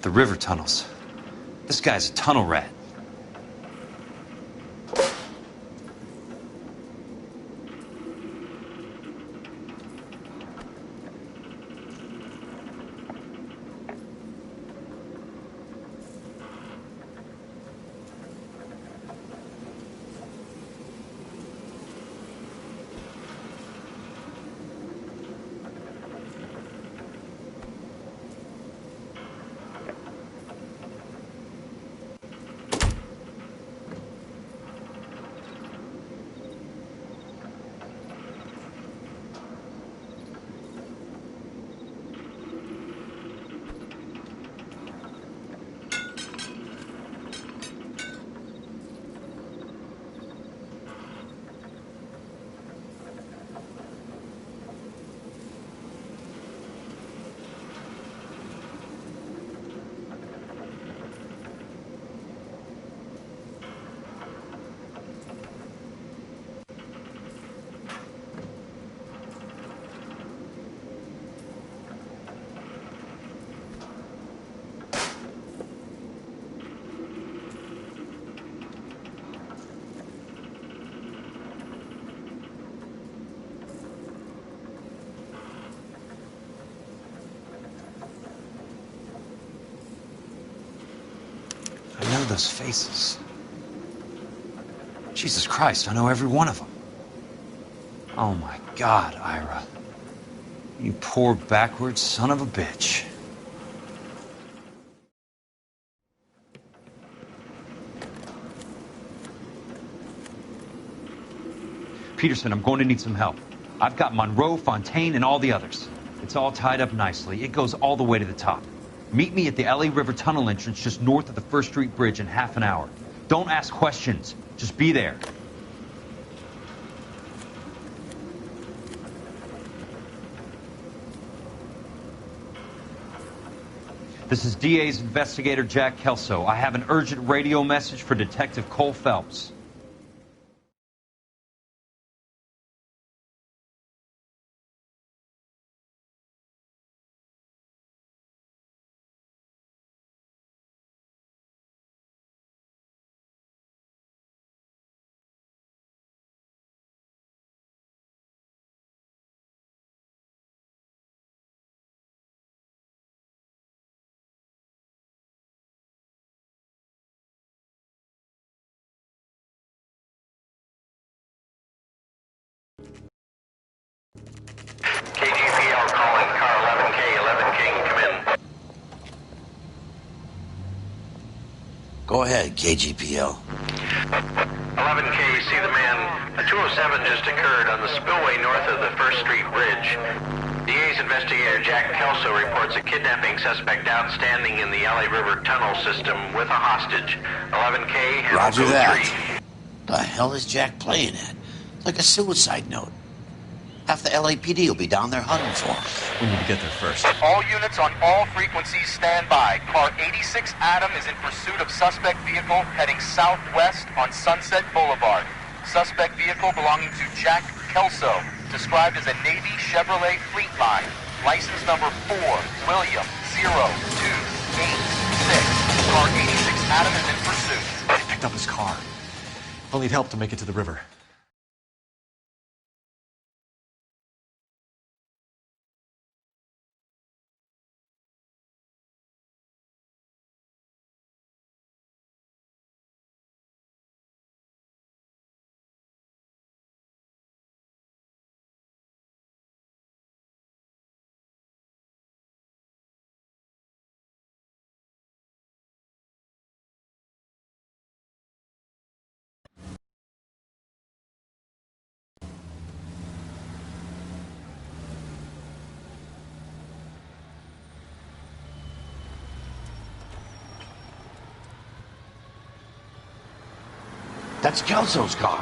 The river tunnels. This guy's a tunnel rat. I know those faces. Jesus Christ, I know every one of them. Oh my God, Ira. You poor backward son of a bitch. Peterson, I'm going to need some help. I've got Monroe, Fontaine, and all the others. It's all tied up nicely. It goes all the way to the top. Meet me at the LA River Tunnel entrance just north of the First Street Bridge in half an hour. Don't ask questions. Just be there. This is DA's investigator Jack Kelso. I have an urgent radio message for Detective Cole Phelps. Go ahead, KGPL. 11K, see the man. A 207 just occurred on the spillway north of the 1st Street Bridge. DA's investigator Jack Kelso reports a kidnapping suspect outstanding in the LA River tunnel system with a hostage. 11K, Roger that. The hell is Jack playing at? It's like a suicide note. Half the LAPD will be down there hunting for him. We need to get there first. All units on all frequencies stand by. Car 86 Adam is in pursuit of suspect vehicle heading southwest on Sunset Boulevard. Suspect vehicle belonging to Jack Kelso, described as a Navy Chevrolet Fleetline. License number 4, William 0286. Car 86 Adam is in pursuit. I picked up his car. I'll need help to make it to the river. That's Kelso's car.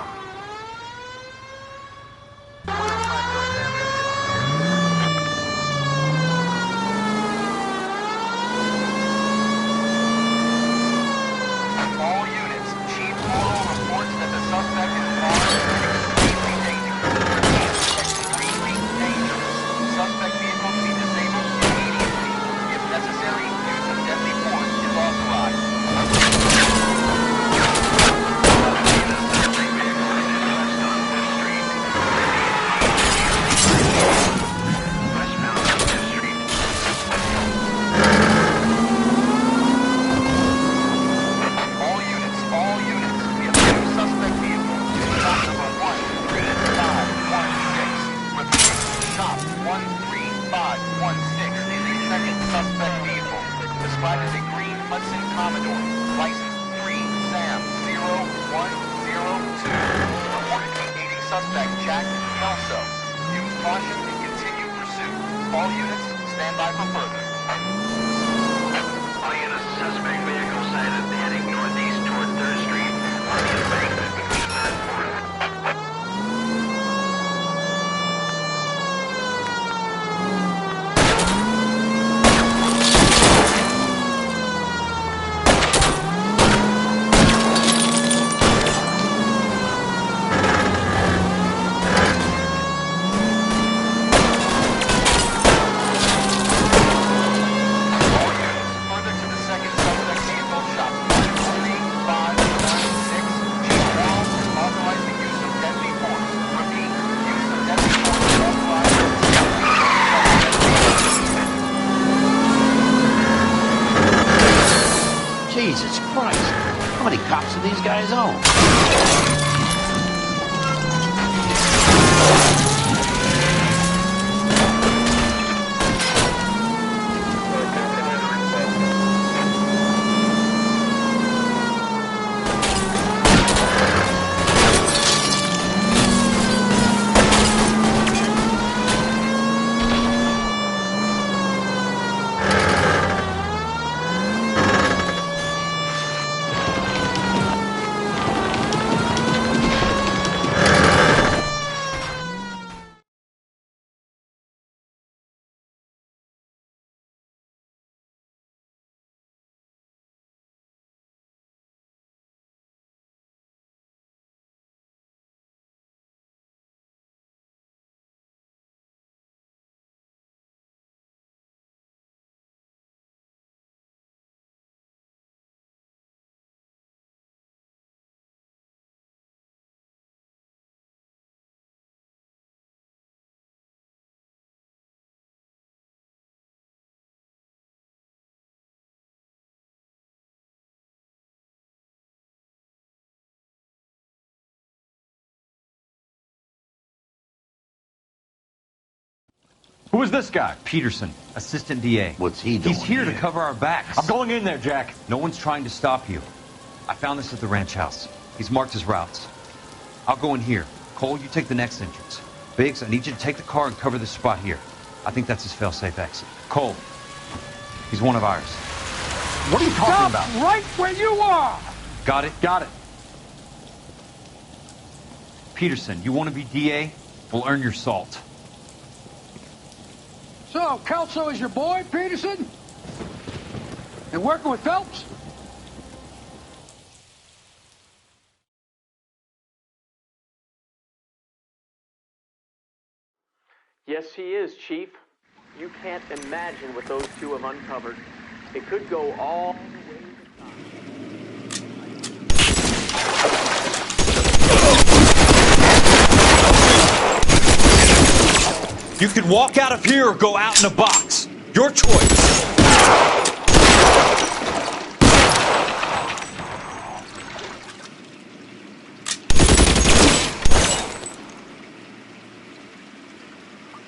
All units, Chief Morrow reports that the suspect is extremely dangerous. Extremely dangerous. Suspect vehicle to be disabled immediately. If necessary, use of deadly force is authorized. Suspect Jack Kelso. Use caution and continue pursuit. All units stand by for further. All units, suspect vehicle sighted heading northeast toward 3rd Street on the embankment between 3rd and 4th. Jesus Christ. How many cops do these guys own? Who is this guy? Peterson, assistant DA. What's he doing? He's here to cover our backs. I'm going in there, Jack. No one's trying to stop you. I found this at the ranch house. He's marked his routes. I'll go in here. Cole, you take the next entrance. Biggs, I need you to take the car and cover this spot here. I think that's his fail-safe exit. Cole, he's one of ours. What are you talking about? Right where you are! Got it? Got it. Peterson, you want to be DA? We'll earn your salt. So, Kelso is your boy, Peterson? And working with Phelps? Yes, he is, Chief. You can't imagine what those two have uncovered. It could go all the way to the top. You can walk out of here or go out in a box. Your choice.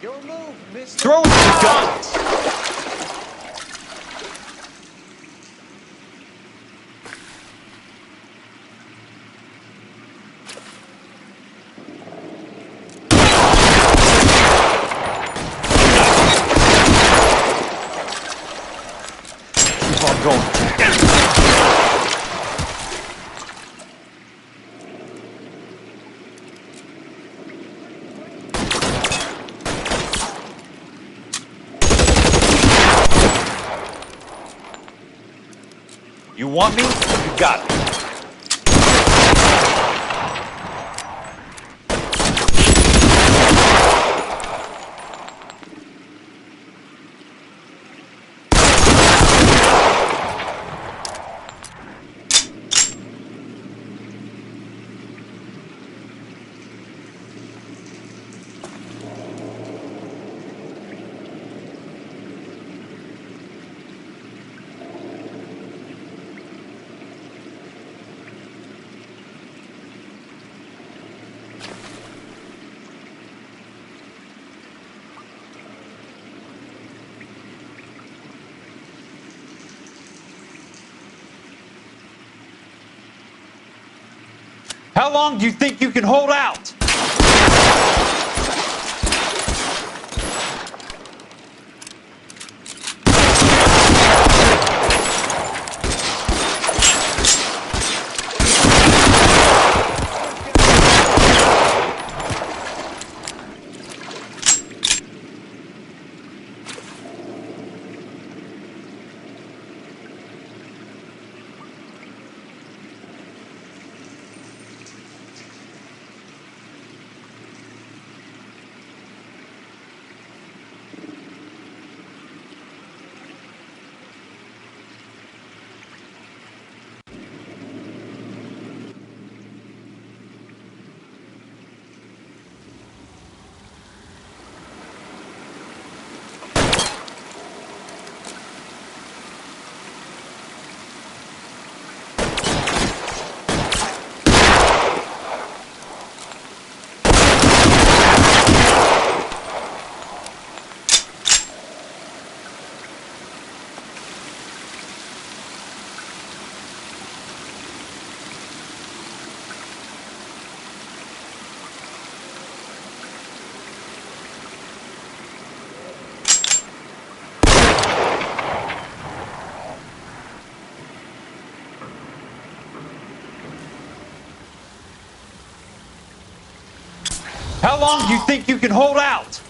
Your move, mister. Throw the guns. Keep on going. You want me? You got it. How long do you think you can hold out? How long do you think you can hold out?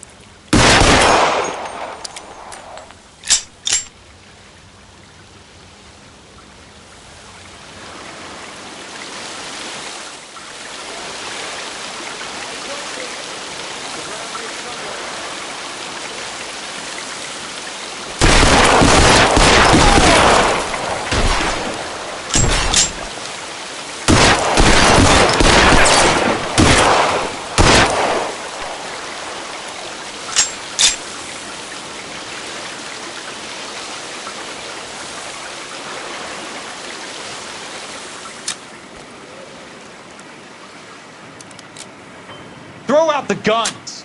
Throw out the guns!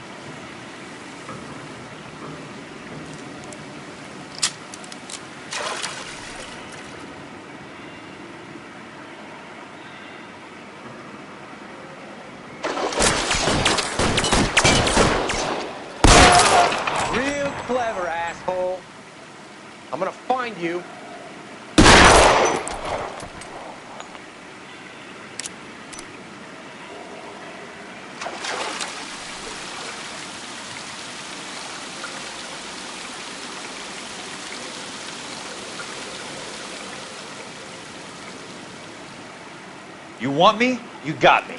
clever, asshole. I'm gonna find you. You want me? You got me.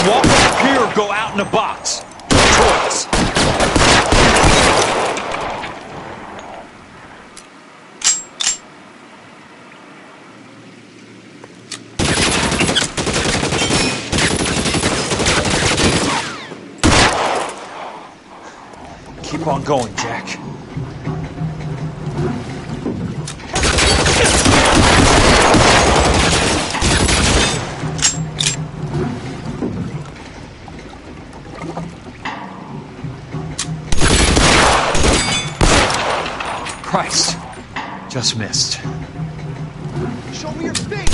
Walk up here or go out in a box. Choice. Keep on going, Jack. Christ. Just missed. Show me your face!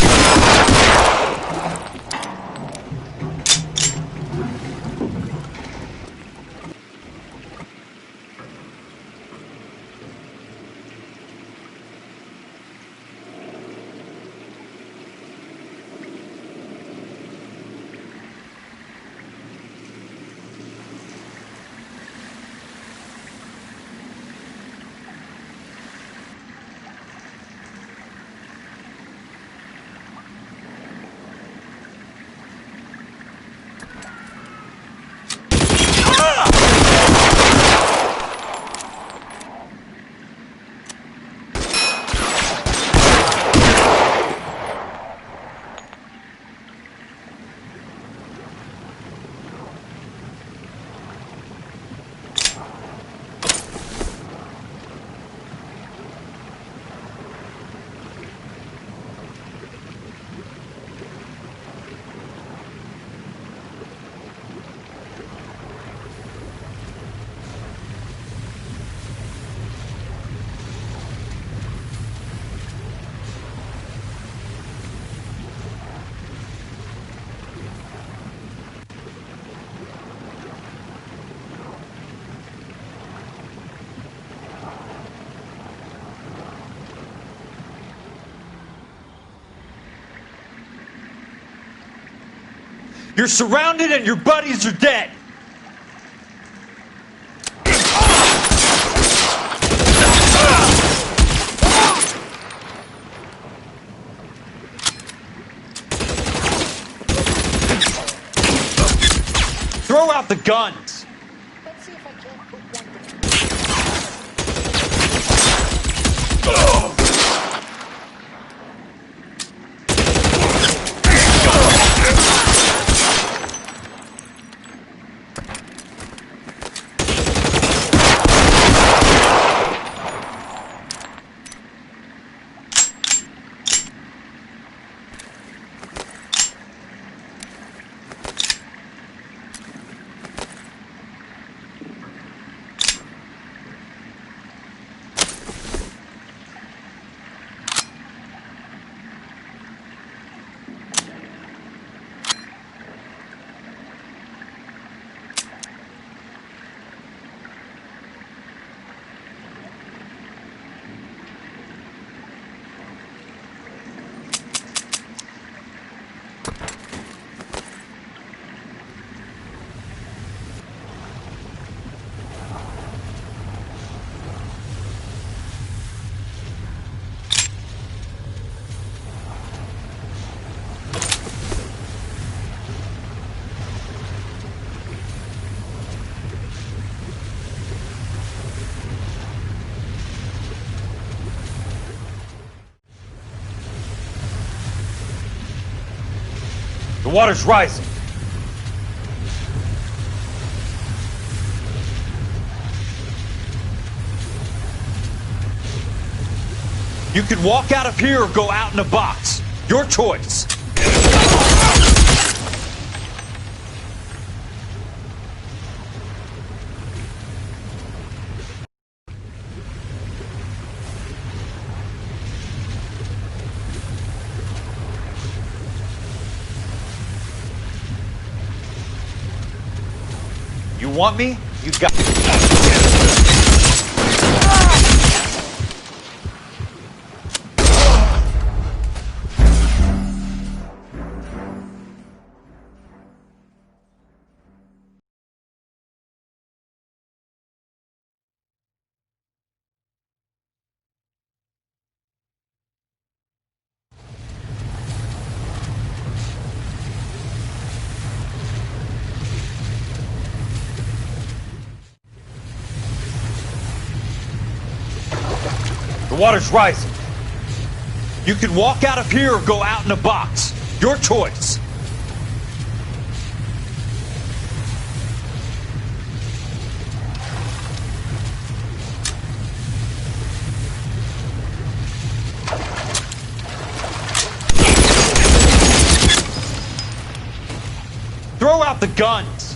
You're surrounded and your buddies are dead. Throw out the guns. Let's see if I can't put one down. The water's rising. You can walk out of here or go out in a box. Your choice. You want me? You got... The water's rising. You can walk out of here or go out in a box. Your choice. Throw out the guns.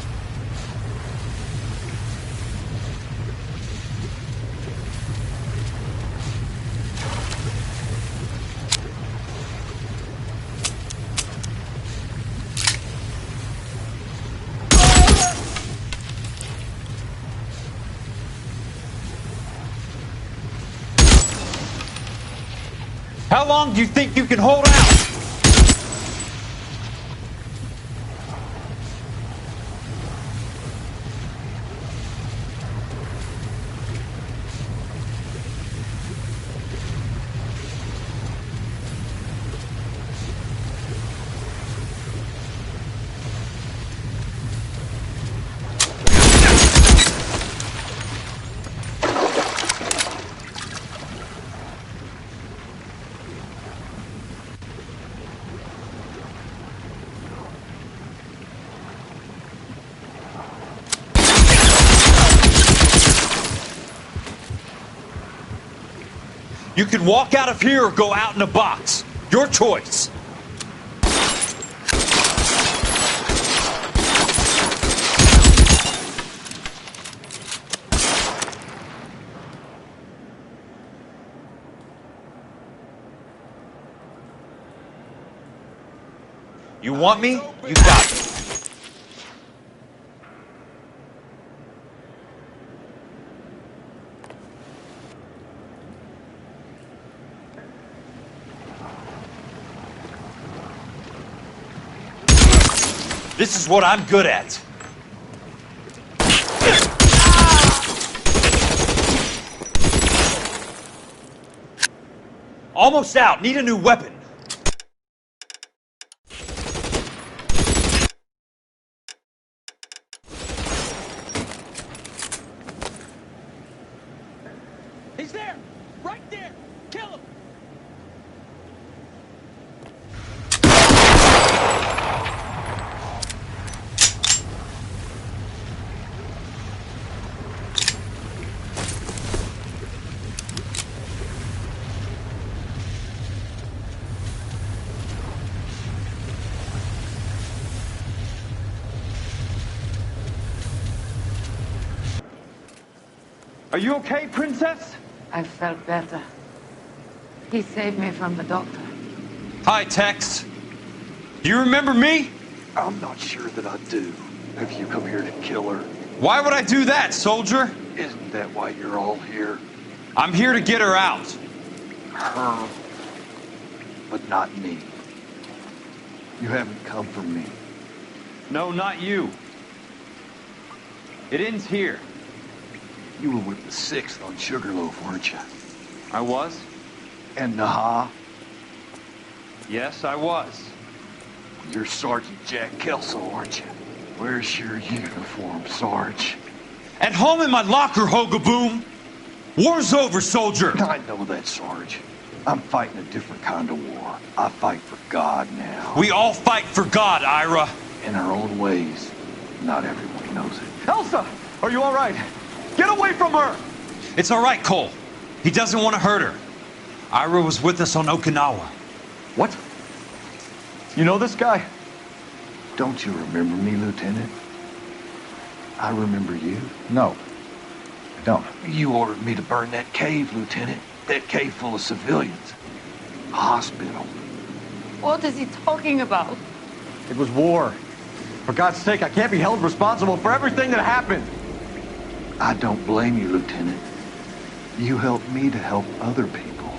How long do you think you can hold out? You can walk out of here or go out in a box. Your choice. You want me? You got it. This is what I'm good at. Almost out. Need a new weapon. He's there! Right there! Kill him! Are you okay, Princess? I felt better. He saved me from the doctor. Hi, Tex. Do you remember me? I'm not sure that I do. Have you come here to kill her? Why would I do that, soldier? Isn't that why you're all here? I'm here to get her out. Her, but not me. You haven't come for me. No, not you. It ends here. You were with the 6th on Sugarloaf, weren't you? I was? And Naha? Yes, I was. You're Sergeant Jack Kelso, aren't you? Where's your uniform, Sarge? At home in my locker, Hogaboom. War's over, soldier. I know that, Sarge. I'm fighting a different kind of war. I fight for God now. We all fight for God, Ira. In our own ways. Not everyone knows it. Elsa! Are you all right? Get away from her! It's all right, Cole. He doesn't want to hurt her. Ira was with us on Okinawa. What? You know this guy? Don't you remember me, Lieutenant? I remember you. No, I don't. You ordered me to burn that cave, Lieutenant. That cave full of civilians. A hospital. What is he talking about? It was war. For God's sake, I can't be held responsible for everything that happened. I don't blame you, Lieutenant. You helped me to help other people.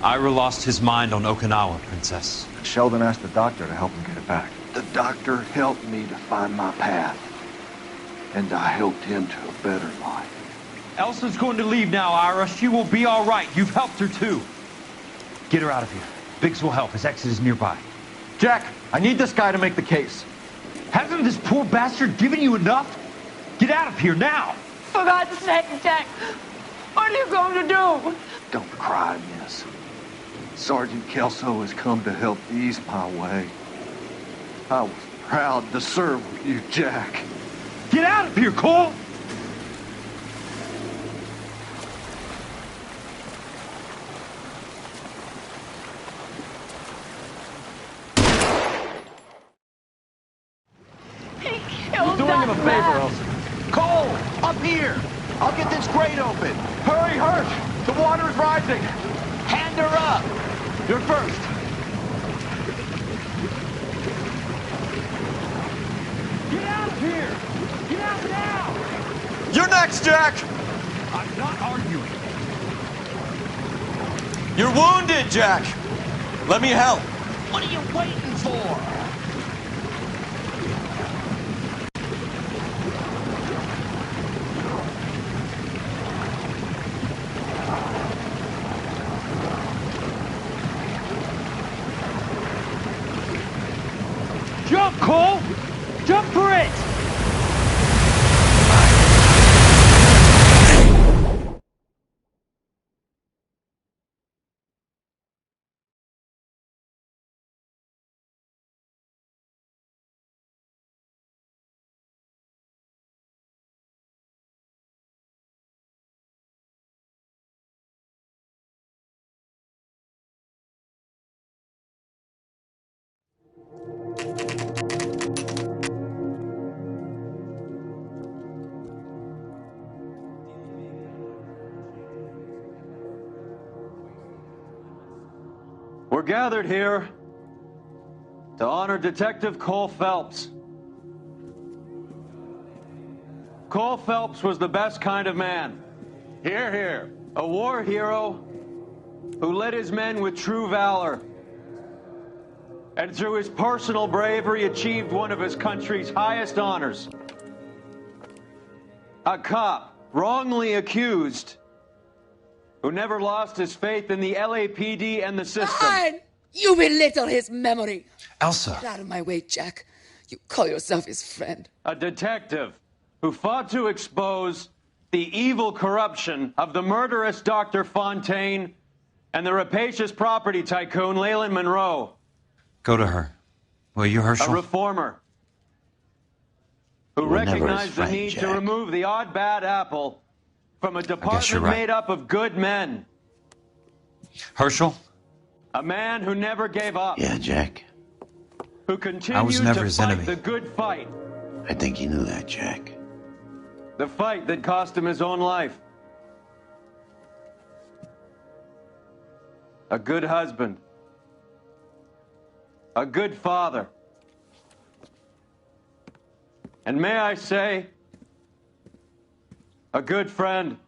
Ira lost his mind on Okinawa, Princess. Sheldon asked the doctor to help him get it back. The doctor helped me to find my path. And I helped him to a better life. Elsa's going to leave now, Ira. She will be all right. You've helped her, too. Get her out of here. Biggs will help. His exit is nearby. Jack, I need this guy to make the case. Hasn't this poor bastard given you enough? Get out of here now! For God's sake, Jack, what are you going to do? Don't cry, miss. Sergeant Kelso has come to help ease my way. I was proud to serve with you, Jack. Get out of here, Cole! You're doing him a favor, Elsa. Cole, up here! I'll get this grate open. Hurry, Hirsch! The water is rising! Hand her up! You're first. Get out of here! Get out now! You're next, Jack! I'm not arguing. You're wounded, Jack! Let me help. What are you waiting for? Jump, Cole! Jump for it! We're gathered here to honor Detective Cole Phelps. Cole Phelps was the best kind of man. Hear, hear. A war hero who led his men with true valor. And through his personal bravery achieved one of his country's highest honors. A cop wrongly accused who never lost his faith in the LAPD and the system. Fine! You belittle his memory. Elsa. Get out of my way, Jack. You call yourself his friend. A detective who fought to expose the evil corruption of the murderous Dr. Fontaine and the rapacious property tycoon Leyland Monroe. Go to her. Will you, Herschel? A reformer who You were never his recognized the friend, need to Jack. remove the odd bad apple from a you're department right. made up of good men. Herschel? A man who never gave up. Yeah, Jack. Who I was continued never to his fight enemy. the good fight. I think you knew that, Jack. The fight that cost him his own life. A good husband. A good father. And may I say, a good friend.